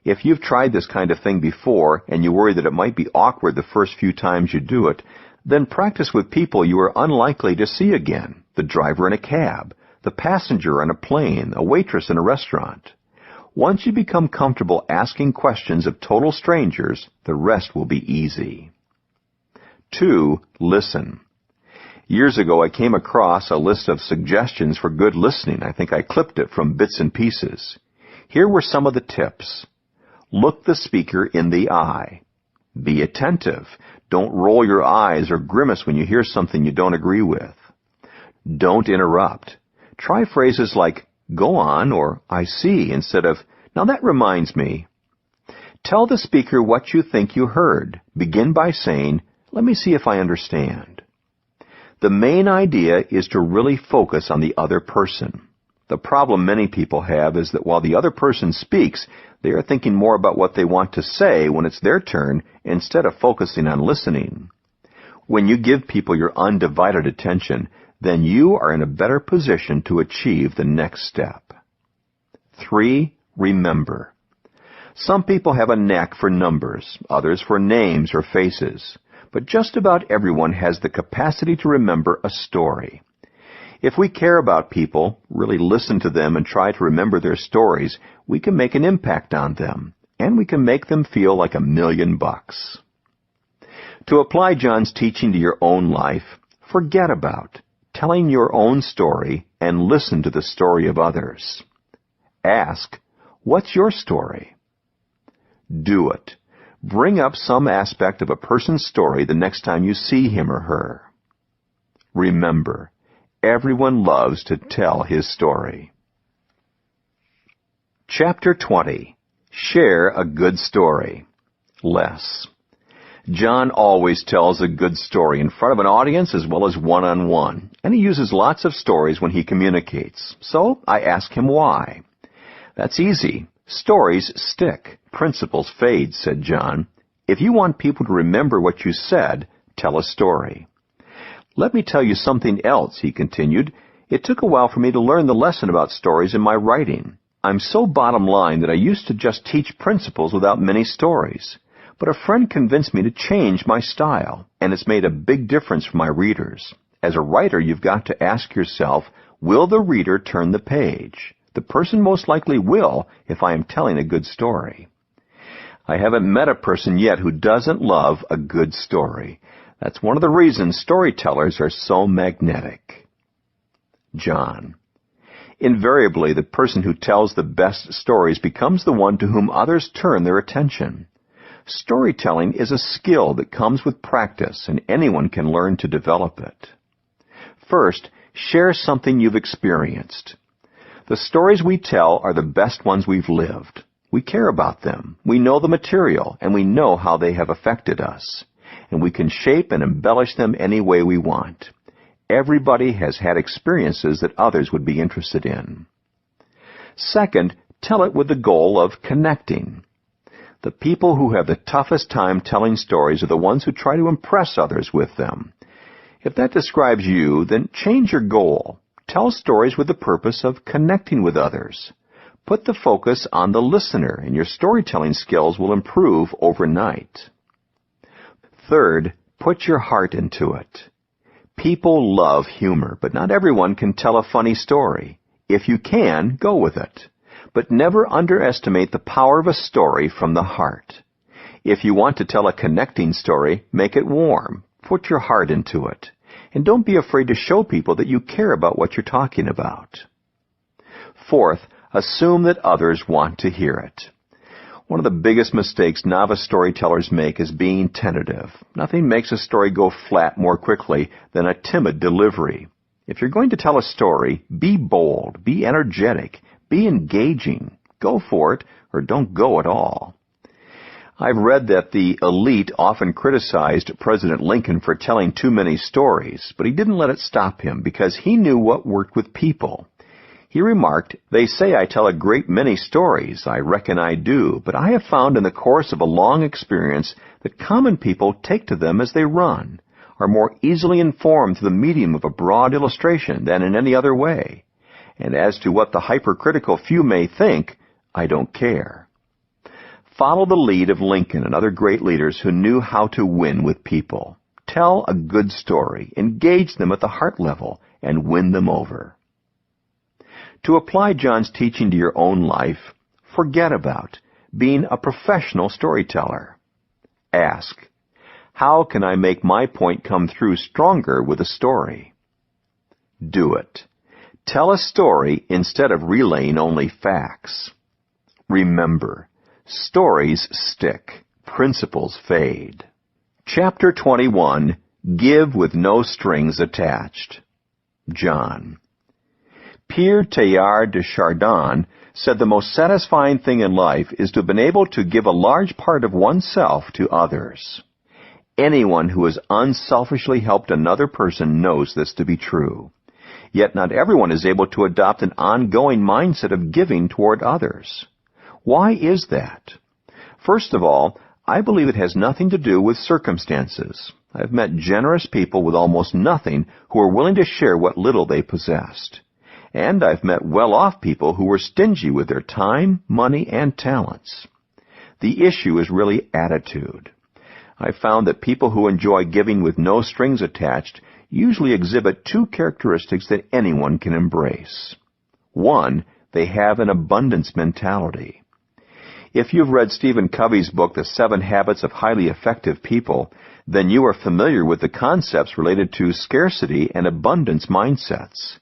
If you've tried this kind of thing before and you worry that it might be awkward the first few times you do it, then practice with people you are unlikely to see again. The driver in a cab, the passenger on a plane, a waitress in a restaurant. Once you become comfortable asking questions of total strangers, the rest will be easy. 2. Listen. Years ago, I came across a list of suggestions for good listening. I think I clipped it from Bits and Pieces. Here were some of the tips. Look the speaker in the eye. Be attentive. Don't roll your eyes or grimace when you hear something you don't agree with. Don't interrupt. Try phrases like, "Go on," or "I see," instead of, "Now that reminds me." Tell the speaker what you think you heard. Begin by saying, "Let me see if I understand." The main idea is to really focus on the other person. The problem many people have is that while the other person speaks, they are thinking more about what they want to say when it's their turn instead of focusing on listening. When you give people your undivided attention, then you are in a better position to achieve the next step. 3. Remember. Some people have a knack for numbers, others for names or faces, but just about everyone has the capacity to remember a story. If we care about people, really listen to them and try to remember their stories, we can make an impact on them, and we can make them feel like $1,000,000. To apply John's teaching to your own life, forget about telling your own story and listen to the story of others. Ask, "What's your story?" Do it. Bring up some aspect of a person's story the next time you see him or her. Remember, everyone loves to tell his story. Chapter 20. Share a good story. Less. John always tells a good story in front of an audience as well as one-on-one, and he uses lots of stories when he communicates. So I ask him why. That's easy. Stories stick. Principles fade, said John. If you want people to remember what you said, tell a story. Let me tell you something else, he continued. It took a while for me to learn the lesson about stories in my writing. I'm so bottom line that I used to just teach principles without many stories. But a friend convinced me to change my style, and it's made a big difference for my readers. As a writer, you've got to ask yourself, will the reader turn the page? The person most likely will if I am telling a good story. I haven't met a person yet who doesn't love a good story. That's one of the reasons storytellers are so magnetic. John. Invariably, the person who tells the best stories becomes the one to whom others turn their attention. Storytelling is a skill that comes with practice, and anyone can learn to develop it. First, share something you've experienced. The stories we tell are the best ones we've lived. We care about them. We know the material, and we know how they have affected us. And we can shape and embellish them any way we want. Everybody has had experiences that others would be interested in. Second, tell it with the goal of connecting. The people who have the toughest time telling stories are the ones who try to impress others with them. If that describes you, then change your goal. Tell stories with the purpose of connecting with others. Put the focus on the listener, and your storytelling skills will improve overnight. Third, put your heart into it. People love humor, but not everyone can tell a funny story. If you can, go with it. But never underestimate the power of a story from the heart. If you want to tell a connecting story, make it warm. Put your heart into it. And don't be afraid to show people that you care about what you're talking about. Fourth, assume that others want to hear it. One of the biggest mistakes novice storytellers make is being tentative. Nothing makes a story go flat more quickly than a timid delivery. If you're going to tell a story, be bold, be energetic, be engaging. Go for it, or don't go at all. I've read that the elite often criticized President Lincoln for telling too many stories, but he didn't let it stop him because he knew what worked with people. He remarked, "They say I tell a great many stories. I reckon I do, but I have found in the course of a long experience that common people take to them as they run, are more easily informed through the medium of a broad illustration than in any other way. And as to what the hypercritical few may think, I don't care." Follow the lead of Lincoln and other great leaders who knew how to win with people. Tell a good story, engage them at the heart level, and win them over. To apply John's teaching to your own life, forget about being a professional storyteller. Ask, how can I make my point come through stronger with a story? Do it. Tell a story instead of relaying only facts. Remember, Stories stick. Principles fade. Chapter 21, Give with No Strings Attached. John. Pierre Teilhard de Chardin said the most satisfying thing in life is to have been able to give a large part of oneself to others. Anyone who has unselfishly helped another person knows this to be true. Yet not everyone is able to adopt an ongoing mindset of giving toward others. Why is that? First of all, I believe it has nothing to do with circumstances. I've met generous people with almost nothing who were willing to share what little they possessed. And I've met well-off people who were stingy with their time, money, and talents. The issue is really attitude. I've found that people who enjoy giving with no strings attached usually exhibit two characteristics that anyone can embrace. One, they have an abundance mentality. If you've read Stephen Covey's book, The 7 Habits of Highly Effective People, then you are familiar with the concepts related to scarcity and abundance mindsets.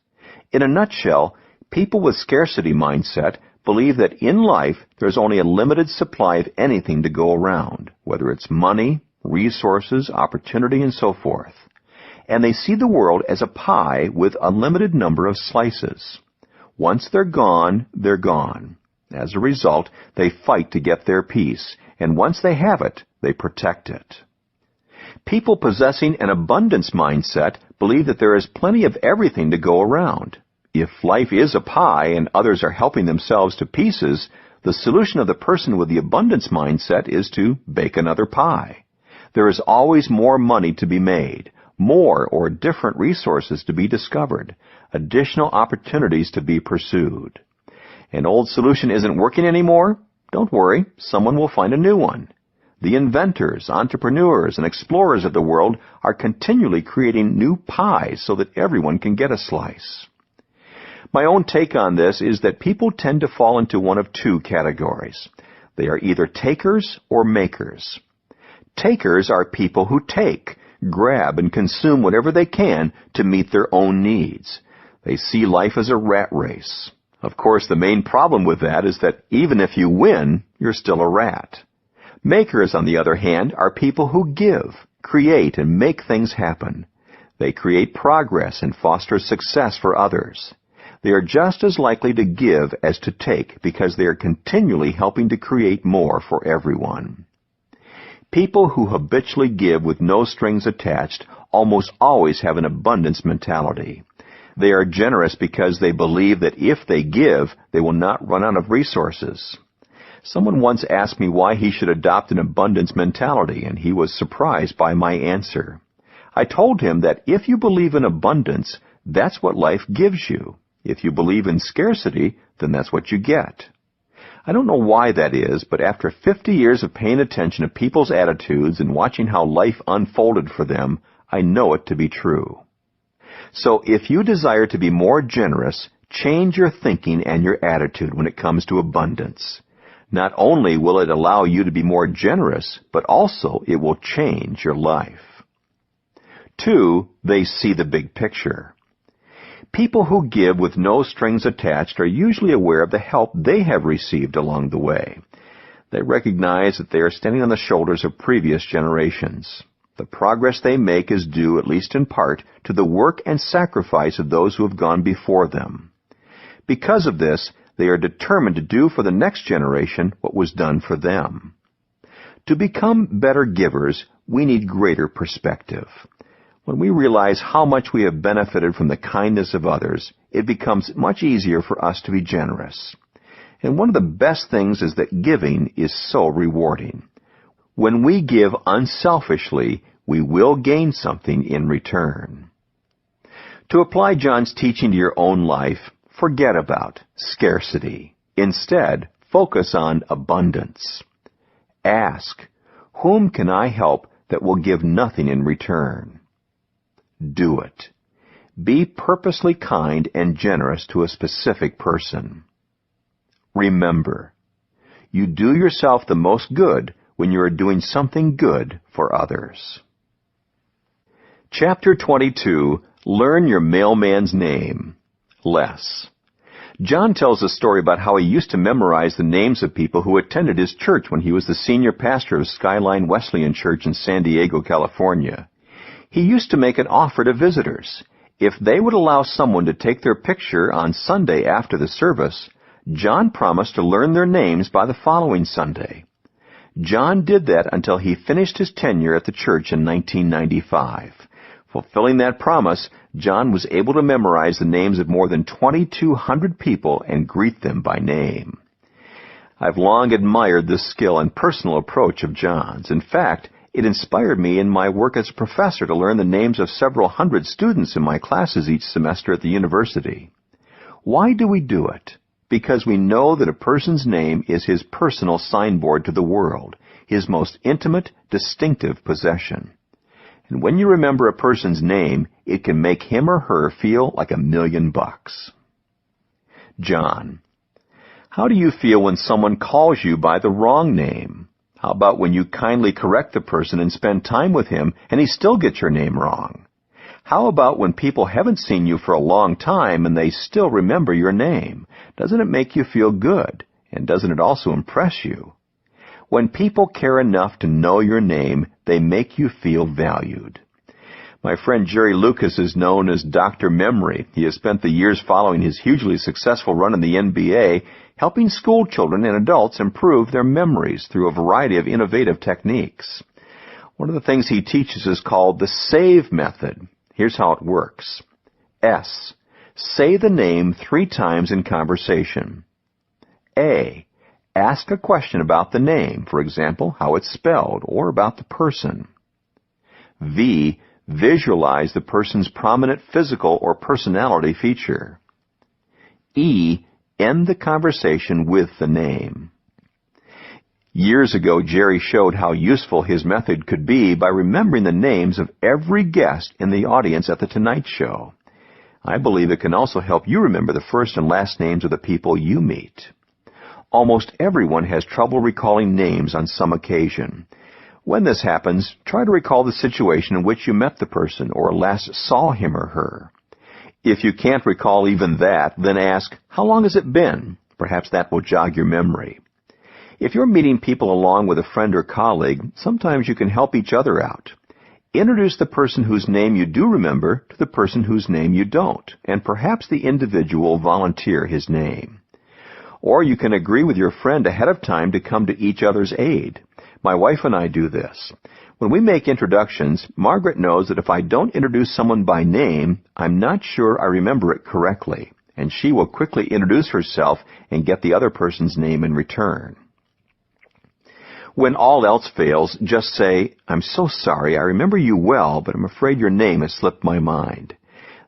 In a nutshell, people with scarcity mindset believe that in life there's only a limited supply of anything to go around, whether it's money, resources, opportunity, and so forth. And they see the world as a pie with a limited number of slices. Once they're gone, they're gone. As a result, they fight to get their piece, and once they have it, they protect it. People possessing an abundance mindset believe that there is plenty of everything to go around. If life is a pie and others are helping themselves to pieces, the solution of the person with the abundance mindset is to bake another pie. There is always more money to be made, more or different resources to be discovered, additional opportunities to be pursued. An old solution isn't working anymore? Don't worry, someone will find a new one. The inventors, entrepreneurs, and explorers of the world are continually creating new pies so that everyone can get a slice. My own take on this is that people tend to fall into one of two categories. They are either takers or makers. Takers are people who take, grab, and consume whatever they can to meet their own needs. They see life as a rat race. Of course, the main problem with that is that even if you win, you're still a rat. Makers, on the other hand, are people who give, create, and make things happen. They create progress and foster success for others. They are just as likely to give as to take because they are continually helping to create more for everyone. People who habitually give with no strings attached almost always have an abundance mentality. They are generous because they believe that if they give, they will not run out of resources. Someone once asked me why he should adopt an abundance mentality, and he was surprised by my answer. I told him that if you believe in abundance, that's what life gives you. If you believe in scarcity, then that's what you get. I don't know why that is, but after 50 years of paying attention to people's attitudes and watching how life unfolded for them, I know it to be true. So if you desire to be more generous, change your thinking and your attitude when it comes to abundance. Not only will it allow you to be more generous, but also it will change your life. 2, they see the big picture. People who give with no strings attached are usually aware of the help they have received along the way. They recognize that they are standing on the shoulders of previous generations. The progress they make is due, at least in part, to the work and sacrifice of those who have gone before them. Because of this, they are determined to do for the next generation what was done for them. To become better givers, we need greater perspective. When we realize how much we have benefited from the kindness of others, it becomes much easier for us to be generous. And one of the best things is that giving is so rewarding. When we give unselfishly, we will gain something in return. To apply John's teaching to your own life, forget about scarcity. Instead, focus on abundance. Ask, whom can I help that will give nothing in return? Do it. Be purposely kind and generous to a specific person. Remember, you do yourself the most good when you are doing something good for others. Chapter 22, Learn Your Mailman's Name. Les. John tells a story about how he used to memorize the names of people who attended his church when he was the senior pastor of Skyline Wesleyan Church in San Diego, California. He used to make an offer to visitors. If they would allow someone to take their picture on Sunday after the service, John promised to learn their names by the following Sunday. John did that until he finished his tenure at the church in 1995. Fulfilling that promise, John was able to memorize the names of more than 2,200 people and greet them by name. I've long admired this skill and personal approach of John's. In fact, it inspired me in my work as a professor to learn the names of several hundred students in my classes each semester at the university. Why do we do it? Because we know that a person's name is his personal signboard to the world, his most intimate, distinctive possession. And when you remember a person's name, it can make him or her feel like $1,000,000. John. How do you feel when someone calls you by the wrong name? How about when you kindly correct the person and spend time with him and he still gets your name wrong? How about when people haven't seen you for a long time and they still remember your name? Doesn't it make you feel good? And doesn't it also impress you? When people care enough to know your name, they make you feel valued. My friend Jerry Lucas is known as Dr. Memory. He has spent the years following his hugely successful run in the NBA, helping school children and adults improve their memories through a variety of innovative techniques. One of the things he teaches is called the SAVE method. Here's how it works. S. Say the name 3 times in conversation. A. Ask a question about the name, for example, how it's spelled, or about the person. V. Visualize the person's prominent physical or personality feature. E. End the conversation with the name. Years ago, Jerry showed how useful his method could be by remembering the names of every guest in the audience at The Tonight Show. I believe it can also help you remember the first and last names of the people you meet. Almost everyone has trouble recalling names on some occasion. When this happens, try to recall the situation in which you met the person or last saw him or her. If you can't recall even that, then ask, how long has it been? Perhaps that will jog your memory. If you're meeting people along with a friend or colleague, sometimes you can help each other out. Introduce the person whose name you do remember to the person whose name you don't, and perhaps the individual will volunteer his name. Or you can agree with your friend ahead of time to come to each other's aid. My wife and I do this. When we make introductions, Margaret knows that if I don't introduce someone by name, I'm not sure I remember it correctly, and she will quickly introduce herself and get the other person's name in return. When all else fails, just say, I'm so sorry, I remember you well, but I'm afraid your name has slipped my mind.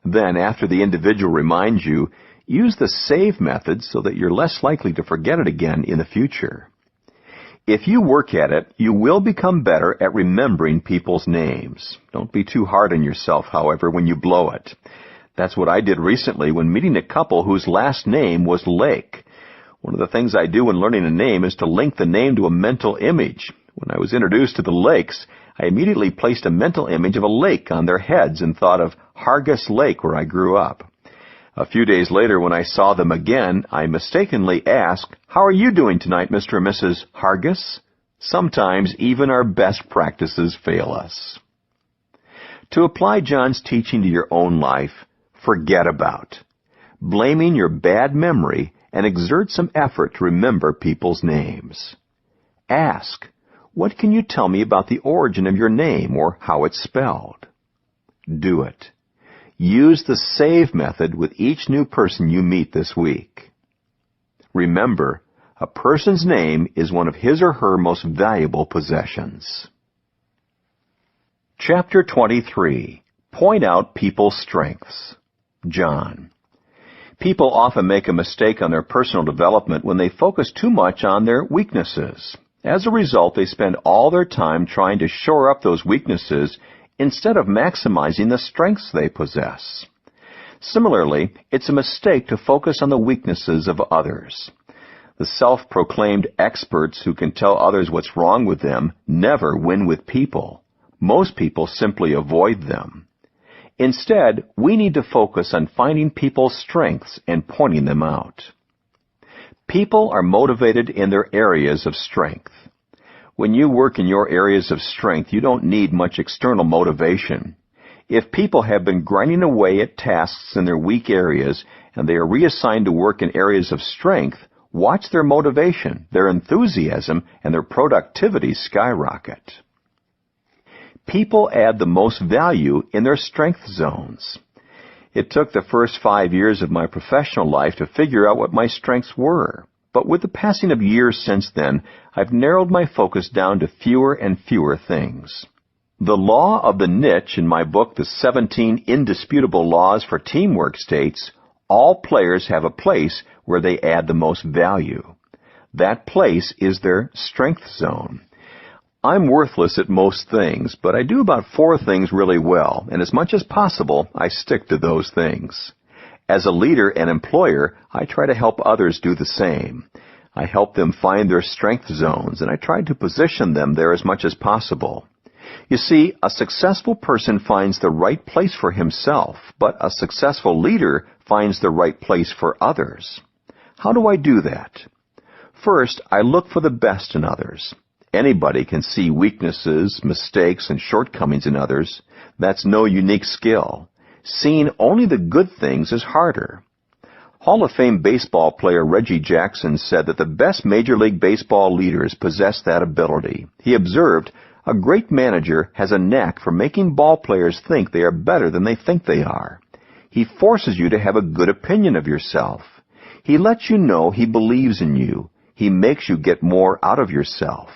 Then, after the individual reminds you, use the SAVE method so that you're less likely to forget it again in the future. If you work at it, you will become better at remembering people's names. Don't be too hard on yourself, however, when you blow it. That's what I did recently when meeting a couple whose last name was Lake. One of the things I do when learning a name is to link the name to a mental image. When I was introduced to the Lakes, I immediately placed a mental image of a lake on their heads and thought of Hargis Lake, where I grew up. A few days later, when I saw them again, I mistakenly asked, how are you doing tonight, Mr. and Mrs. Hargis? Sometimes even our best practices fail us. To apply John's teaching to your own life, forget about blaming your bad memory and exert some effort to remember people's names. Ask, what can you tell me about the origin of your name or how it's spelled? Do it. Use the SAVE method with each new person you meet this week. Remember, a person's name is one of his or her most valuable possessions. Chapter 23. Point out people's strengths. John. People often make a mistake on their personal development when they focus too much on their weaknesses. As a result, they spend all their time trying to shore up those weaknesses instead of maximizing the strengths they possess. Similarly, it's a mistake to focus on the weaknesses of others. The self-proclaimed experts who can tell others what's wrong with them never win with people. Most people simply avoid them. Instead, we need to focus on finding people's strengths and pointing them out. People are motivated in their areas of strength. When you work in your areas of strength, you don't need much external motivation. If people have been grinding away at tasks in their weak areas and they are reassigned to work in areas of strength, watch their motivation, their enthusiasm, and their productivity skyrocket. People add the most value in their strength zones. It took the first 5 years of my professional life to figure out what my strengths were. But with the passing of years since then, I've narrowed my focus down to fewer and fewer things. The law of the niche in my book, The 17 Indisputable Laws for Teamwork, states, all players have a place where they add the most value. That place is their strength zone. I'm worthless at most things, but I do about 4 things really well, and as much as possible, I stick to those things. As a leader and employer, I try to help others do the same. I help them find their strength zones, and I try to position them there as much as possible. You see, a successful person finds the right place for himself, but a successful leader finds the right place for others. How do I do that? First, I look for the best in others. Anybody can see weaknesses, mistakes, and shortcomings in others. That's no unique skill. Seeing only the good things is harder. Hall of Fame baseball player Reggie Jackson said that the best Major League Baseball leaders possess that ability. He observed, a great manager has a knack for making ball players think they are better than they think they are. He forces you to have a good opinion of yourself. He lets you know he believes in you. He makes you get more out of yourself.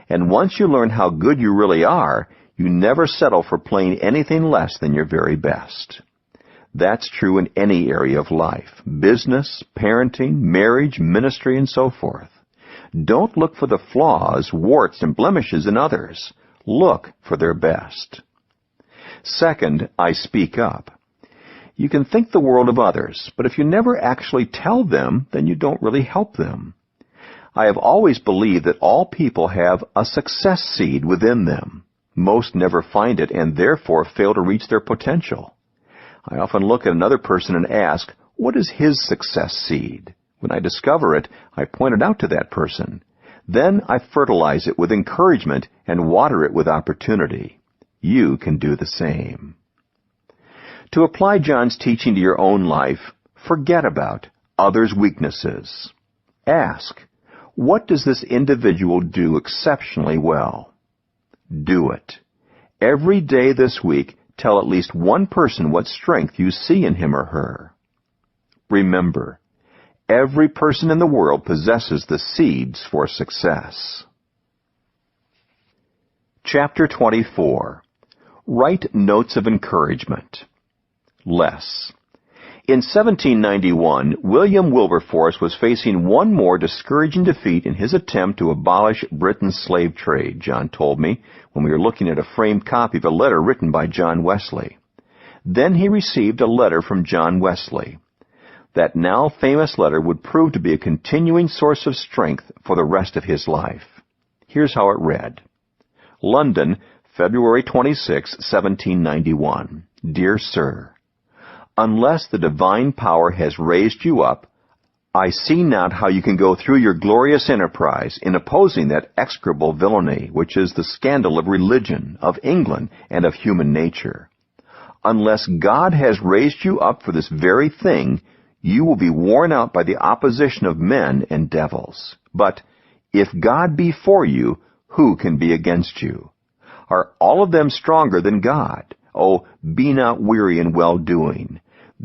And once you learn how good you really are, you never settle for playing anything less than your very best. That's true in any area of life, business, parenting, marriage, ministry, and so forth. Don't look for the flaws, warts, and blemishes in others. Look for their best. Second, I speak up. You can think the world of others, but if you never actually tell them, then you don't really help them. I have always believed that all people have a success seed within them. Most never find it and therefore fail to reach their potential. I often look at another person and ask, what is his success seed? When I discover it, I point it out to that person. Then I fertilize it with encouragement and water it with opportunity. You can do the same. To apply John's teaching to your own life, forget about others' weaknesses. Ask, what does this individual do exceptionally well? Do it. Every day this week, tell at least one person what strength you see in him or her. Remember, every person in the world possesses the seeds for success. Chapter 24. Write notes of encouragement. Less. In 1791, William Wilberforce was facing one more discouraging defeat in his attempt to abolish Britain's slave trade, John told me when we were looking at a framed copy of a letter written by John Wesley. Then he received a letter from John Wesley. That now famous letter would prove to be a continuing source of strength for the rest of his life. Here's how it read. London, February 26, 1791. Dear Sir, unless the divine power has raised you up, I see not how you can go through your glorious enterprise in opposing that execrable villainy, which is the scandal of religion, of England, and of human nature. Unless God has raised you up for this very thing, you will be worn out by the opposition of men and devils. But if God be for you, who can be against you? Are all of them stronger than God? Oh, be not weary in well-doing.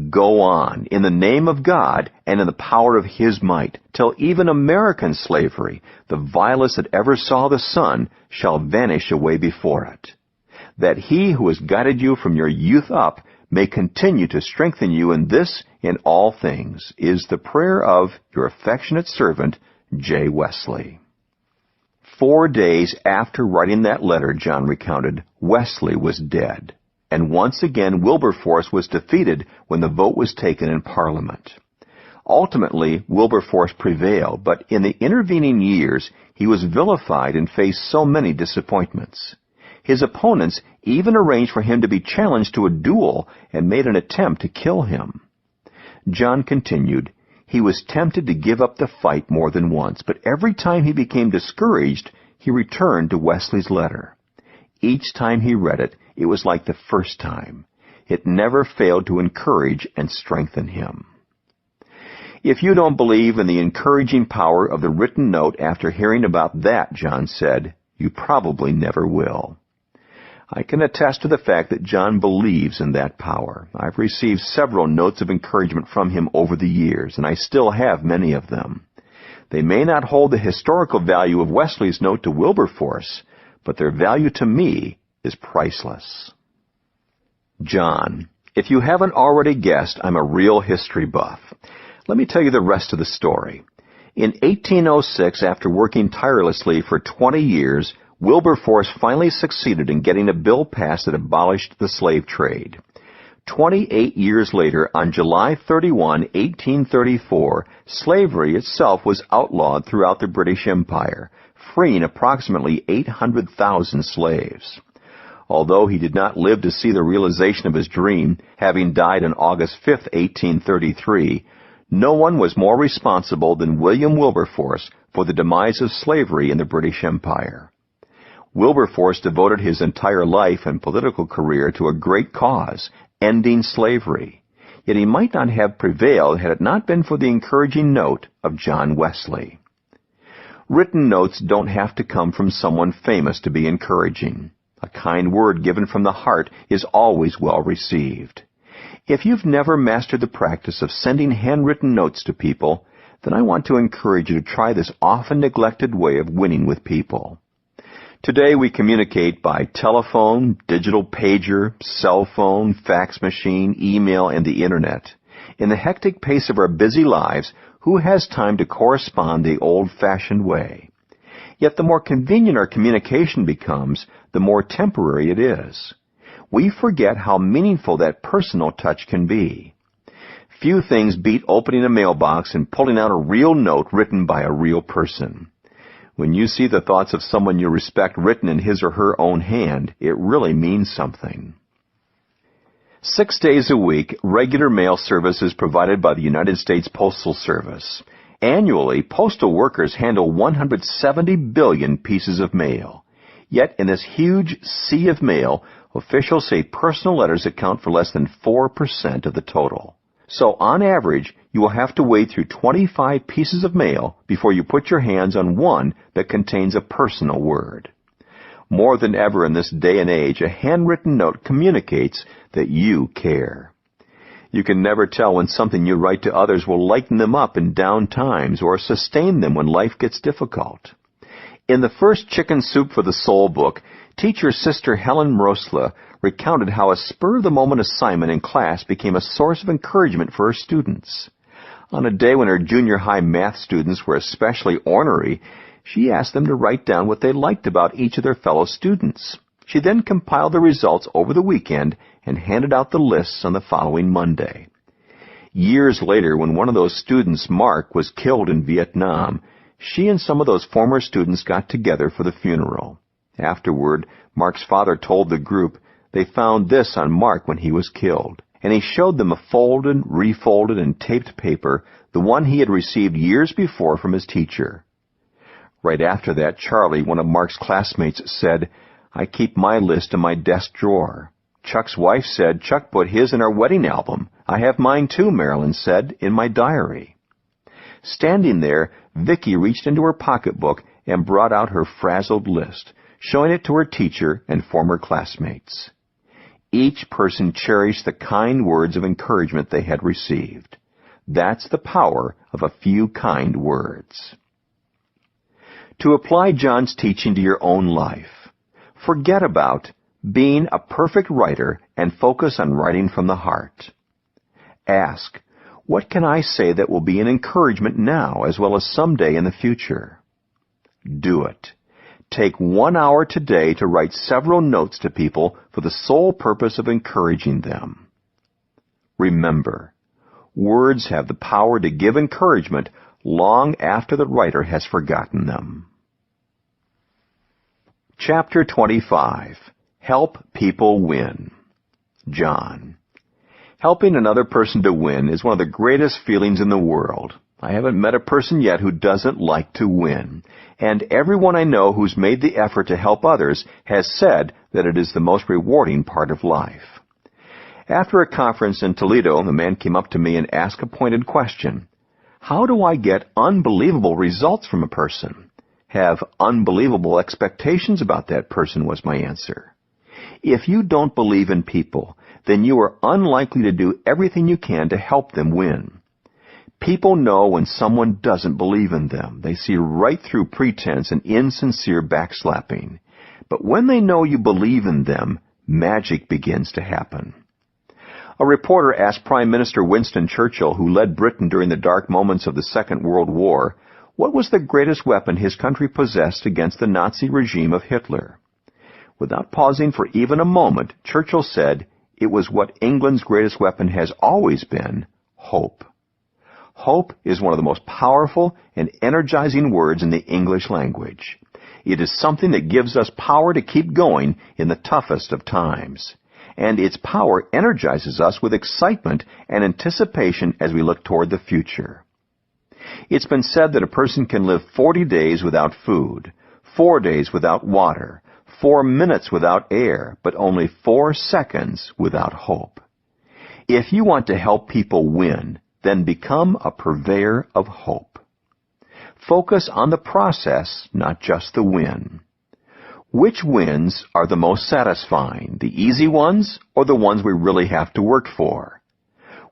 Go on, in the name of God and in the power of His might, till even American slavery, the vilest that ever saw the sun, shall vanish away before it. That He who has guided you from your youth up may continue to strengthen you in this, in all things, is the prayer of your affectionate servant, J. Wesley. 4 days after writing that letter, John recounted, Wesley was dead. And once again Wilberforce was defeated when the vote was taken in Parliament. Ultimately, Wilberforce prevailed, but in the intervening years he was vilified and faced so many disappointments. His opponents even arranged for him to be challenged to a duel and made an attempt to kill him. John continued, he was tempted to give up the fight more than once, but every time he became discouraged, he returned to Wesley's letter. Each time he read it, it was like the first time. It never failed to encourage and strengthen him. If you don't believe in the encouraging power of the written note after hearing about that, John said, you probably never will. I can attest to the fact that John believes in that power. I've received several notes of encouragement from him over the years, and I still have many of them. They may not hold the historical value of Wesley's note to Wilberforce, but their value to me is priceless. John. If you haven't already guessed, I'm a real history buff. Let me tell you the rest of the story. In 1806, after working tirelessly for 20 years, Wilberforce finally succeeded in getting a bill passed that abolished the slave trade. 28 years later, on July 31, 1834, slavery itself was outlawed throughout the British Empire, freeing approximately 800,000 slaves. Although he did not live to see the realization of his dream, having died on August 5, 1833, no one was more responsible than William Wilberforce for the demise of slavery in the British Empire. Wilberforce devoted his entire life and political career to a great cause, ending slavery. Yet he might not have prevailed had it not been for the encouraging note of John Wesley. Written notes don't have to come from someone famous to be encouraging. A kind word given from the heart is always well received. If you've never mastered the practice of sending handwritten notes to people, then I want to encourage you to try this often neglected way of winning with people. Today we communicate by telephone, digital pager, cell phone, fax machine, email, and the Internet. In the hectic pace of our busy lives, who has time to correspond the old-fashioned way? Yet the more convenient our communication becomes, the more temporary it is. We forget how meaningful that personal touch can be. Few things beat opening a mailbox and pulling out a real note written by a real person. When you see the thoughts of someone you respect written in his or her own hand, it really means something. 6 days a week, regular mail service is provided by the United States Postal Service. Annually, postal workers handle 170 billion pieces of mail. Yet in this huge sea of mail, officials say personal letters account for less than 4% of the total. So on average, you will have to wade through 25 pieces of mail before you put your hands on one that contains a personal word. More than ever in this day and age, a handwritten note communicates that you care. You can never tell when something you write to others will lighten them up in down times or sustain them when life gets difficult. In the first Chicken Soup for the Soul book, teacher Sister Helen Mrosla recounted how a spur-of-the-moment assignment in class became a source of encouragement for her students. On a day when her junior high math students were especially ornery, she asked them to write down what they liked about each of their fellow students. She then compiled the results over the weekend and handed out the lists on the following Monday. Years later, when one of those students, Mark, was killed in Vietnam, she and some of those former students got together for the funeral. Afterward, Mark's father told the group they found this on Mark when he was killed, and he showed them a folded, refolded, and taped paper, the one he had received years before from his teacher. Right after that, Charlie, one of Mark's classmates, said, "I keep my list in my desk drawer." Chuck's wife said Chuck put his in our wedding album. "I have mine too," Marilyn said, "in my diary." Standing there, Vicky reached into her pocketbook and brought out her frazzled list, showing it to her teacher and former classmates. Each person cherished the kind words of encouragement they had received. That's the power of a few kind words. To apply John's teaching to your own life, forget about being a perfect writer and focus on writing from the heart. Ask, what can I say that will be an encouragement now as well as someday in the future? Do it. Take 1 hour today to write several notes to people for the sole purpose of encouraging them. Remember, words have the power to give encouragement long after the writer has forgotten them. Chapter 25. Help people win. John. Helping another person to win is one of the greatest feelings in the world. I haven't met a person yet who doesn't like to win. And everyone I know who's made the effort to help others has said that it is the most rewarding part of life. After a conference in Toledo, a man came up to me and asked a pointed question. How do I get unbelievable results from a person? Have unbelievable expectations about that person, was my answer. If you don't believe in people, then you are unlikely to do everything you can to help them win. People know when someone doesn't believe in them. They see right through pretense and insincere backslapping. But when they know you believe in them, magic begins to happen. A reporter asked Prime Minister Winston Churchill, who led Britain during the dark moments of the Second World War, what was the greatest weapon his country possessed against the Nazi regime of Hitler? Without pausing for even a moment, Churchill said, it was what England's greatest weapon has always been, hope. Hope is one of the most powerful and energizing words in the English language. It is something that gives us power to keep going in the toughest of times. And its power energizes us with excitement and anticipation as we look toward the future. It's been said that a person can live 40 days without food, 4 days without water, 4 minutes without air, but only 4 seconds without hope. If you want to help people win, then become a purveyor of hope. Focus on the process, not just the win. Which wins are the most satisfying, the easy ones or the ones we really have to work for?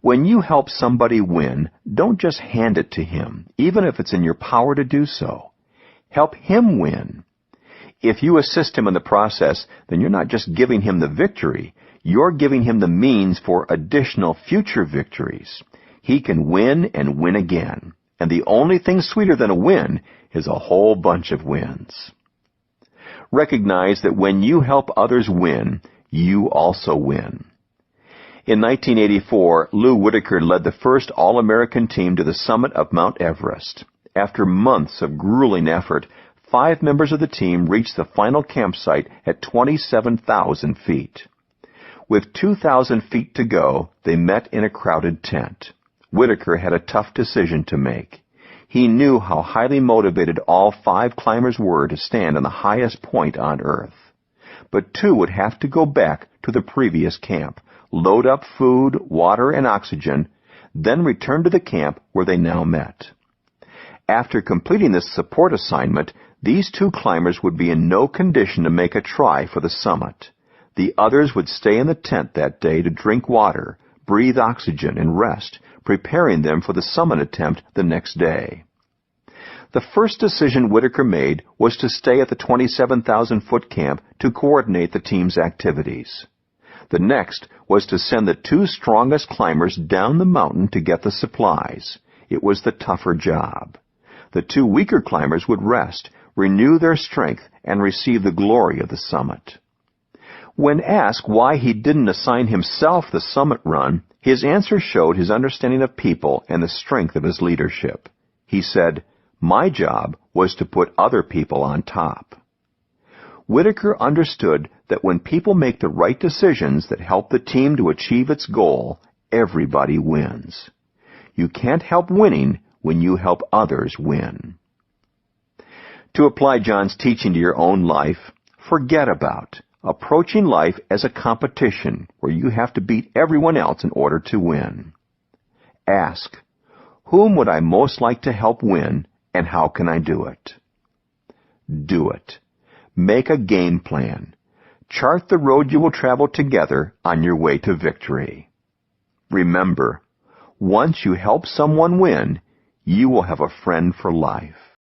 When you help somebody win, don't just hand it to him, even if it's in your power to do so. Help him win. If you assist him in the process, then you're not just giving him the victory, you're giving him the means for additional future victories. He can win and win again. And the only thing sweeter than a win is a whole bunch of wins. Recognize that when you help others win, you also win. In 1984, Lou Whitaker led the first All-American team to the summit of Mount Everest. After months of grueling effort, 5 members of the team reached the final campsite at 27,000 feet. With 2,000 feet to go, they met in a crowded tent. Whitaker had a tough decision to make. He knew how highly motivated all 5 climbers were to stand on the highest point on Earth. But 2 would have to go back to the previous camp, load up food, water, and oxygen, then return to the camp where they now met. After completing this support assignment, these 2 climbers would be in no condition to make a try for the summit. The others would stay in the tent that day to drink water, breathe oxygen, and rest, preparing them for the summit attempt the next day. The first decision Whitaker made was to stay at the 27,000-foot camp to coordinate the team's activities. The next was to send the 2 strongest climbers down the mountain to get the supplies. It was the tougher job. The 2 weaker climbers would rest, renew their strength, and receive the glory of the summit. When asked why he didn't assign himself the summit run, his answer showed his understanding of people and the strength of his leadership. He said, "My job was to put other people on top." Whitaker understood that when people make the right decisions that help the team to achieve its goal, everybody wins. You can't help winning when you help others win. To apply John's teaching to your own life, forget about approaching life as a competition where you have to beat everyone else in order to win. Ask, whom would I most like to help win, and how can I do it? Do it. Make a game plan. Chart the road you will travel together on your way to victory. Remember, once you help someone win, you will have a friend for life.